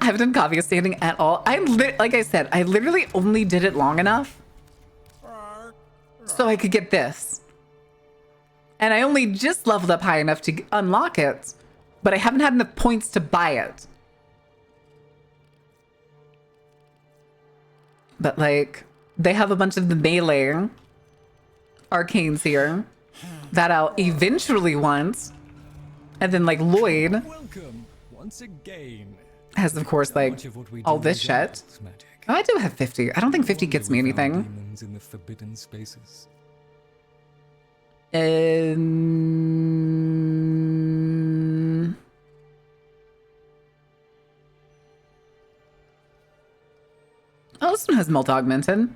I haven't done Kavya standing at all. Like I said, I literally only did it long enough so I could get this. And I only just leveled up high enough to unlock it, but I haven't had enough points to buy it. But like, they have a bunch of the melee arcanes here that I'll eventually want. And then like Lloyd Welcome once again. has, of course, like all this shit. Oh, I do have 50. I don't think 50 gets me anything. Demons in the forbidden spaces. Oh, this one has melt augmented.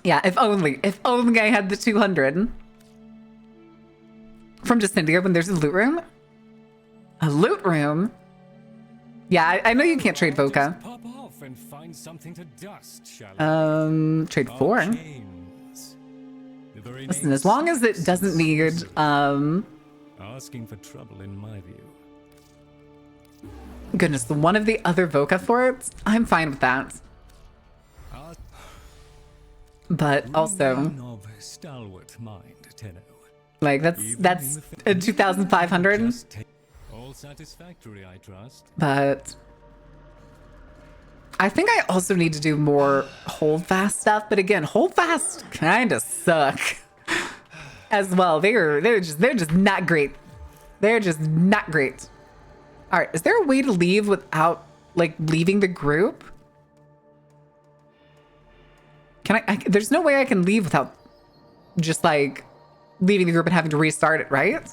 Yeah, if only I had the 200. From Descendia when there's a loot room? A loot room? Yeah, I know you can't trade Voca. Pop off and find something to dust, shall we? Trade 4. Listen, as long as it doesn't need, asking for trouble in my view. Goodness, the one of the other Voca forts, I'm fine with that. But also, Stalwart mind, Tenno. like that's a 2,500. All satisfactory, I trust. But I think I also need to do more hold fast stuff. But again, hold fast kind of suck as well. They're just not great. They're just not great. All right, is there a way to leave without like leaving the group? Can I there's no way I can leave without just like leaving the group and having to restart it, right?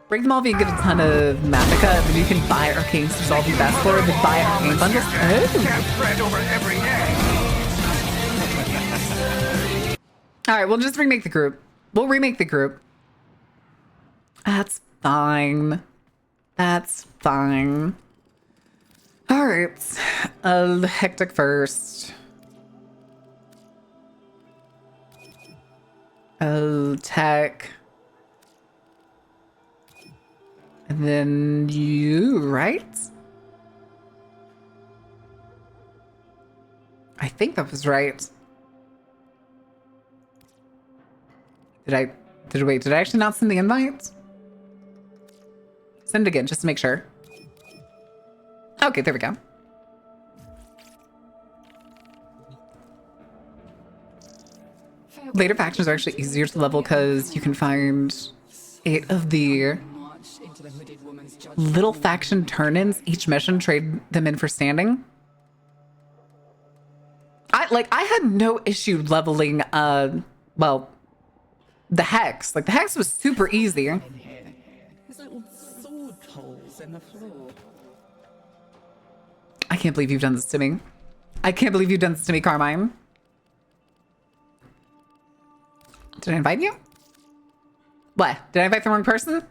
Break them all if you get a ton of Mafica, and then you can buy arcanes to resolve your best for, then buy arcane bundles. Oh. Alright, we'll just remake the group. We'll remake the group. That's fine. That's fine. Alright. Hectic first. Tech. And then you, right? I think that was right. Did I actually not send the invite? Send it again, just to make sure. Okay, there we go. Later factions are actually easier to level because you can find 8 of the little faction turn-ins each mission, trade them in for standing. I had no issue leveling Well, the hex. Like, the hex was super easy. There's little sword holes in the floor. I can't believe you've done this to me. I can't believe you've done this to me, Carmine. Did I invite you? What? Did I invite the wrong person?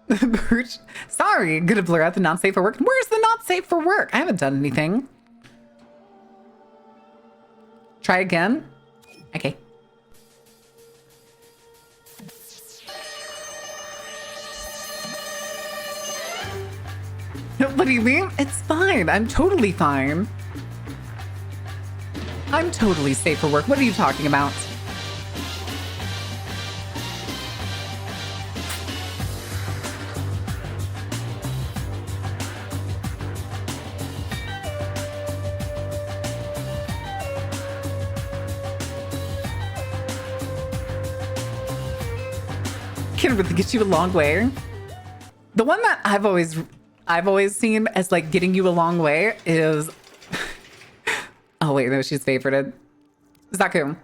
Birch. Sorry, gonna blur out the not safe for work. Where's the not safe for work? I haven't done anything. Try again. Okay. What do you mean? It's fine. I'm totally fine. I'm totally safe for work. What are you talking about? Can really get you a long way. The one that I've always seen as like getting you a long way is oh wait, no, she's favorited. Zaku.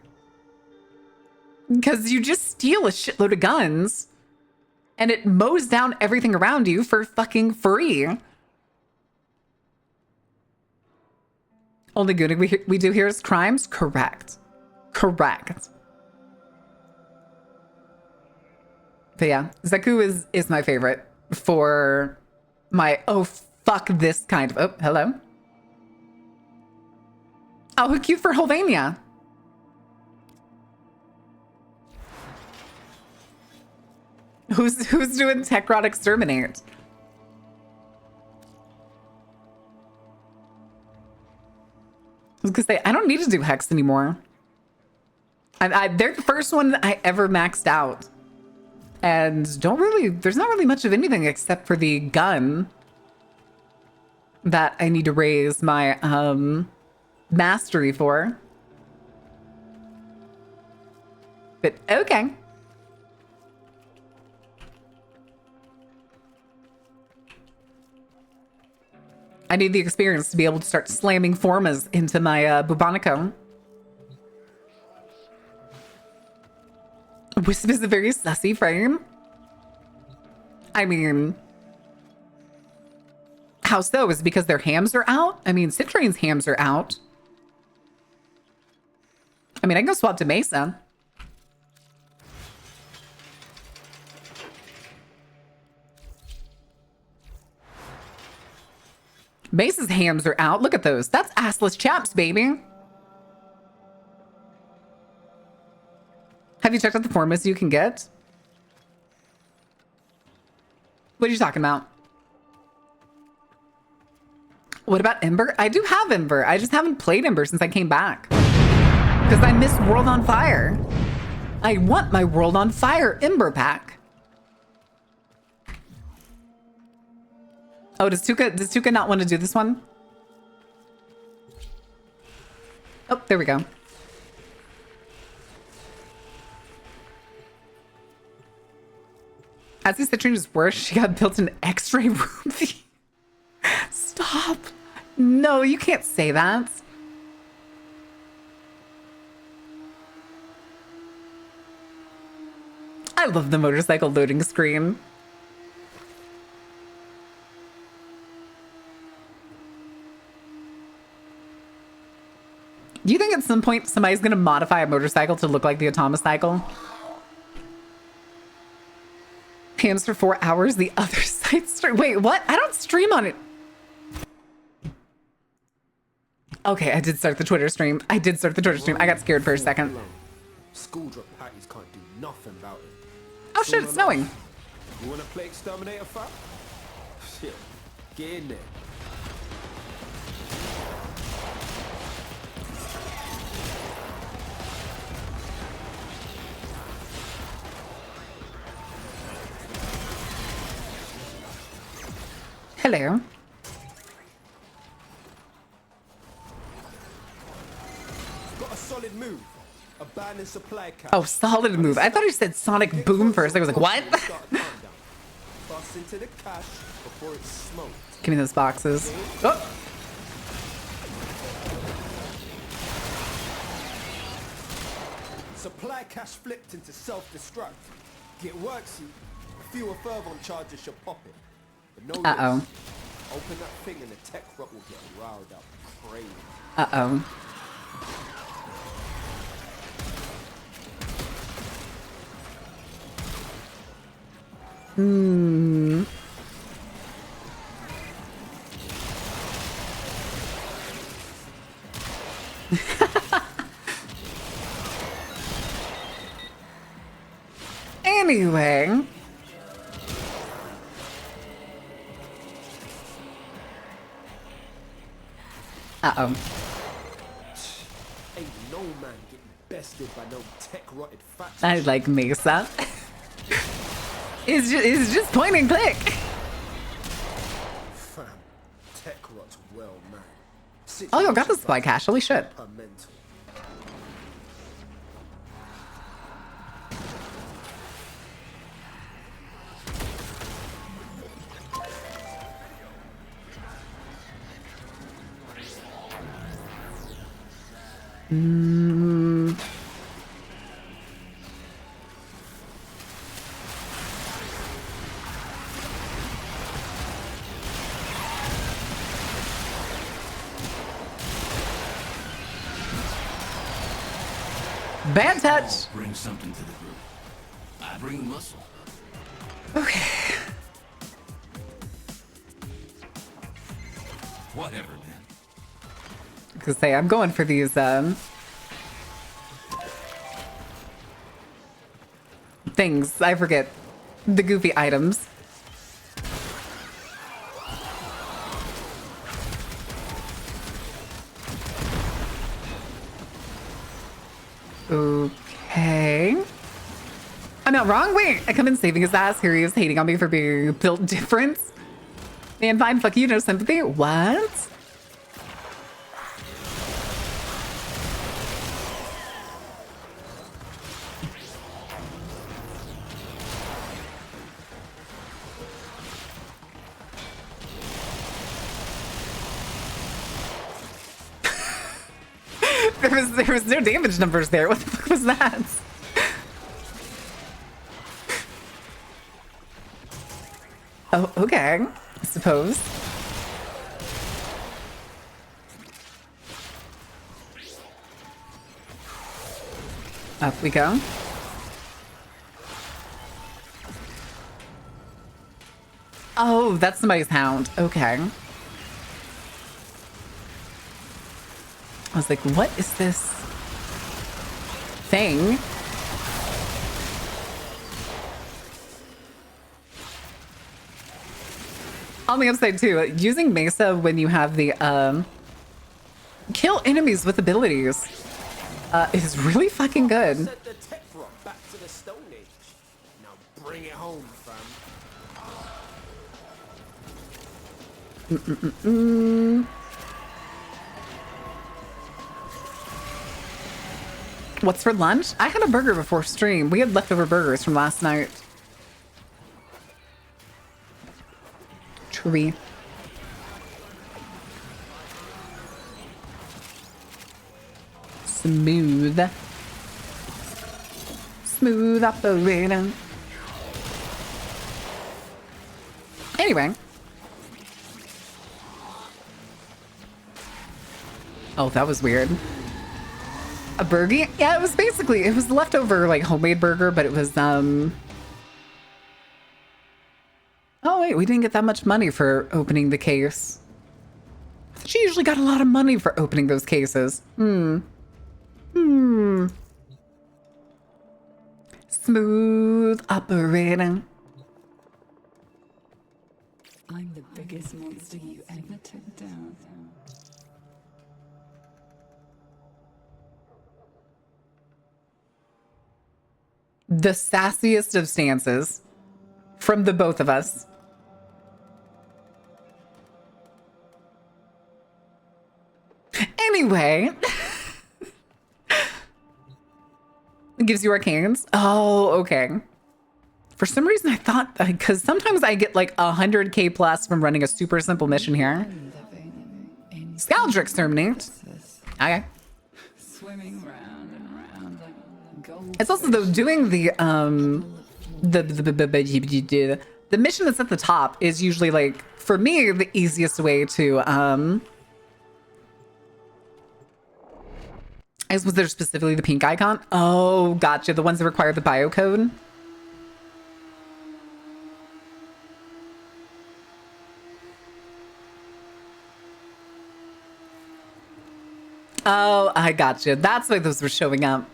Because you just steal a shitload of guns and it mows down everything around you for fucking free. Only good we do here is crimes? Correct. Correct. But yeah, Zaku is my favorite for my, oh, fuck this kind of, oh, hello. I'll hook you for Holvania. Who's doing Techrod Exterminate? I was gonna say, I don't need to do Hex anymore. They're the first one that I ever maxed out. And there's not really much of anything except for the gun that I need to raise my mastery for. But okay. I need the experience to be able to start slamming formas into my Bubonico. Wisp is a very sussy frame. I mean, how so? Is it because their hams are out? I mean, Citrane's hams are out. I mean, I can go swap to Mesa. Mesa's hams are out. Look at those. That's assless chaps, baby. Have you checked out the formas you can get? What are you talking about? What about Ember? I do have Ember. I just haven't played Ember since I came back. Because I missed World on Fire. I want my World on Fire Ember pack. Oh, does Tuka not want to do this one? Oh, there we go. As the Citrine is worse, she got built an X-ray room. Stop. No, you can't say that. I love the motorcycle loading screen. Do you think at some point somebody's going to modify a motorcycle to look like the Automocycle? Hams for 4 hours, the other side stream. Wait, what? I don't stream on it. Okay, I did start the Twitter stream. I got scared for a second. School drop patties can't do nothing about it. Oh shit, it's snowing. You wanna play Exterminator, fam? Shit, get in there. Hello. Got a solid move. Abandoned supply cap. Oh, solid move. I thought you said Sonic Boom first. I was like, what? Bust into the cash before it's smoked. Give me those boxes. Oh. Supply cache flipped into self-destruct. Get worksy. A fewer fervent charges should pop it. But no Uh-oh. risk. Open that thing and the tech rot will get riled up. Crazy. Uh-oh. Hmm. Anyway. Uh-oh. Ain't no man getting bested by no tech-rotted fat. I like Mesa. It's just point and click. Fam, tech rot's well, man. Oh, yo, got the supply cache. Holy shit. Mental. Mm. Bad touch. Bring something to the group. I bring muscle. Okay. Whatever, man. Cause say I'm going for these things. I forget the goofy items. Okay. I'm not wrong. Wait, I come in saving his ass. Here he is hating on me for being built different. Man, fine. Fuck you. No sympathy. What? There was no damage numbers there. What the fuck was that? Oh, okay. I suppose. Up we go. Oh, that's somebody's hound. Okay. I was like, what is this thing? On the upside too, using Mesa when you have the kill enemies with abilities is really fucking good. Set the tech rot back to the Stone Age. Now bring it home, fam. What's for lunch? I had a burger before stream. We had leftover burgers from last night. Tree. Smooth. Smooth operator. Anyway. Oh, that was weird. A burger? Yeah, it was basically, it was leftover like homemade burger, but it was oh wait, we didn't get that much money for opening the case. She usually got a lot of money for opening those cases. Smooth operating. I'm the biggest monster you ever took down. The sassiest of stances from the both of us. Anyway. It gives you arcanes. Oh, okay. For some reason I thought, because sometimes I get like 100k plus from running a super simple mission here. Scaldrick exterminate. Okay. Swimming round and round like It's also though doing the mission that's at the top is usually like for me the easiest way to was there specifically the pink icon? Oh, gotcha. The ones that require the biocode. Oh, I gotcha. That's why those were showing up.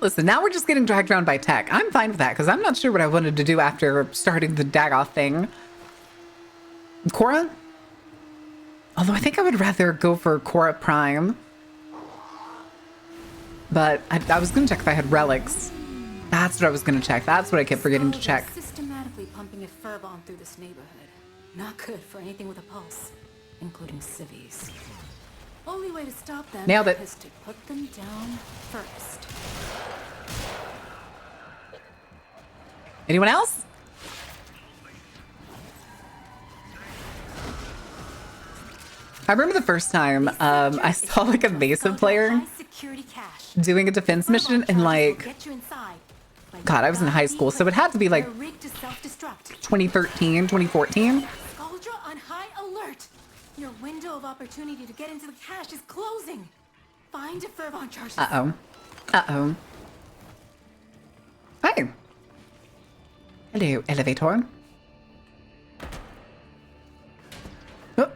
Listen, now we're just getting dragged around by tech. I'm fine with that because I'm not sure what I wanted to do after starting the Dagoth thing. Korra? Although I think I would rather go for Korra Prime. But I was going to check if I had relics. That's what I was going to check. That's what I kept forgetting to check. Systematically pumping a fur bomb through this neighborhood. Not good for anything with a pulse, including civvies. Only way to stop them Nailed it. is to put them down first. Anyone else? I remember the first time I saw like a Mesa player doing a defense mission and like, God, I was in high school, so it had to be like 2013, 2014. Skuldra on high alert. Your window of opportunity to get into the cache is closing. Find a fervent charge. Uh-oh. Uh-oh. Hi. Hello, elevator. Oh.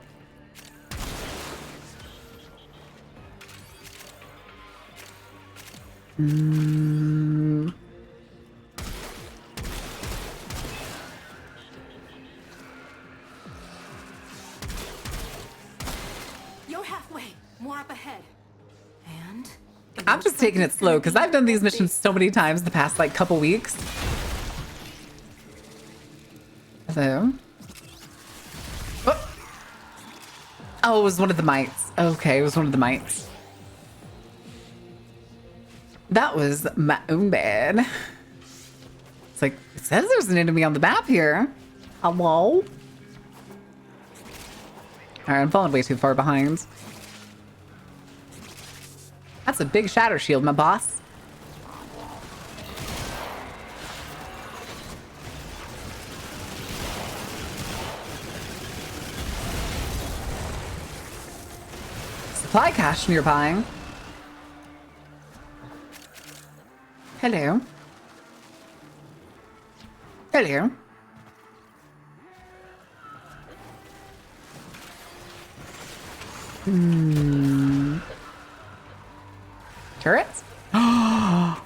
You're halfway. More up ahead. And I'm just taking it slow because I've done these missions so many times the past like couple weeks. Hello. Oh, it was one of the mites. Okay, it was one of the mites. That was my own bad. It's like, it says there's an enemy on the map here. Hello? All right, I'm falling way too far behind. That's a big shatter shield, my boss. Supply cache nearby. Hello. Hello. Turrets? I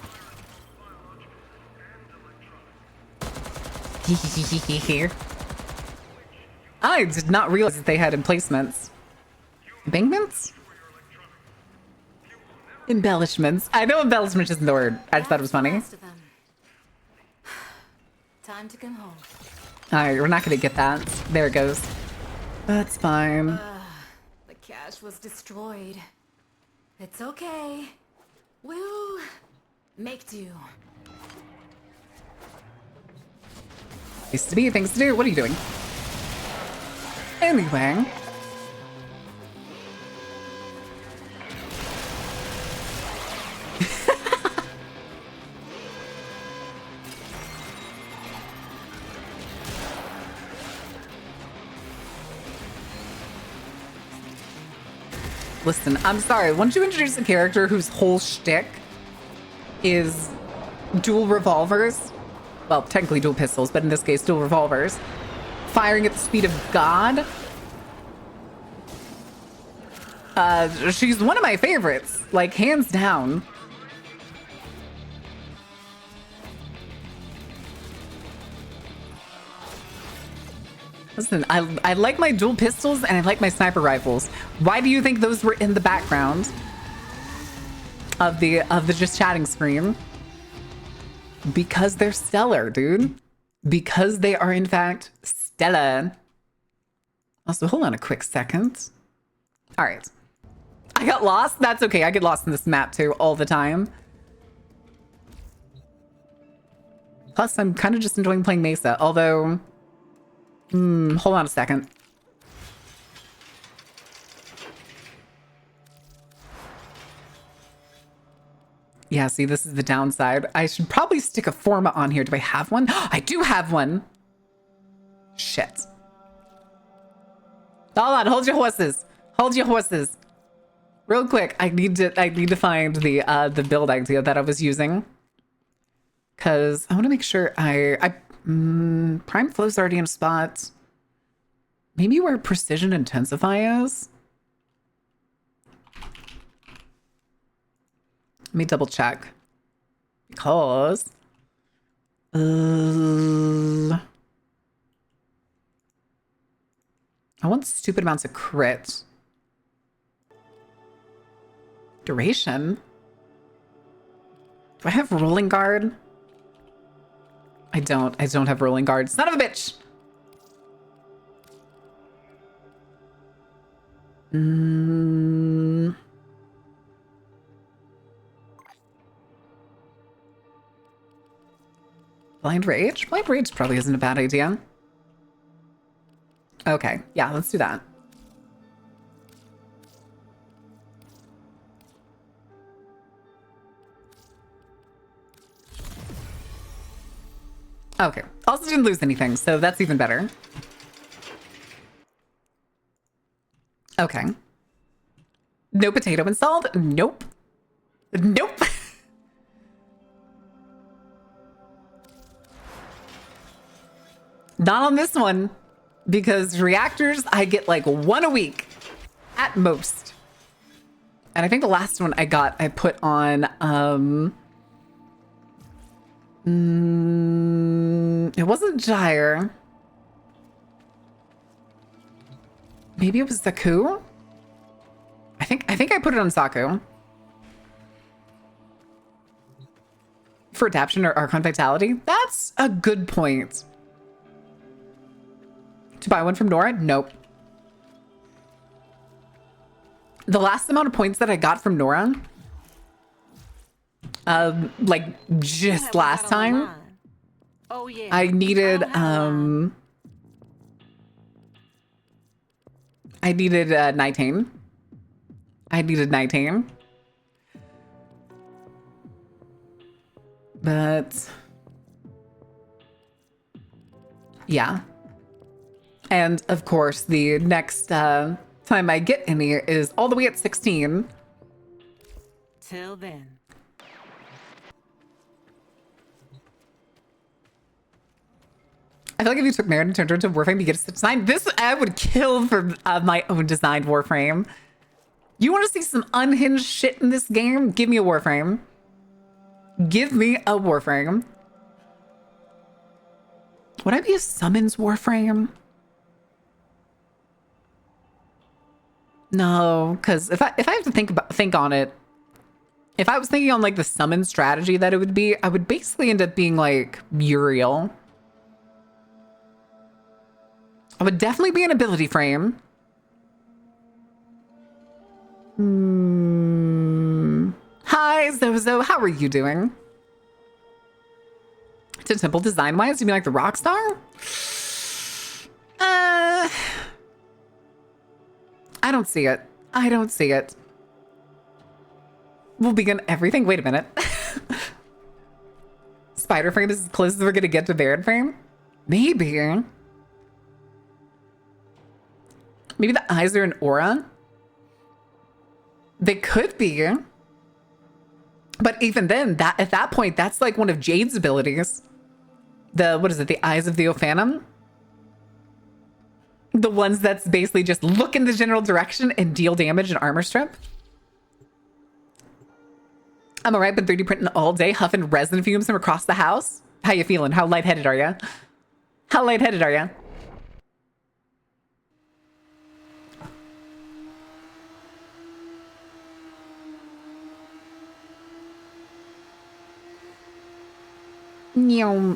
did not realize that they had emplacements. Embankments? Embellishments. I know embellishment isn't the word. I just thought it was funny. Time to come home. Alright, we're not gonna get that. There it goes. That's fine. The cache was destroyed. It's okay. We'll make do. Things to be, things to do. What are you doing? Anyway. Listen, I'm sorry. Once you introduce a character whose whole shtick is dual revolvers, well, technically dual pistols, but in this case, dual revolvers, firing at the speed of God, she's one of my favorites, like hands down. Listen, I like my dual pistols and I like my sniper rifles. Why do you think those were in the background of the just chatting screen? Because they're stellar, dude. Because they are in fact stellar. Also, hold on a quick second. All right. I got lost. That's okay. I get lost in this map too all the time. Plus, I'm kind of just enjoying playing Mesa, although... hold on a second. Yeah, see, this is the downside. I should probably stick a Forma on here. Do I have one? I do have one. Shit. Hold on, hold your horses. Hold your horses. Real quick, I need to find the build idea that I was using. Cause I want to make sure Prime Flow's already in a spot. Maybe where Precision Intensify is. Let me double check. Because I want stupid amounts of crit. Duration? Do I have rolling guard? I don't have rolling guard. Son of a bitch! Blind Rage? Blind Rage probably isn't a bad idea. Okay, yeah, let's do that. Okay, also didn't lose anything, so that's even better. Okay. No potato installed? Nope. Nope. Not on this one, because reactors, I get like 1 a week at most. And I think the last one I got, I put on, it wasn't Gyre. Maybe it was Zaku? I think I put it on Saku. For adaption or Archon Vitality? That's a good point. To buy one from Nora? Nope. The last amount of points that I got from Nora, like just last time, Oh yeah. I needed 19. I needed 19. But yeah. And of course, the next time I get any is all the way at 16. Till then. I feel like if you took Merit and turned her into Warframe, you get a design. This I would kill for my own designed Warframe. You want to see some unhinged shit in this game? Give me a Warframe. Give me a Warframe. Would I be a summons Warframe? No, because if I have to think on it, if I was thinking on like the summon strategy that it would be, I would basically end up being like Uriel. I would definitely be an ability frame. Hi, Zozo. How are you doing? To temple design wise, you mean like the Rockstar? I don't see it. I don't see it. We'll begin everything. Wait a minute. Spider frame is as close as we're gonna get to Baron frame? Maybe. Maybe the eyes are an aura? They could be. But even then, that at that point, that's like one of Jade's abilities. What is it? The Eyes of the Ophanum? The ones that's basically just look in the general direction and deal damage and armor strip. I'm alright, been 3D printing all day, huffing resin fumes from across the house. How you feeling? How lightheaded are you? How lightheaded are you?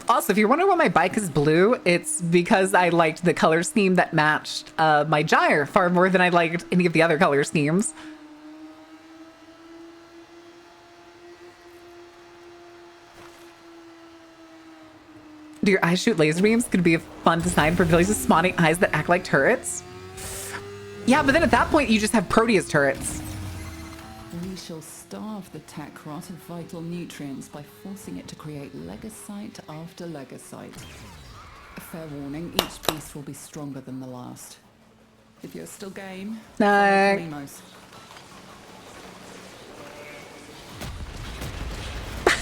Also, if you're wondering why my bike is blue, it's because I liked the color scheme that matched my gyre far more than I liked any of the other color schemes. Do your eyes shoot laser beams? Could be a fun design for villains with spawning eyes that act like turrets. Yeah, but then at that point, you just have Proteus turrets. shall starve the tech rot of vital nutrients by forcing it to create legocyte after legocyte. Fair warning, each beast will be stronger than the last. If you're still game, follow Kalimos.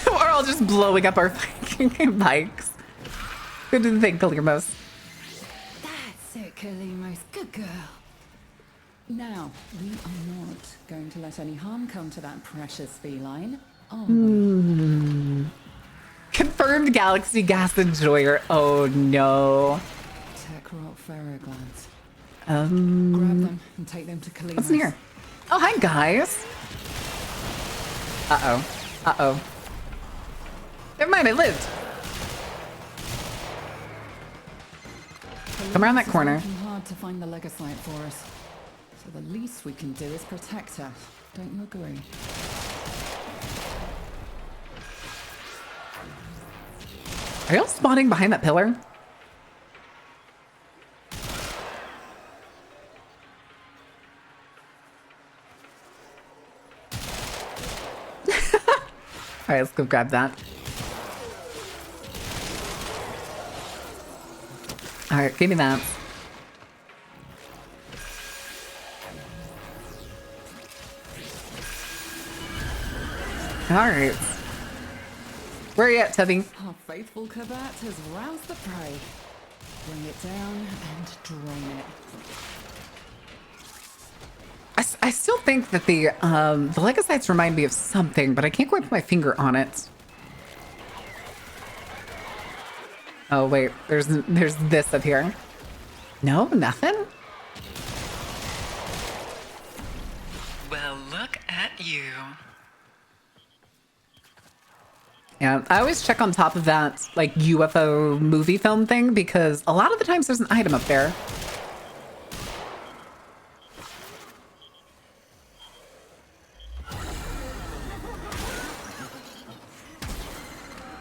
We're all just blowing up our fucking bikes. Good to think, Kalimos. That's it, Kalimos. Good girl. Now, we are not going to let any harm come to that precious feline. Confirmed galaxy gas enjoyer. Oh no. Tech rot ferroglands. Grab them and take them to Kalimos. What's in here? Oh, hi guys. Uh-oh. Never mind, I lived. Come around that corner. It's working hard to find the legocyte for us. So the least we can do is protect her. Don't you agree? Are y'all spawning behind that pillar? All right, let's go grab that. All right, give me that. All right. Where are you at, Tubby? Our faithful Kabat has roused the prey. Bring it down and drain it. I still think that the legocytes remind me of something, but I can't quite put my finger on it. Oh wait, there's this up here. No, nothing. Well, look at you. Yeah, I always check on top of that like UFO movie film thing because a lot of the times there's an item up there.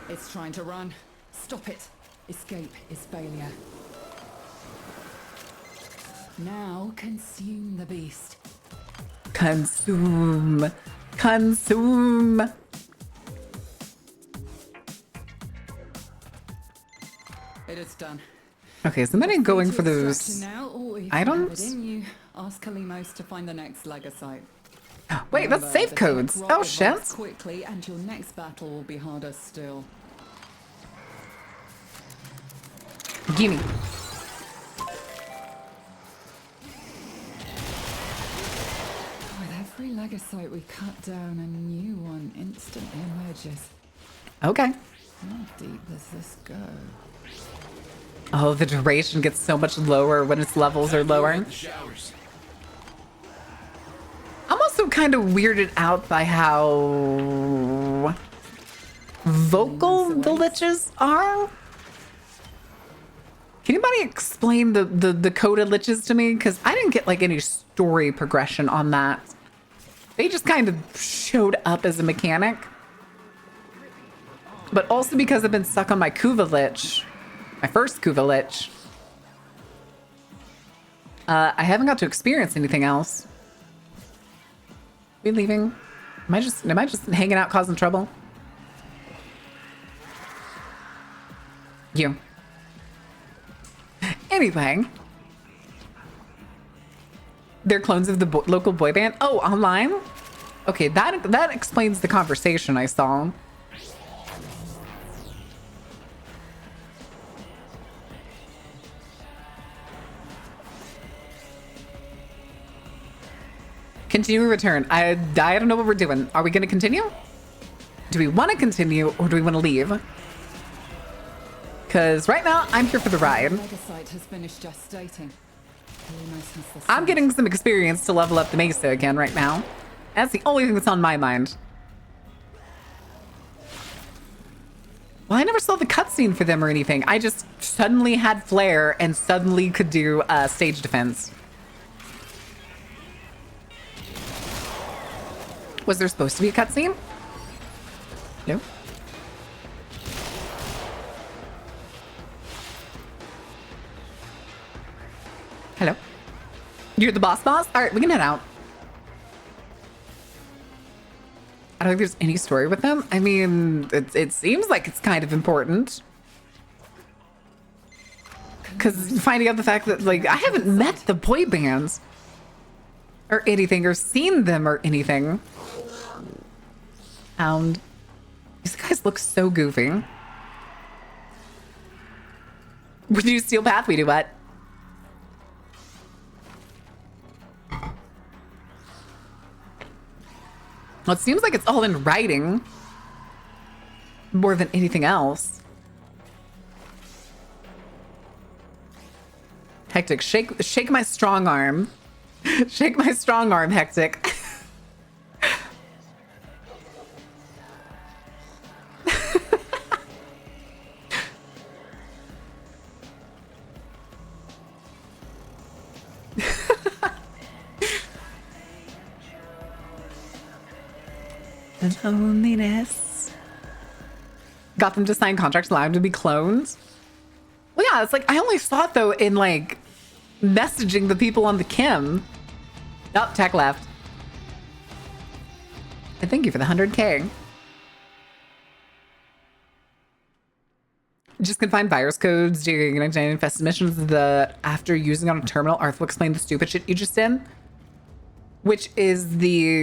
It's trying to run. Stop it. Escape is failure. Now consume the beast. Consume. Consume. It is done. Okay, so then I'm going for those Now, or if you items. have it in you, ask Kalimos to find the next legocyte. Wait, that's save the codes. tech Oh rot shit. evolves quickly, and your next battle will be harder still. Gimme. With every legocyte we cut down, a new one instantly emerges. Okay. How deep does this go? Oh, the duration gets so much lower when its levels are lower. I'm also kind of weirded out by how vocal the liches are. Can anybody explain the coded liches to me? Because I didn't get like any story progression on that. They just kind of showed up as a mechanic. But also because I've been stuck on my Kuva lich, my first Kuva lich, I haven't got to experience anything else. We leaving? Am I just hanging out causing trouble? You. Anyway. They're clones of the local boy band. Oh, online? Okay, that explains the conversation I saw. Continue return. I don't know what we're doing. Are we going to continue? Do we want to continue or do we want to leave? Because right now I'm here for the ride. Legocyte has finished gestating. I'm getting some experience to level up the Mesa again right now. That's the only thing that's on my mind. Well, I never saw the cutscene for them or anything. I just suddenly had flare and suddenly could do stage defense. Was there supposed to be a cutscene? No. Hello. You're the boss? All right, we can head out. I don't think there's any story with them. I mean, it seems like it's kind of important. Because finding out the fact that, like, I haven't met the boy bands or anything or seen them or anything. And these guys look so goofy. Would you steal path? We do what? Well, it seems like it's all in writing more than anything else. Hectic, shake my strong arm. Shake my strong arm, Hectic. The loneliness. Got them to sign contracts allowed to be clones. Well, yeah, it's like I only saw it though in like messaging the people on the Kim. Oh, tech left. And thank you for the 100K. Just can find virus codes during infested missions. After using on a terminal, Arth will explain the stupid shit you just did. Which is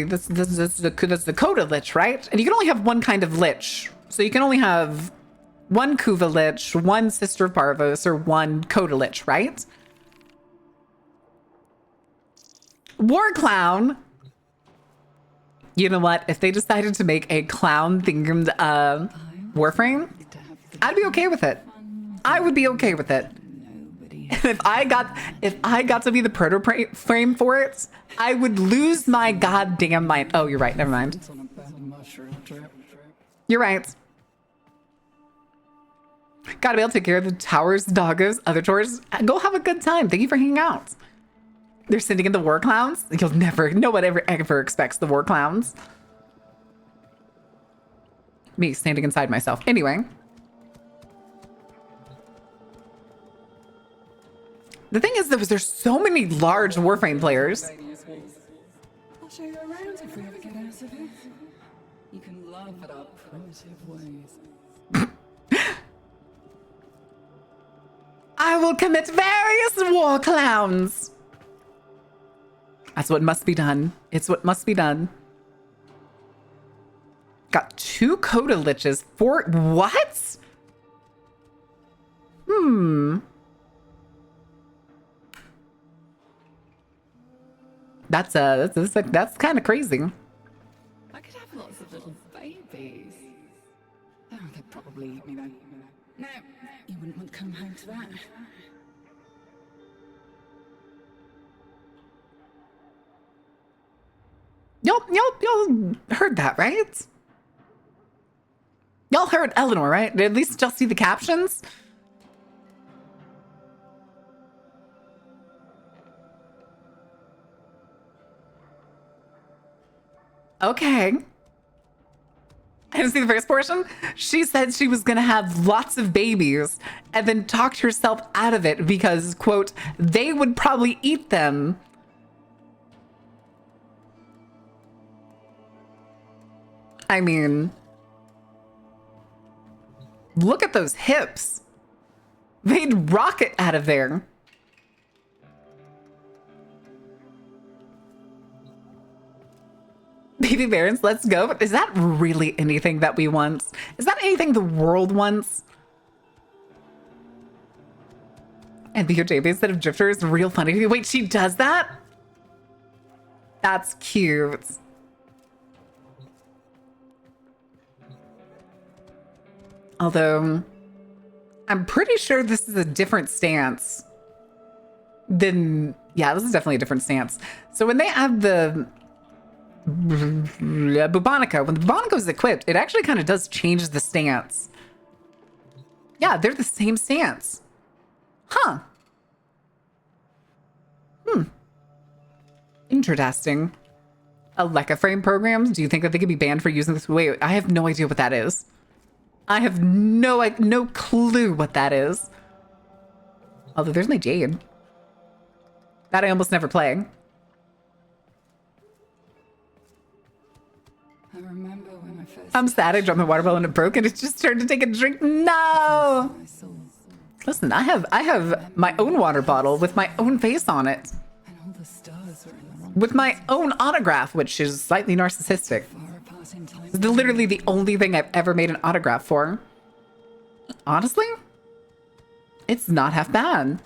that's the Coda Lich, right? And you can only have one kind of Lich. So you can only have one Kuva Lich, one Sister of Parvos, or one Coda Lich, right? War Clown. You know what? If they decided to make a clown-themed Warframe, I'd be okay with it. I would be okay with it. And if I got to be the proto frame for it, I would lose my goddamn mind. Oh, you're right. Never mind. You're right. Gotta be able to take care of the towers, doggos, other chores. Go have a good time. Thank you for hanging out. They're sending in the war clowns. No one ever expects the war clowns. Me standing inside myself. Anyway. The thing is, there's so many large Warframe players. I'll show you around if we ever get out of it. You can laugh at our primitive ways. I will commit various war clowns. That's what must be done. It's what must be done. Got 2 Coda Liches. 4 what? That's kind of crazy. I could have lots of little babies. Oh, they'd probably eat me though. No, you wouldn't want to come home to that. Y'all heard that, right? Y'all heard Eleanor, right? At least y'all see the captions. Okay. I didn't see the first portion. She said she was going to have lots of babies and then talked herself out of it because, quote, they would probably eat them. I mean, look at those hips. They'd rocket out of there. Baby Barons, let's go. Is that really anything that we want? Is that anything the world wants? And BOJB instead of Drifter is real funny. Wait, she does that? That's cute. Although, I'm pretty sure this is a different stance than... Yeah, this is definitely a different stance. So when they have the... Bubonica, when the Bubonica is equipped, it actually kind of does change the stance. Yeah, they're the same stance. Huh. Interesting. Aleka frame programs? Do you think that they could be banned for using this? Wait, I have no idea what that is. I have no clue what that is. Although there's my Jade. That I almost never play. I remember I'm sad I dropped my water bottle and it broke and it just turned to take a drink. No! Listen, I have my own water bottle with my own face on it. With my own autograph, which is slightly narcissistic. It's literally the only thing I've ever made an autograph for. Honestly, it's not half bad.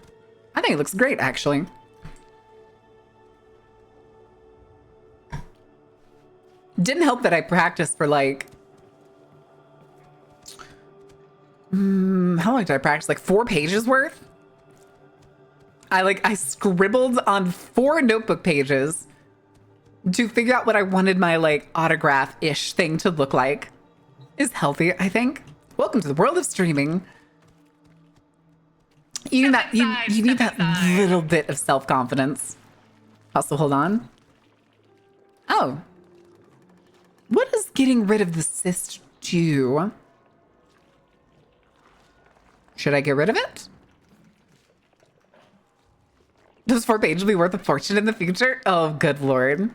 I think it looks great, actually. Didn't help that I practiced for like... how long did I practice? Like 4 pages worth? I scribbled on 4 notebook pages to figure out what I wanted my like autograph-ish thing to look like. Is healthy, I think. Welcome to the world of streaming. You need that you need that little bit of self-confidence. Also, hold on. Oh. What does getting rid of the cyst do? Should I get rid of it? Those 4 pages will be worth a fortune in the future? Oh, good lord.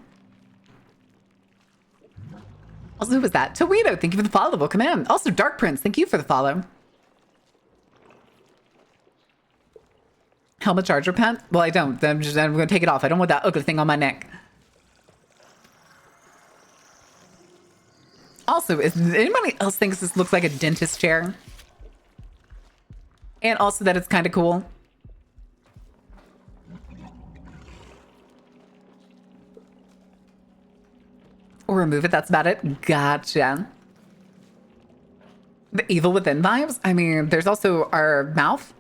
Also, who was that? Towedo, thank you for the follow. Welcome in. Also, Dark Prince, thank you for the follow. Helmet charger pen? Well, I don't. I'm going to take it off. I don't want that ugly thing on my neck. Also, is anybody else thinks this looks like a dentist chair? And also that it's kind of cool. Or remove it, that's about it. Gotcha. The Evil Within vibes? I mean, there's also our mouth.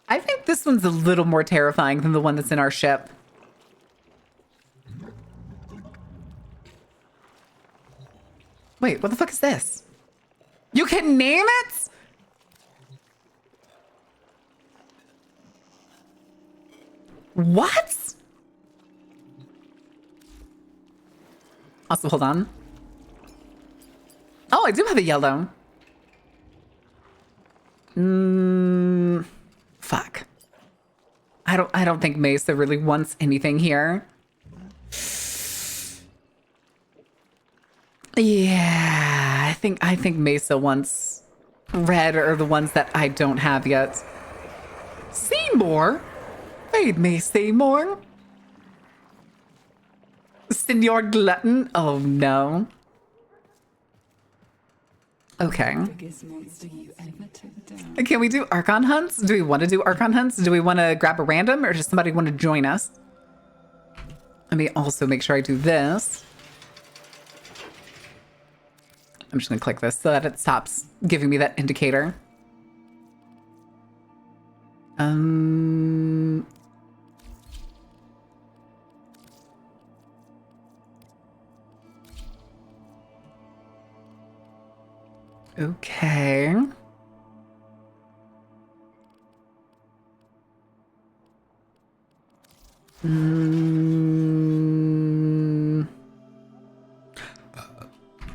I think this one's a little more terrifying than the one that's in our ship. Wait, what the fuck is this? You can name it? What? Also, hold on. Oh, I do have a yellow. Fuck. I don't think Mesa really wants anything here. Yeah, I think Mesa wants red or the ones that I don't have yet. Seymour? Feed me, Seymour. Senor Glutton? Oh no. Okay. Can we do Archon hunts? Do we want to do Archon hunts? Do we want to grab a random or does somebody want to join us? Let me also make sure I do this. I'm just going to click this so that it stops giving me that indicator. Okay.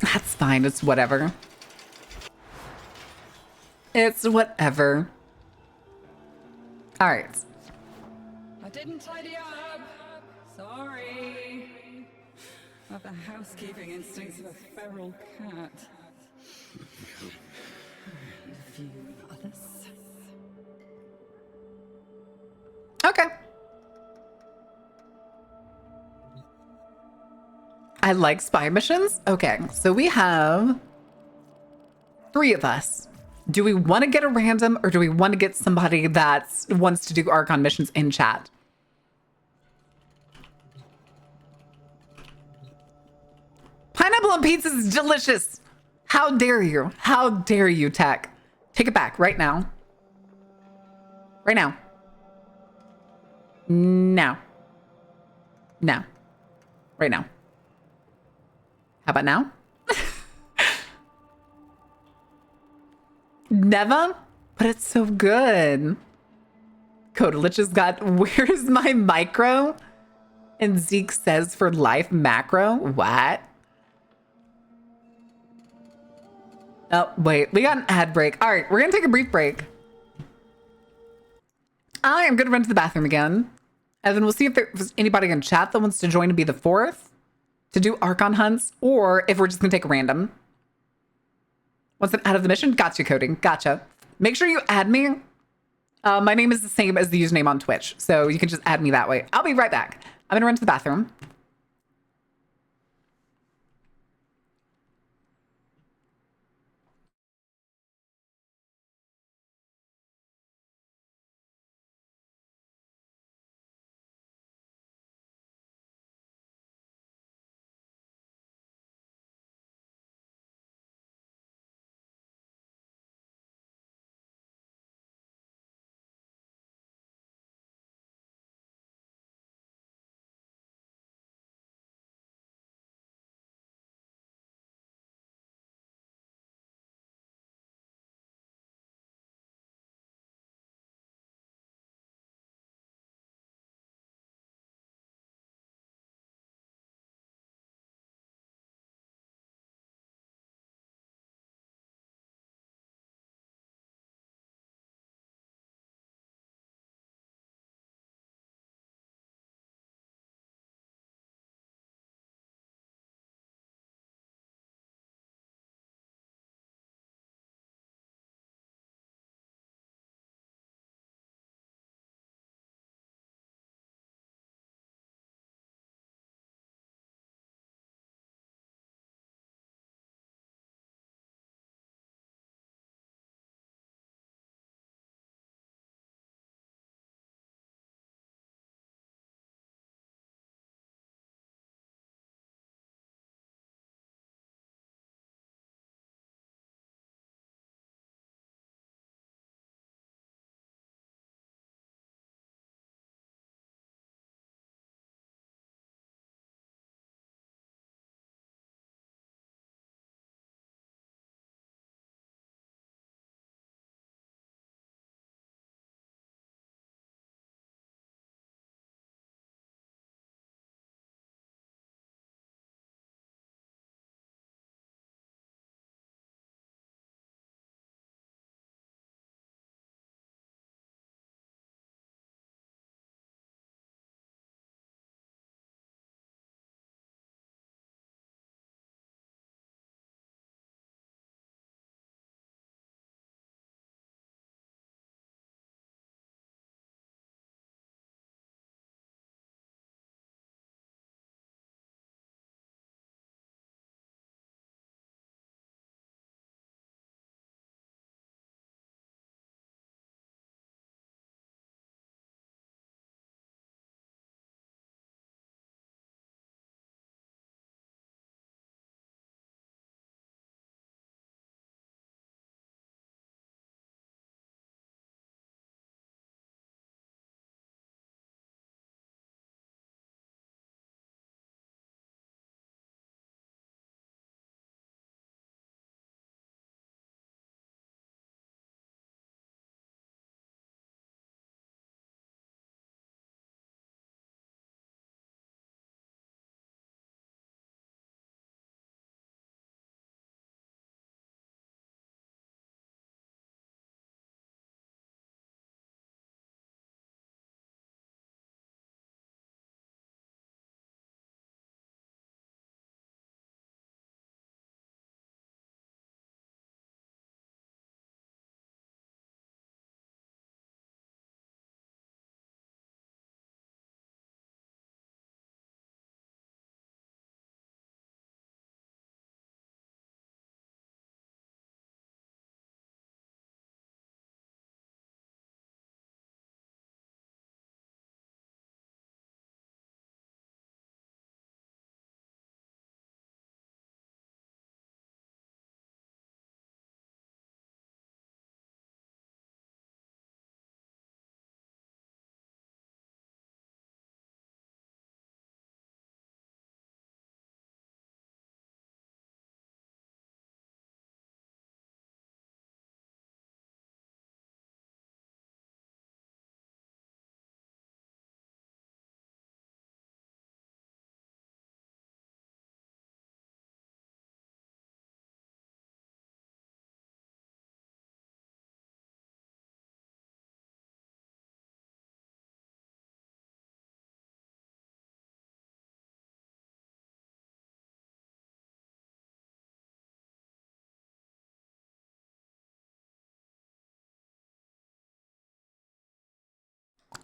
That's fine. It's whatever. It's whatever. All right. I didn't tidy up. Sorry. I have the housekeeping instincts of a feral cat. And a few others. Okay. I like spy missions. Okay, so we have 3 of us. Do we want to get a random or do we want to get somebody that wants to do Archon missions in chat? Pineapple on pizza is delicious. How dare you? How dare you, Tech? Take it back right now. Right now. Now. Now. Right now. How about now? Never? But it's so good. Kodalich has got, where's my micro? And Zeke says for life macro. What? Oh, wait. We got an ad break. All right, we're going to take a brief break. I am going to run to the bathroom again. And then we'll see if there's anybody in chat that wants to join and be the fourth to do Archon hunts, or if we're just going to take a random. Once I'm out of the mission, gotcha, coding. Gotcha. Make sure you add me. My name is the same as the username on Twitch, so you can just add me that way. I'll be right back. I'm going to run to the bathroom.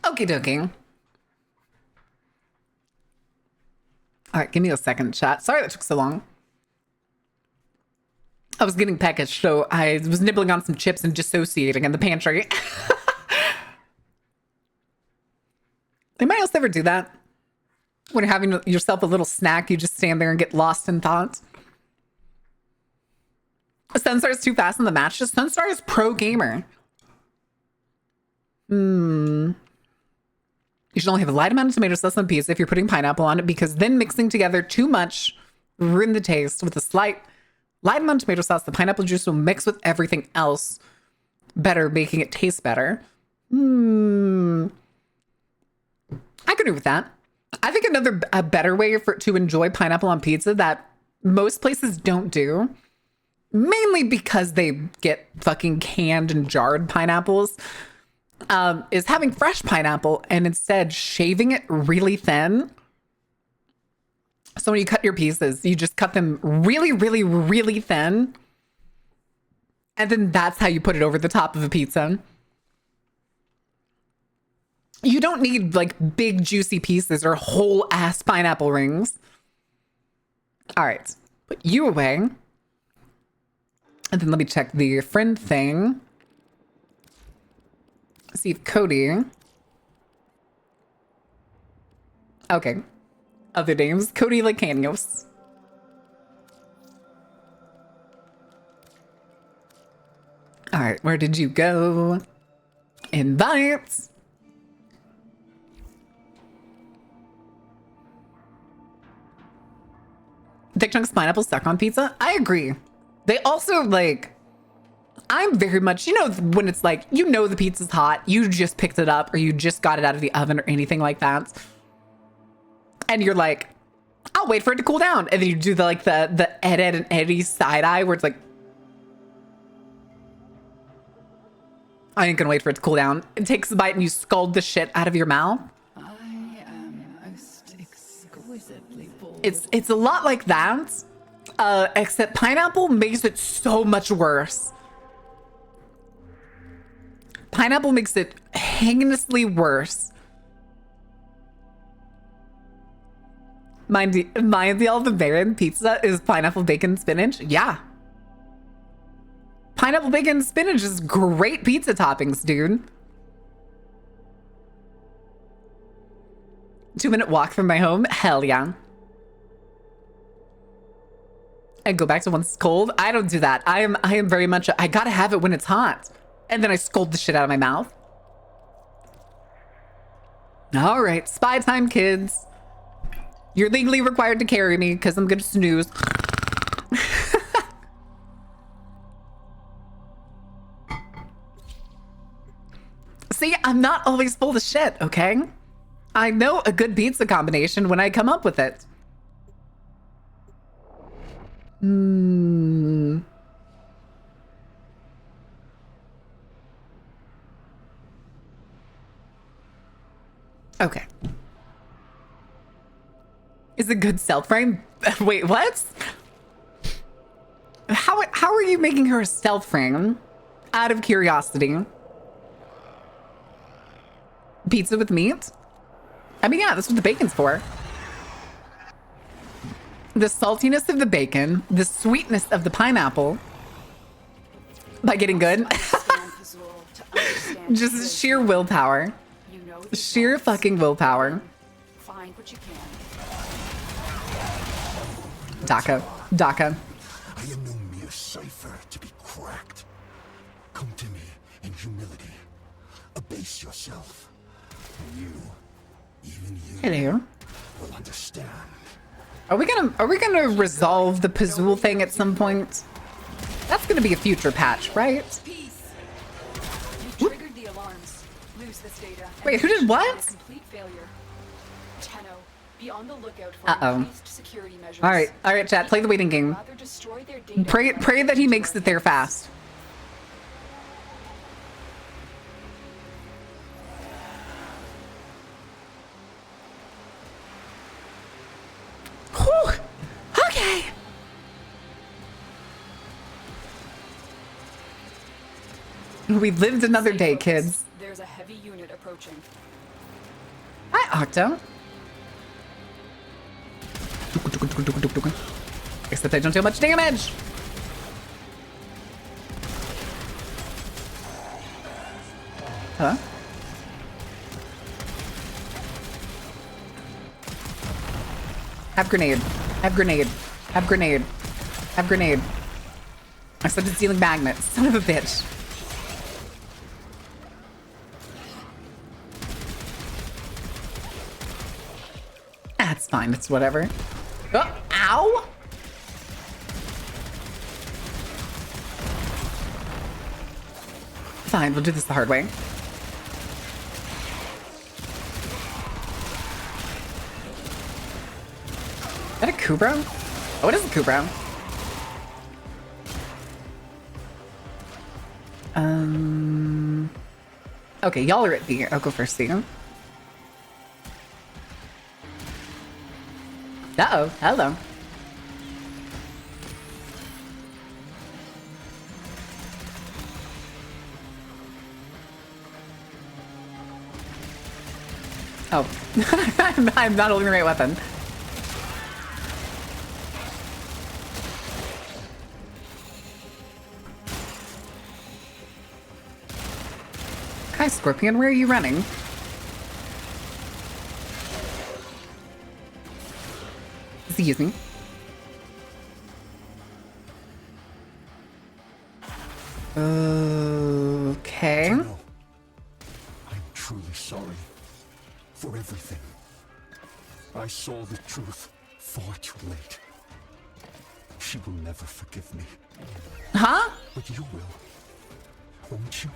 Okie dokie. All right, give me a second, chat. Sorry that took so long. I was getting packaged, so I was nibbling on some chips and dissociating in the pantry. Anybody else ever do that? When you're having yourself a little snack, you just stand there and get lost in thoughts. Sunstar is too fast in the matches. Sunstar is pro gamer. You should only have a light amount of tomato sauce on pizza if you're putting pineapple on it, because then mixing together too much ruin the taste. With a light amount of tomato sauce, the pineapple juice will mix with everything else better, making it taste better. I could agree with that. I think a better way to enjoy pineapple on pizza that most places don't do, mainly because they get fucking canned and jarred pineapples, is having fresh pineapple and instead shaving it really thin. So when you cut your pieces, you just cut them really, really, really thin. And then that's how you put it over the top of a pizza. You don't need like big juicy pieces or whole ass pineapple rings. All right, put you away. And then let me check the friend thing. See if Cody. Okay. Other names, Cody Lacanios. All right, where did you go? Invites. Thick chunks of pineapple stuck on pizza? I agree. They also like, I'm very much, when it's like, the pizza's hot, you just picked it up or you just got it out of the oven or anything like that. And you're like, I'll wait for it to cool down. And then you do the Ed and Eddie side eye where it's like, I ain't gonna wait for it to cool down. It takes a bite and you scald the shit out of your mouth. I am most exquisitely bored. It's a lot like that, except pineapple makes it so much worse. Pineapple makes it heinously worse. Mind y'all, the Baron pizza is pineapple, bacon, spinach? Yeah. Pineapple, bacon, spinach is great pizza toppings, dude. 2-minute walk from my home? Hell yeah. And go back to once it's cold? I don't do that. I am very much, I gotta have it when it's hot. And then I scold the shit out of my mouth. All right, spy time, kids. You're legally required to carry me because I'm gonna snooze. See, I'm not always full of shit, okay? I know a good pizza combination when I come up with it. Okay. Is it good self frame? Wait, what? How are you making her a stealth frame? Out of curiosity. Pizza with meat? I mean, yeah, that's what the bacon's for. The saltiness of the bacon, the sweetness of the pineapple. By getting good. Just sheer willpower. Sheer fucking willpower. Find what you can. DACA. I am no mere cipher to be cracked. Come to me in humility. Abase yourself. And even you, Hello. will understand. Are we gonna resolve the Pazul thing at some point? That's gonna be a future patch, right? Peace. You triggered the alarms. Lose this data. Wait, who did what? Complete failure. Tenno, be on the lookout for Uh-oh. increased security measures. All right, chat. Play the waiting game. Rather destroy their data Pray that he makes it there fast. Whew. Okay. We lived another day, kids. There's a heavy unit approaching. Hi, Octo. Except I don't do much damage. Huh? Have grenade. Have grenade. Have grenade. Have grenade. I started stealing magnets. Son of a bitch. That's fine. It's whatever. Oh, ow! Fine, we'll do this the hard way. Is that a Kubro? Oh, it is a Kubro. Okay, y'all are at B. I'll go first, see you. Uh-oh, hello. Oh, I'm not holding the right weapon. Hi, Scorpion, where are you running? Is he using? Okay. I'm truly sorry for everything. I saw the truth far too late. She will never forgive me. Huh? But you will, won't you?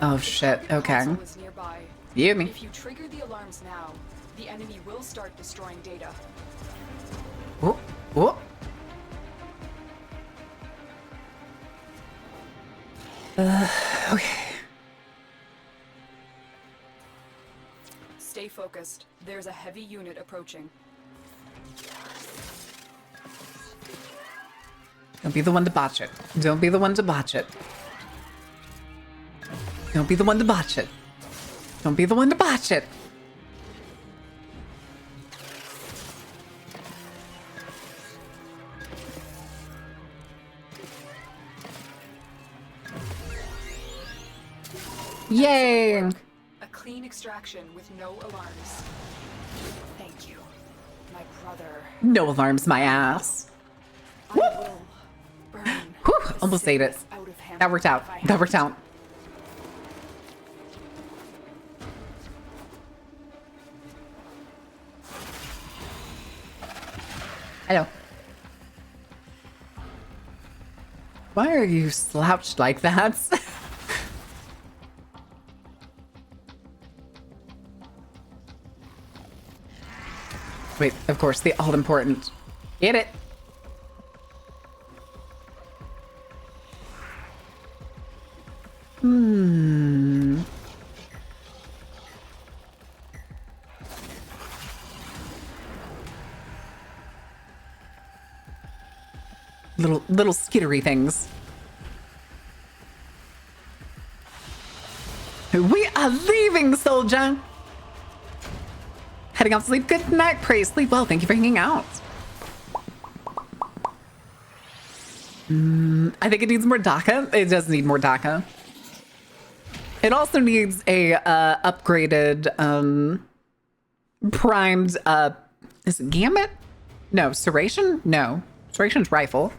Oh shit, okay. Console is nearby. You me. If you trigger the alarms now, the enemy will start destroying data. Oh, oh. Okay. Stay focused. There's a heavy unit approaching. Don't be the one to botch it. Don't be the one to botch it. Don't be the one to botch it. Don't be the one to botch it. Yay! A clean extraction with no alarms. Thank you, my brother. No alarms, my ass. I will burn Whew, almost ate it. this out of him That worked out. if I That have worked to. out. Hello. Why are you slouched like that? Wait, of course, the all-important. Get it. Little skittery things. We are leaving, soldier. Heading off to sleep. Good night, pray. Sleep well. Thank you for hanging out. I think it needs more DACA. It does need more DACA. It also needs a upgraded, primed, is it Gambit? No, Serration? No. Seration's rifle.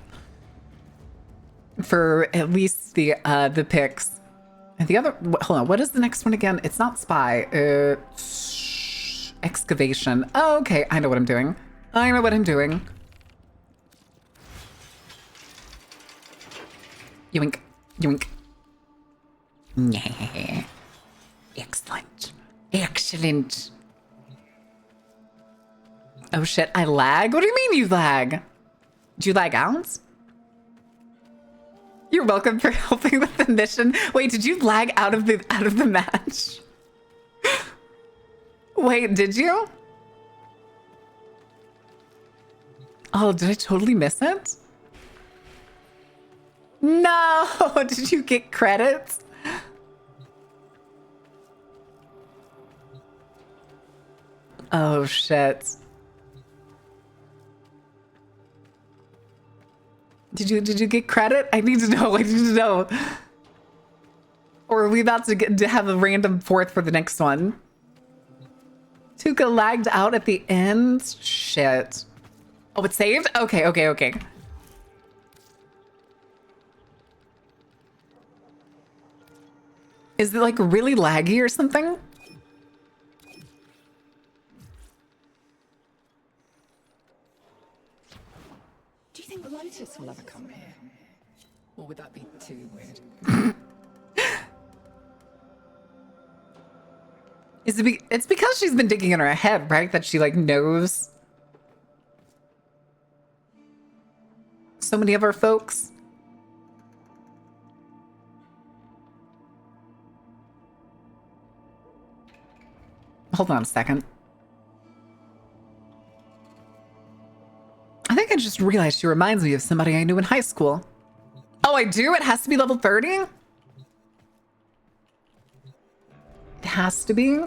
For at least the picks. And the other, hold on, what is the next one again? It's not Spy. It's Excavation. Oh, okay, I know what I'm doing. I know what I'm doing. Yoink. Yoink. Yeah. Excellent. Excellent. Oh shit, I lag? What do you mean you lag? Do you lag out? You're welcome for helping with the mission. Wait, did you lag out of the match? Wait, did you? Oh, did I totally miss it? No! Did you get credits? Oh, shit. Did you get credit? I need to know. I need to know. Or are we about to have a random fourth for the next one? Tuca lagged out at the end? Shit. Oh, it's saved? Okay, okay, okay. Is it like really laggy or something? Do you think Lotus will ever come here? Or would that be too weird? It's because she's been digging in her head, right? That she like knows so many of our folks. Hold on a second. I think I just realized she reminds me of somebody I knew in high school. Oh, I do? It has to be level 30? It has to be.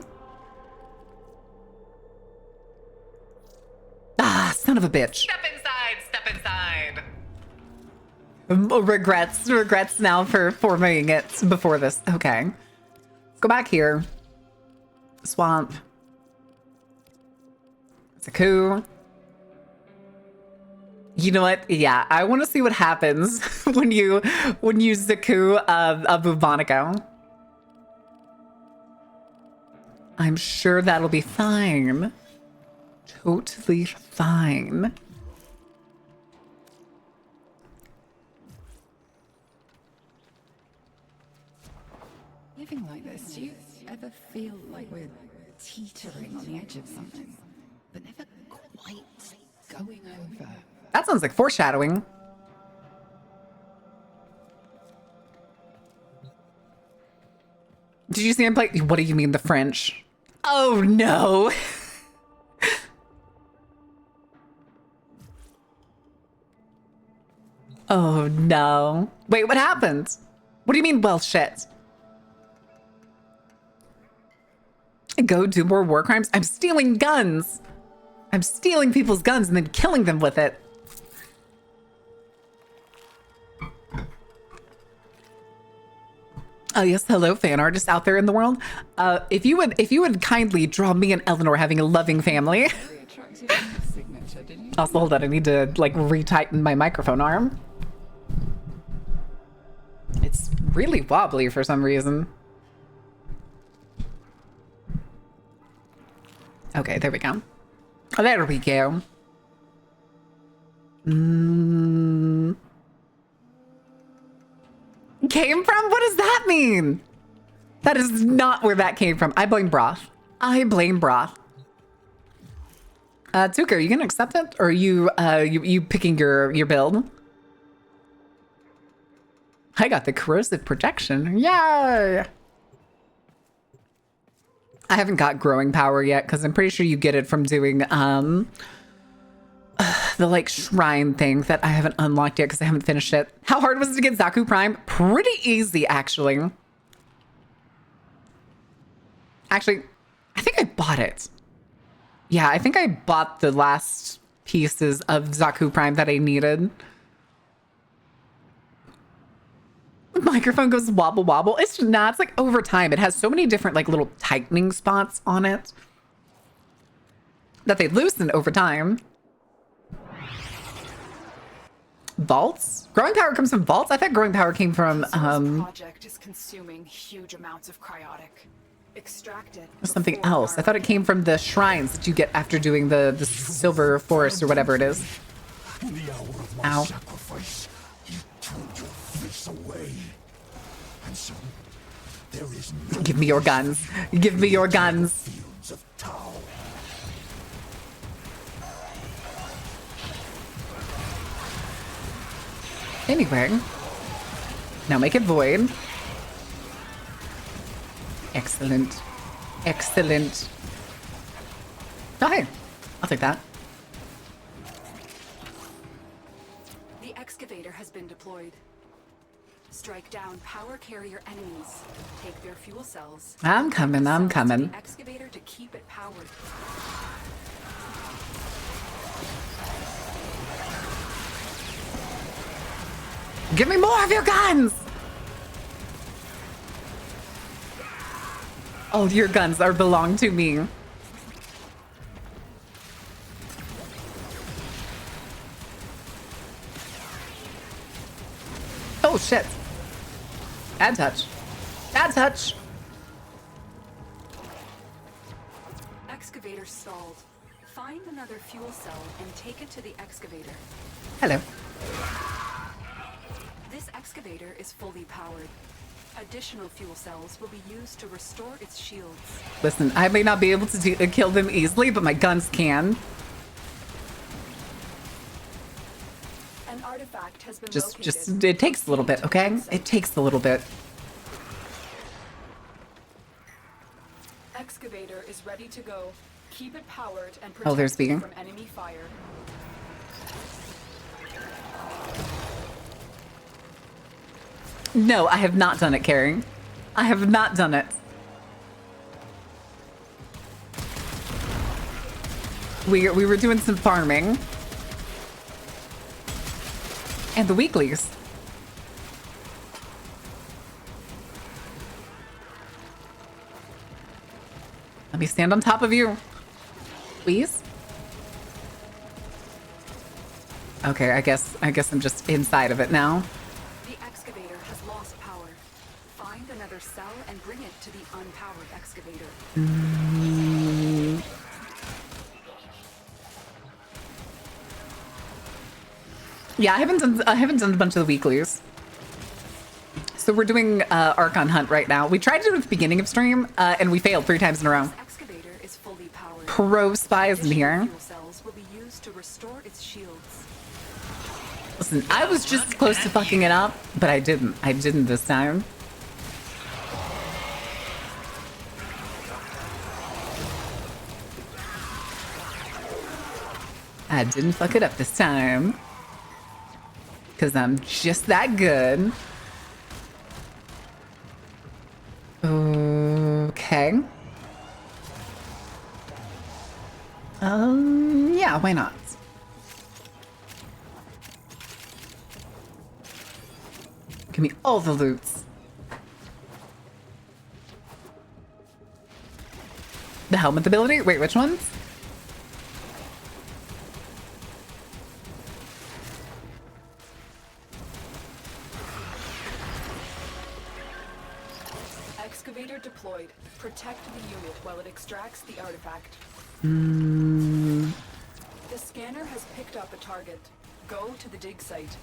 Ah, son of a bitch. Step inside, step inside. Regrets now for forming it before this. Okay. Let's go back here. Swamp. It's a coup. You know what? Yeah, I want to see what happens when you Zaku of Bubonico. I'm sure that'll be fine. Totally fine. Living like this, do you ever feel like we're teetering on the edge of something, but never quite going over? That sounds like foreshadowing. Did you see him play? What do you mean, the French? Oh no. Oh no. Wait, what happened? What do you mean, well, shit? Go do more war crimes? I'm stealing guns. I'm stealing people's guns and then killing them with it. Oh yes, hello, fan artists out there in the world. If you would kindly draw me and Eleanor having a loving family. Also, hold on, I need to like retighten my microphone arm. It's really wobbly for some reason. Okay, there we go. Oh, there we go. Came from? What does that mean? That is not where that came from. I blame broth. I blame broth. Tuka, are you gonna accept it? Or are you picking your build? I got the corrosive protection. Yay! I haven't got growing power yet because I'm pretty sure you get it from doing the like shrine thing that I haven't unlocked yet because I haven't finished it. How hard was it to get Zaku Prime? Pretty easy, actually. Actually, I think I bought it. Yeah, I think I bought the last pieces of Zaku Prime that I needed. The microphone goes wobble wobble. It's not. It's like over time. It has so many different like little tightening spots on it that they loosen over time. Vaults? Growing power comes from vaults? I thought growing power came from This project is consuming huge amounts of cryotic. Extract it. Something else. I thought it came from the shrines that you get after doing the silver forest or whatever it is. In the hour of my Ow. sacrifice, you turned your face away. And so, there is no Give me your guns. Give me your guns. fields of Tau. Anyway. Now make it void. Excellent. Excellent. Oh, hey. I'll take that. The excavator has been deployed. Strike down power carrier enemies. Take their fuel cells. I'm coming, I'm To coming. the excavator to keep it powered. Give me more of your guns! All your guns are belong to me. Oh shit. Bad touch. Bad touch. Excavator stalled. Find another fuel cell and take it to the excavator. Hello. This excavator is fully powered. Additional fuel cells will be used to restore its shields. Listen, I may not be able to kill them easily, but my guns can. An artifact has been Just, it takes a little bit, okay? It takes a little bit. Excavator is ready to go. Keep it powered and Oh, there's protect it Vegan. from enemy fire. No, I have not done it, Carrie. I have not done it. We were doing some farming. And the weeklies. Let me stand on top of you. Please? Okay, I guess I'm just inside of it now. The excavator has lost power. Find another cell and bring it to the unpowered excavator. Yeah, I haven't done a bunch of the weeklies. So we're doing Archon Hunt right now. We tried to do it at the beginning of stream, and we failed 3 times in a row. This excavator is fully powered. Pro spies in here. Fuel cells will be used to restore its shields. Listen, I was just close to fucking it up, but I didn't. I didn't this time. I didn't fuck it up this time. Because I'm just that good. Okay. Yeah, why not? Give me all the loots. The helmet ability? Wait, which ones? Excavator deployed. Protect the unit while it extracts the artifact. Mm, The scanner has picked up a target. Go to the dig site.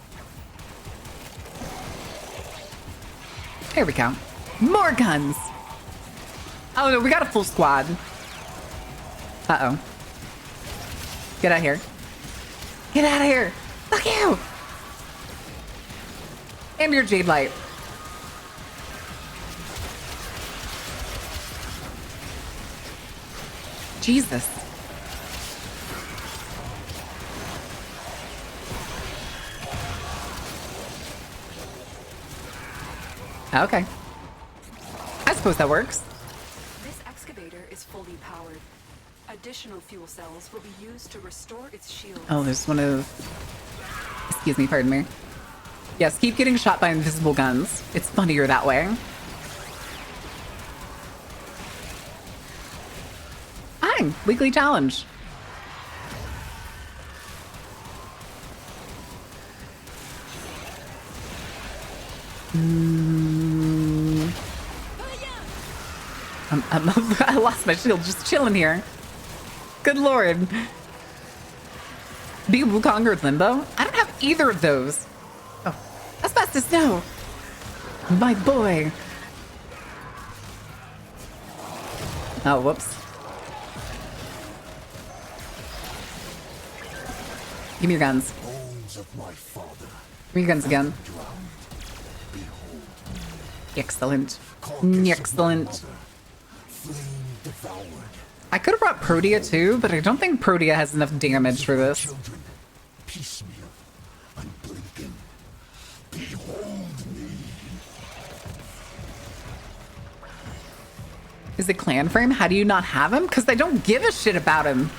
here we go. More guns. Oh no, we got a full squad. Uh-oh. Get out of here. Get out of here. Fuck you. And your jade light. Jesus. Okay. I suppose that works. This excavator is fully powered. Additional fuel cells will be used to restore its shield. Oh, there's one of... Excuse me, pardon me. Yes, keep getting shot by invisible guns. It's funnier that way. Hi, weekly challenge. I lost my shield just chilling here. Good lord. Be Wukong or Limbo? I don't have either of those. Oh, asbestos, no. My boy. Oh, whoops. Give me your guns. Give me your guns again. Excellent. Excellent. I could have brought Protea too, but I don't think Protea has enough damage for this. Is it clan frame? How do you not have him? Because I don't give a shit about him.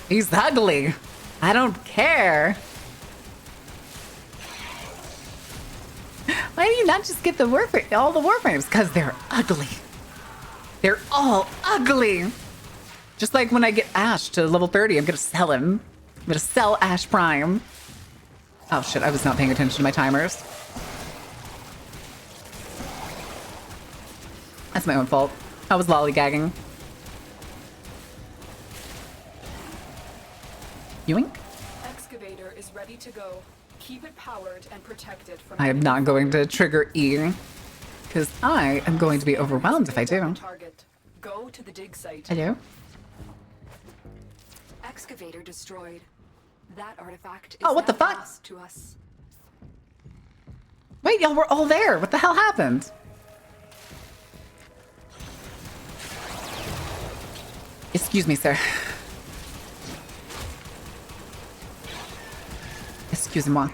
He's ugly. I don't care. Why do you not just get the Warframe, all the Warframes? Because they're ugly. They're all ugly. Just like when I get Ash to level 30, I'm going to sell him. I'm going to sell Ash Prime. Oh shit, I was not paying attention to my timers. That's my own fault. I was lollygagging. Yoink. Excavator is ready to go. Keep it powered and protected from I am not going to trigger E, because I am going to be overwhelmed if I do. target. Go to the dig site. I do. Excavator destroyed. That artifact is Oh, what the now fuck? lost to us. Wait, y'all were all there. What the hell happened? Excuse me, sir. Excusez-moi.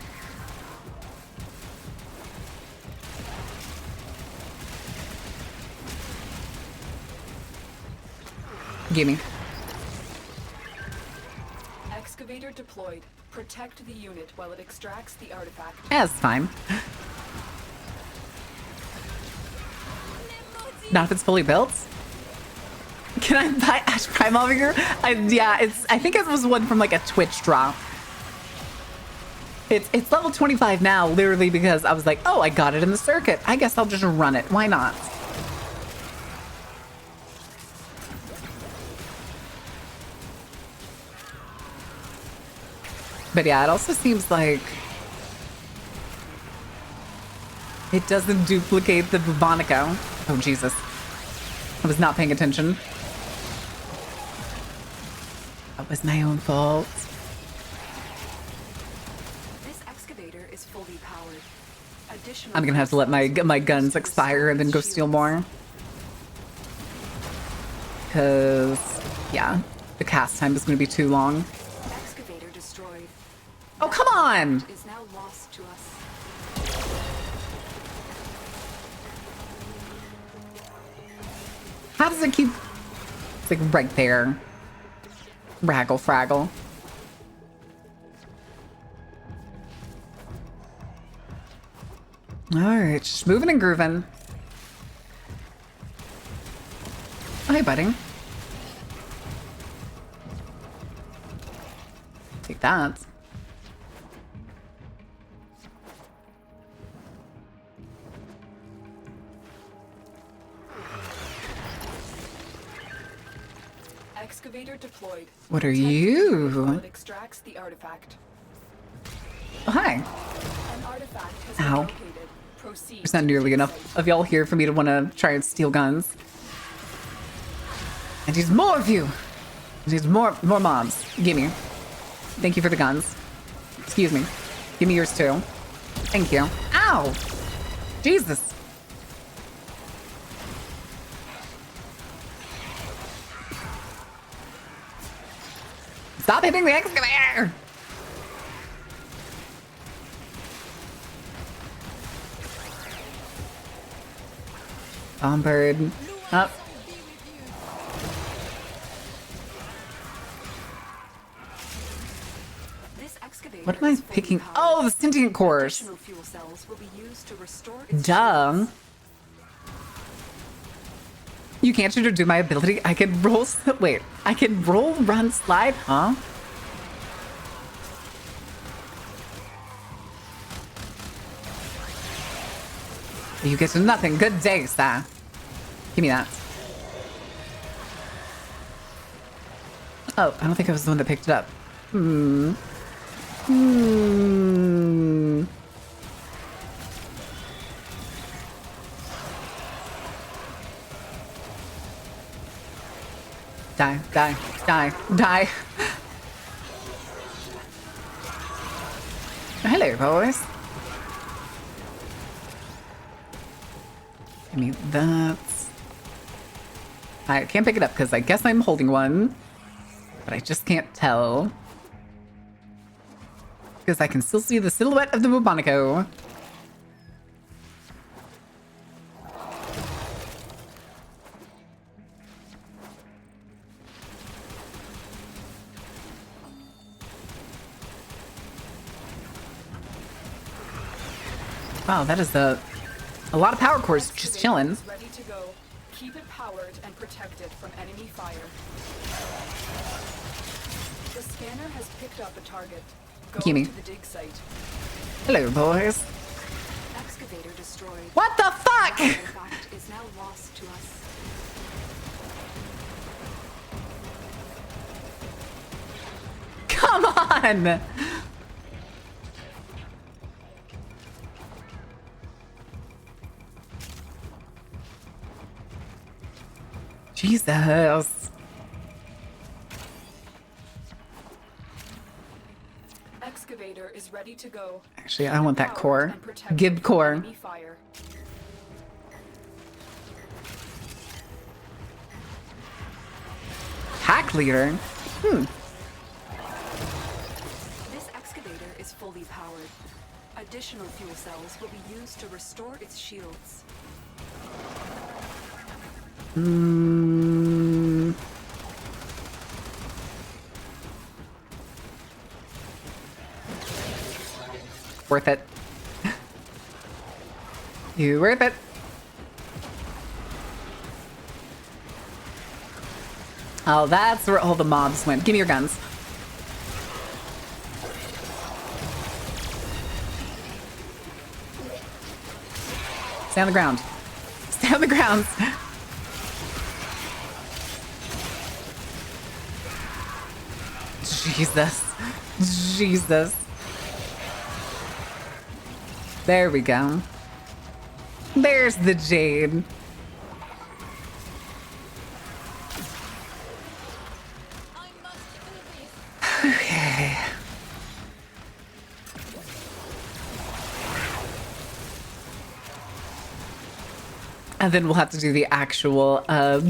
Gimme. Excavator deployed. Protect the unit while it extracts the artifact. That's fine. Not if it's fully built. Can I buy Ash Prime over here? Yeah, I think it was one from like a Twitch drop. It's level 25 now, literally because I was like, oh, I got it in the circuit. I guess I'll just run it. Why not? But yeah, it also seems like it doesn't duplicate the Bubonico. Oh, Jesus. I was not paying attention. That was my own fault. This excavator is fully powered. Additional I'm gonna have to let my guns expire and then go steal more. Because, yeah, the cast time is gonna be too long. Excavator destroyed. Oh, come on! Is now lost to us. How does it keep... It's like right there. Raggle fraggle. Alright, just moving and grooving. Oh, hey, buddy. Take that. Excavator deployed. What are Protect the unit while you? it extracts the artifact. Oh, hi. An artifact has been Ow. located. Proceed. There's not nearly enough of y'all here for me to want to try and steal guns. I need more of you. I need more mobs. Gimme. Thank you for the guns. Excuse me. Give me yours too. Thank you. Ow! Jesus. Stop hitting the excavator! Bombird. Up. This excavator What am I is fully picking? powered. Oh, the sentient cores. Additional fuel cells will be used to restore its Duh. shields. You can't do my ability. I can roll. Wait, I can roll, run, slide, huh? You get to nothing. Good day, sir. Give me that. Oh, I don't think I was the one that picked it up. Die, die, die, die. Hello, boys. Give me that. I can't pick it up because I guess I'm holding one. But I just can't tell. Because I can still see the silhouette of the Bubonico. Wow, that is a lot of power cores just chilling. Ready to go. Keep it powered and protected from enemy fire. The scanner has picked up a target. Go Gimme. to the dig site. Hello, boys. Excavator destroyed. What the fuck? The artifact is now lost to us. Come on! Jesus. Excavator is ready to go. Actually, I want that Powered core. and protected Give from core. enemy fire. Hack leader? Hmm. This excavator is fully powered. Additional fuel cells will be used to restore its shields. Worth it. You worth it. Oh, that's where all the mobs went. Give me your guns. Stay on the ground. Stay on the ground. Jesus. Jesus. There we go. There's the jade. Okay. And then we'll have to do the actual oh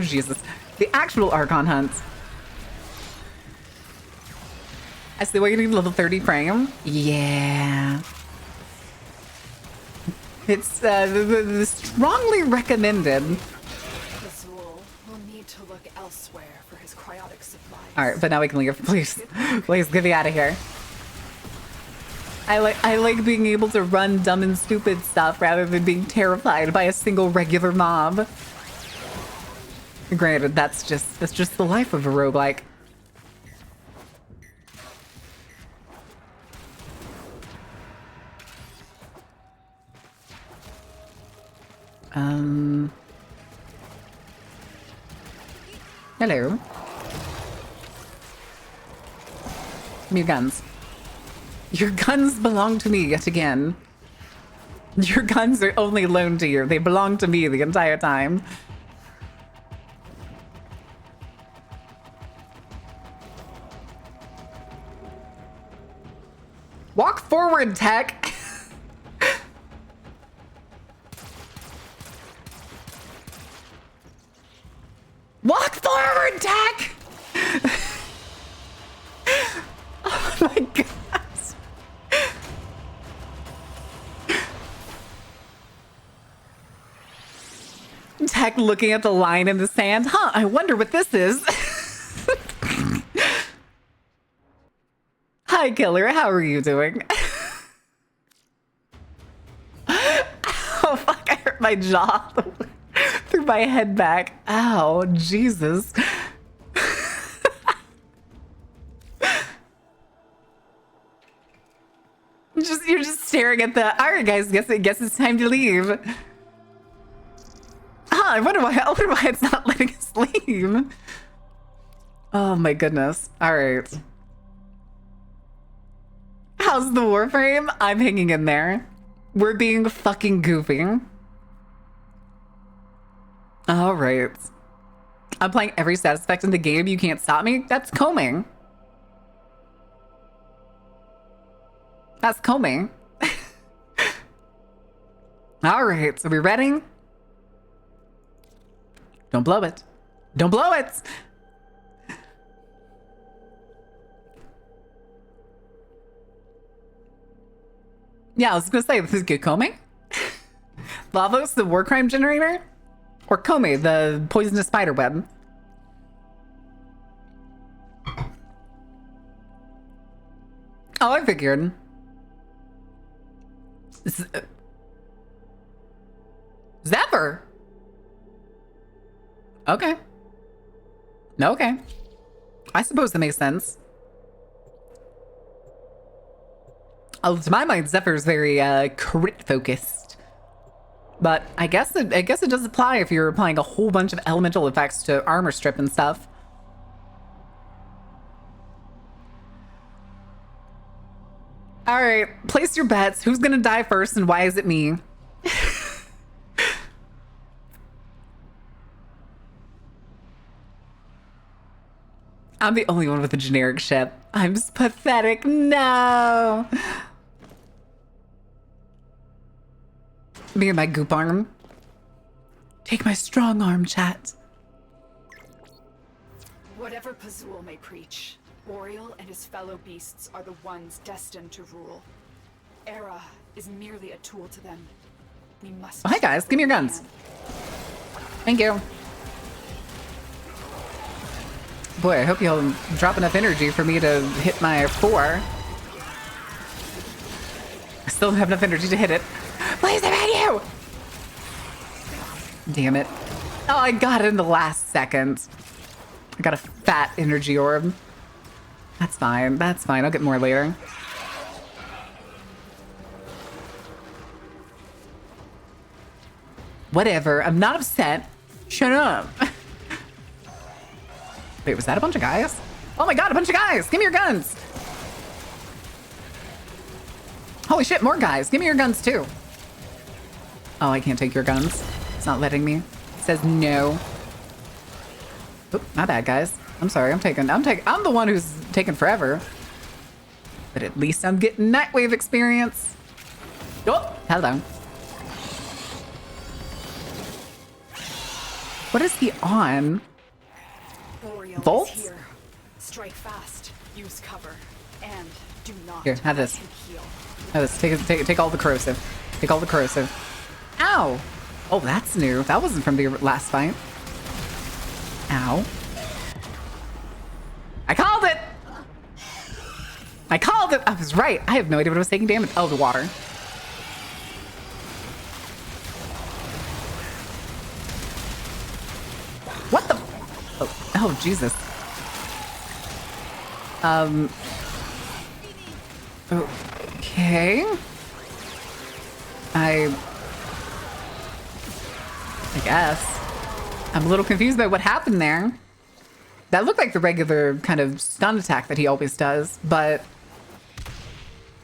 Jesus, the actual Archon hunts. I see why you need level 30 frame. Yeah. It's the strongly recommended. Azul will need to look elsewhere for his cryotic supplies. All right, but now we can leave. Please, please get me out of here. I like being able to run dumb and stupid stuff rather than being terrified by a single regular mob. Granted, that's just the life of a roguelike. Hello. Give me your guns. Your guns belong to me yet again. Your guns are only loaned to you. They belong to me the entire time. Walk forward, Tech. Walk forward, Tech. Oh my god. Tech looking at the line in the sand. Huh, I wonder what this is. Hi, Killer. How are you doing? Oh, fuck. I hurt my jaw. Threw my head back. Ow, Jesus. You're just staring at the... All right, guys. Guess it's time to leave. I wonder why it's not letting us leave. Oh my goodness. All right. How's the Warframe? I'm hanging in there. We're being fucking goofy. All right. I'm playing every status effect in the game. You can't stop me. That's combing. That's combing. All right. So we ready? Don't blow it. Don't blow it. Yeah, I was gonna say, this is good combing. Lavos, the war crime generator? Or Kome, the poisonous spider web? Oh, I figured. Zephyr. Okay. Okay. I suppose that makes sense. Oh, to my mind, Zephyr's very crit focused. But I guess it does apply if you're applying a whole bunch of elemental effects to armor strip and stuff. All right, place your bets. Who's gonna die first, and why is it me? I'm the only one with a generic ship. I'm just pathetic. No. Me and my goop arm. Take my strong arm, chat. Whatever Pazul may preach, Boreal and his fellow beasts are the ones destined to rule. Era is merely a tool to them. We must. Oh, hi guys, give me your guns. Thank you. Boy, I hope you'll drop enough energy for me to hit my 4. I still don't have enough energy to hit it. Please, I'm at you! Damn it. Oh, I got it in the last second. I got a fat energy orb. That's fine. That's fine. I'll get more later. Whatever. I'm not upset. Shut up. Wait, was that a bunch of guys? Oh my god, a bunch of guys! Give me your guns! Holy shit, more guys. Give me your guns too. Oh, I can't take your guns. It's not letting me. It says no. Oop, my bad, guys. I'm sorry. I'm the one who's taking forever. But at least I'm getting Nightwave experience. Oh, hello. What is he on? Vods? Here. Strike fast. Use cover. And do not. Here, have this. Have this. Take all the corrosive. Take all the corrosive. Ow! Oh, that's new. That wasn't from the last fight. Ow. I called it! I called it! I was right. I have no idea what I was taking damage. Oh, the water. What the? Oh, Jesus. Okay. I guess. I'm a little confused by what happened there. That looked like the regular kind of stun attack that he always does, but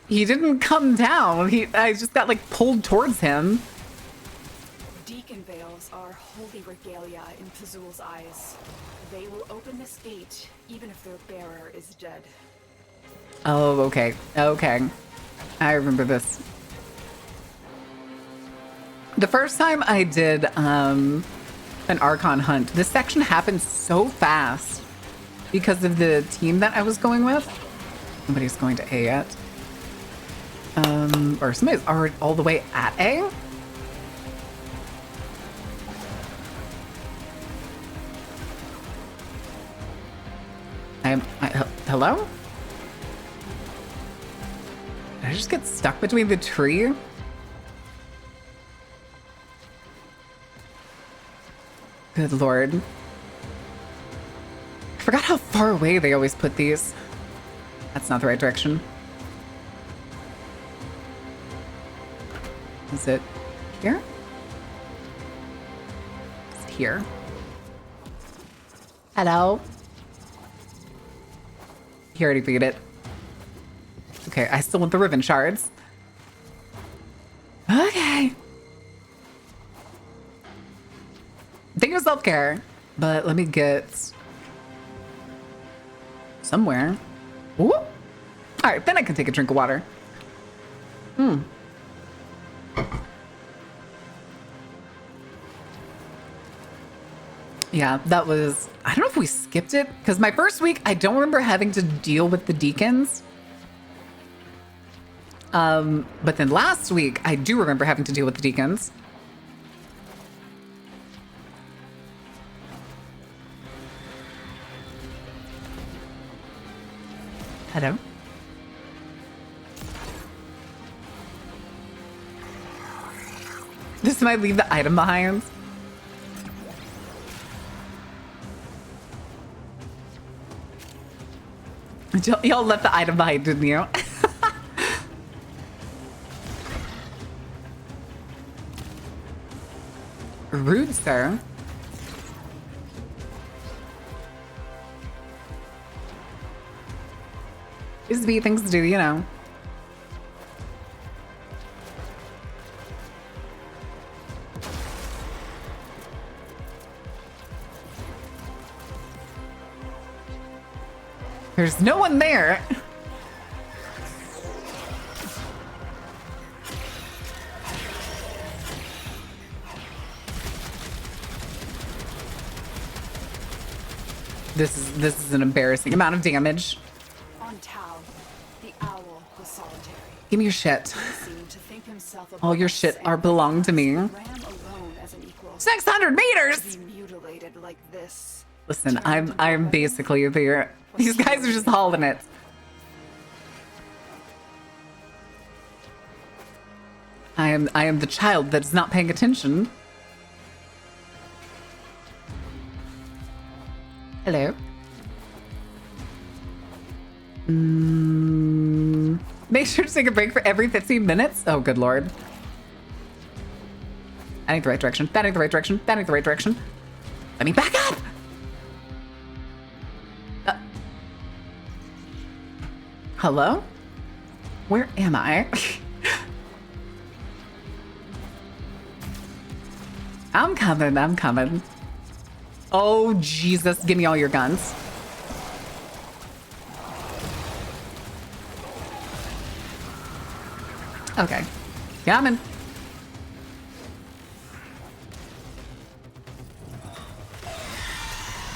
he didn't come down. I just got like pulled towards him. Deacon veils are holy regalia in Pazul's eyes. They will open this gate even if their bearer is dead. Oh, okay. Okay. I remember this. The first time I did an Archon hunt, this section happened so fast because of the team that I was going with. Nobody's going to A yet. Or somebody's already all the way at A. Hello? Did I just get stuck between the tree? Good lord. I forgot how far away they always put these. That's not the right direction. Is it here? Is it here? Hello? He already beat it. Okay, I still want the ribbon shards. Okay. Think of self-care, but let me get somewhere. Ooh. All right, then I can take a drink of water. Yeah, that was... I don't know if we skipped it, because my first week, I don't remember having to deal with the deacons. But then last week, I do remember having to deal with the deacons. Hello. This might leave the item behind. Y'all left the item behind, didn't you? Rude, sir. Just be things to do, you know. There's no one there. This is an embarrassing amount of damage. On Tau, the owl was solitary. Give me your shit. He seemed to think himself All your above shit us are and belong to me. ran alone as an equal. 600 meters. To be mutilated like this. Listen, I'm basically there. These guys are just hauling it. I am the child that's not paying attention. Hello. Make sure to take a break for every 15 minutes. Oh, good lord. Batting the right direction. Batting the right direction. Batting the right direction. Let me back up. Hello? Where am I? I'm coming. I'm coming. Oh, Jesus. Give me all your guns. Okay. Coming.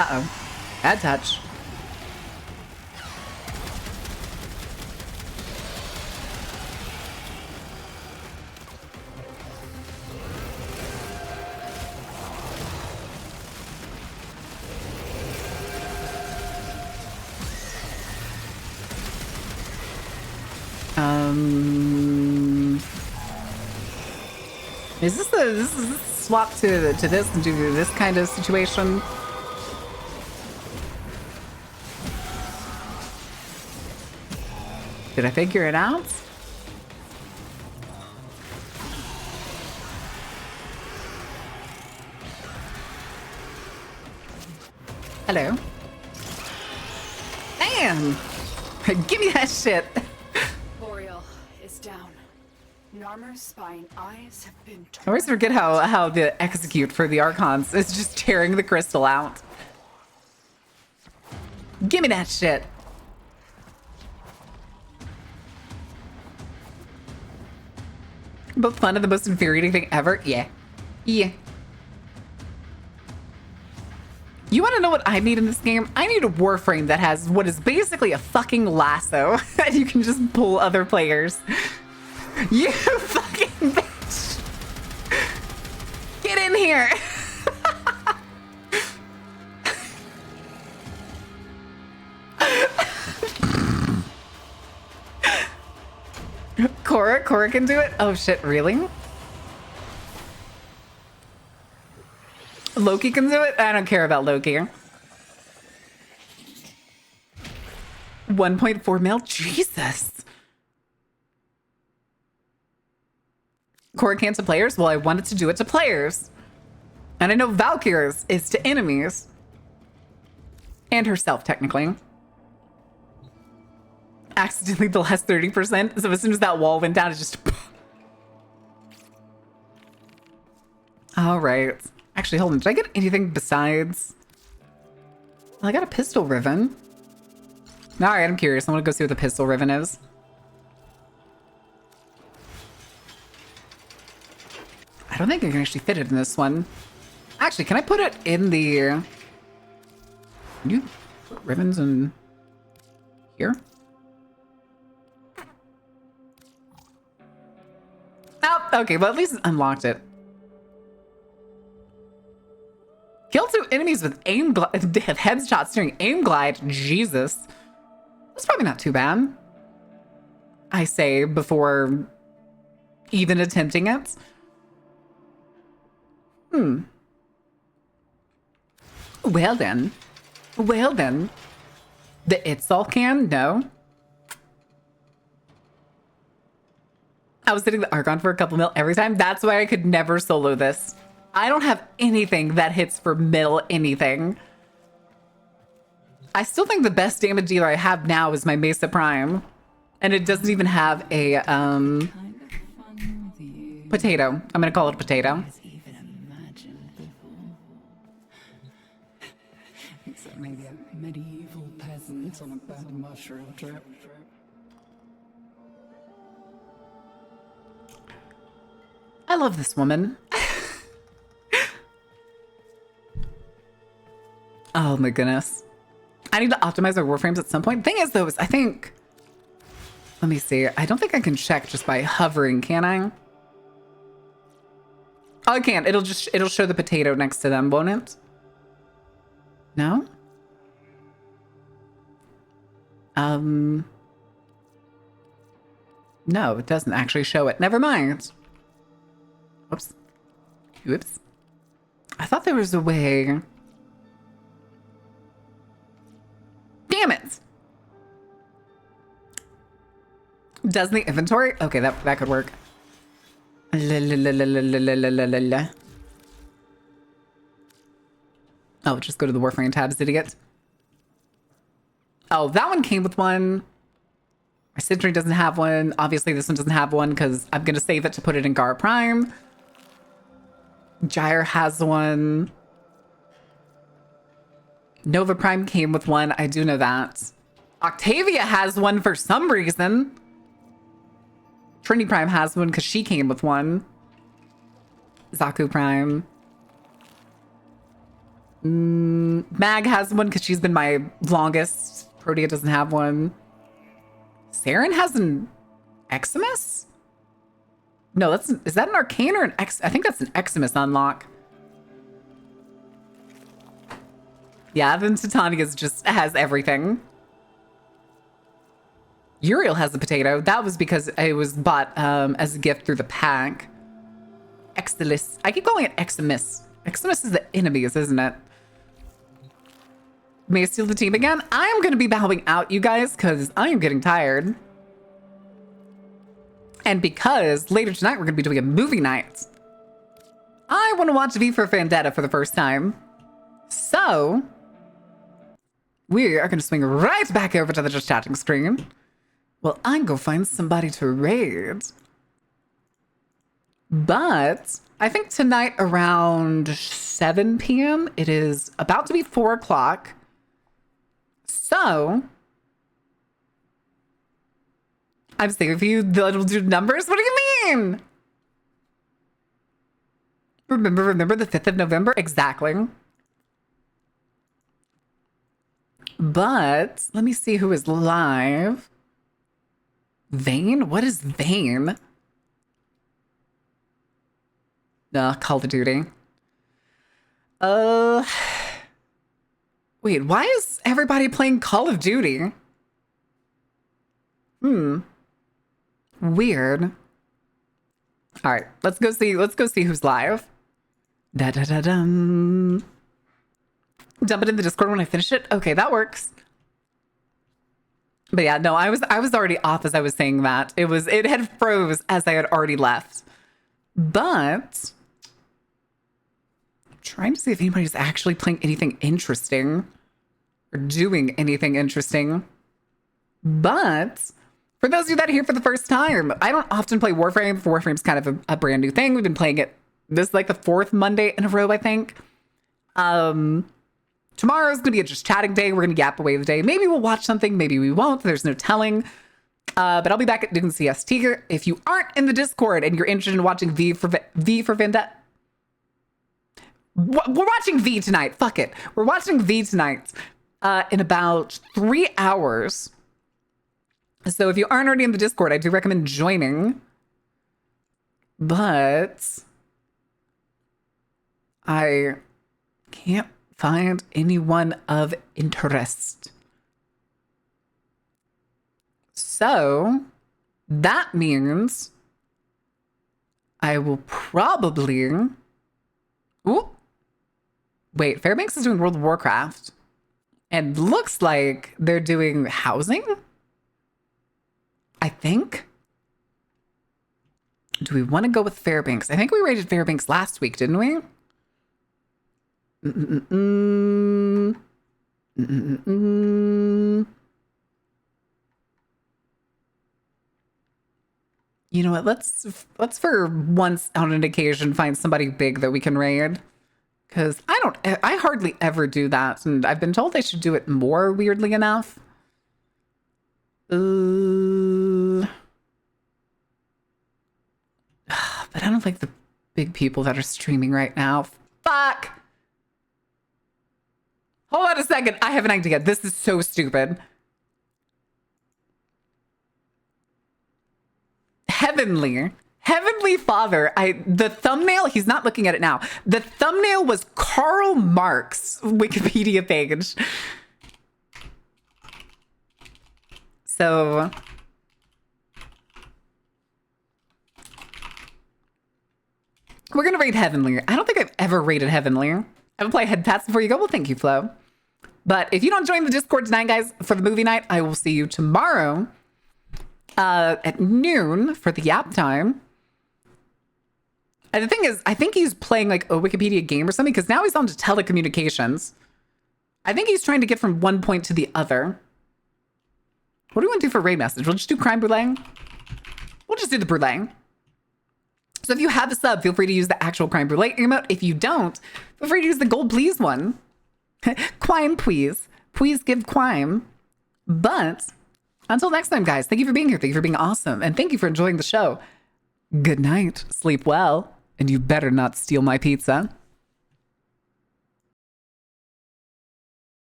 Uh-oh. Bad touch. Is this swap to this and do this kind of situation? Did I figure it out? Hello. Damn! Give me that shit! Boreal is down. Narmer's spine eyes have been torn. I always forget how the execute for the Archons is just tearing the crystal out. Give me that shit. Both fun and the most infuriating thing ever? Yeah. Yeah. You want to know what I need in this game? I need a Warframe that has what is basically a fucking lasso that you can just pull other players. You fucking bitch. Get in here. Cora can do it? Oh shit, really? Loki can do it? I don't care about Loki. 1.4 mil? Jesus. Cora can't to players? Well, I wanted to do it to players. And I know Valkyr's is to enemies. And herself, technically. Accidentally the last 30%. So as soon as that wall went down, it just... All right. Actually, hold on. Did I get anything besides... Well, I got a pistol ribbon. All right, I'm curious. I want to go see what the pistol ribbon is. I don't think I can actually fit it in this one. Actually, can I put it in the... Can you put ribbons in here? Oh, okay. Well, at least it unlocked it. Kill 2 enemies with aim headshots during aim glide. Jesus. That's probably not too bad. I say before even attempting it. Well then. Well then. The It's All can? No. I was hitting the Archon for a couple mil every time. That's why I could never solo this. I don't have anything that hits for mil anything. I still think the best damage dealer I have now is my Mesa Prime. And it doesn't even have a potato. I'm gonna call it a potato. Except maybe a medieval peasant on a bad mushroom trip. I love this woman. Oh my goodness. I need to optimize our Warframes at some point. Thing is though, is I think, let me see. I don't think I can check just by hovering, can I? Oh, I can't. It'll show the potato next to them, won't it? No? No, it doesn't actually show it. Never mind. Whoops. Whoops. I thought there was a way. Damn it. Does the inventory? Okay, that could work. Oh, just go to the Warframe tabs, idiot. Oh, that one came with one. My Sentry doesn't have one. Obviously, this one doesn't have one because I'm going to save it to put it in Gar Prime. Gyre has one. Nova Prime came with one. I do know that. Octavia has one for some reason. Trinity Prime has one because she came with one. Zaku Prime. Mag has one because she's been my longest. Protea doesn't have one. Saren has an Eximus? No, is that an Arcane or an X? I think that's an Eximus unlock. Yeah, then Titania's just has everything. Uriel has a potato. That was because it was bought as a gift through the pack. Exilis. I keep calling it Eximus. Eximus is the enemies, isn't it? May I steal the team again? I am going to be bowing out, you guys, because I am getting tired. And because later tonight we're going to be doing a movie night. I want to watch V for Vendetta for the first time. So, we are going to swing right back over to the just chatting screen. Well, I'm going to find somebody to raid. But I think tonight around 7 p.m., it is about to be 4 o'clock. So, I'm saying if you little do numbers, what do you mean? Remember the 5th of November? Exactly. But let me see who is live. Vane? What is Vane? Call of Duty. Wait, why is everybody playing Call of Duty? Weird. All right, let's go see who's live. Da-da-da-dum. Dump it in the Discord when I finish it. Okay, that works. But yeah, no, I was already off as I was saying that. It had froze as I had already left. But I'm trying to see if anybody's actually playing anything interesting or doing anything interesting. But for those of you that are here for the first time, I don't often play Warframe. Warframe's kind of a brand new thing. We've been playing it. This is like the 4th Monday in a row, I think. Tomorrow's gonna be a just chatting day. We're gonna gap away the day. Maybe we'll watch something. Maybe we won't. There's no telling. But I'll be back at Dune CST. If you aren't in the Discord and you're interested in watching V for Vendetta, we're watching V tonight. Fuck it. We're watching V tonight in about 3 hours. So if you aren't already in the Discord, I do recommend joining. But I can't find anyone of interest. So that means I will probably Ooh. Wait, Fairbanks is doing World of Warcraft. And looks like they're doing housing? I think. Do we want to go with Fairbanks? I think we rated Fairbanks last week, didn't we? You know what? Let's for once on an occasion find somebody big that we can raid. Because I hardly ever do that. And I've been told I should do it more, weirdly enough. But I don't like the big people that are streaming right now. Fuck! Hold on a second. I have an idea. This is so stupid. Heavenly Father. The thumbnail, he's not looking at it now. The thumbnail was Karl Marx Wikipedia page. So we're gonna rate Heavenly. I don't think I've ever rated Heavenly. I haven't played Head Pats before you go. Well, thank you, Flo. But if you don't join the Discord tonight, guys, for the movie night, I will see you tomorrow at noon for the Yap time. And the thing is, I think he's playing like a Wikipedia game or something because now he's on to telecommunications. I think he's trying to get from one point to the other. What do we want to do for raid message? We'll just do crime brulee. We'll just do the brulee. So if you have a sub, feel free to use the actual crime brulee emote. If you don't, feel free to use the gold please one. Quime please. Please give quime. But until next time, guys, thank you for being here. Thank you for being awesome. And thank you for enjoying the show. Good night. Sleep well. And you better not steal my pizza.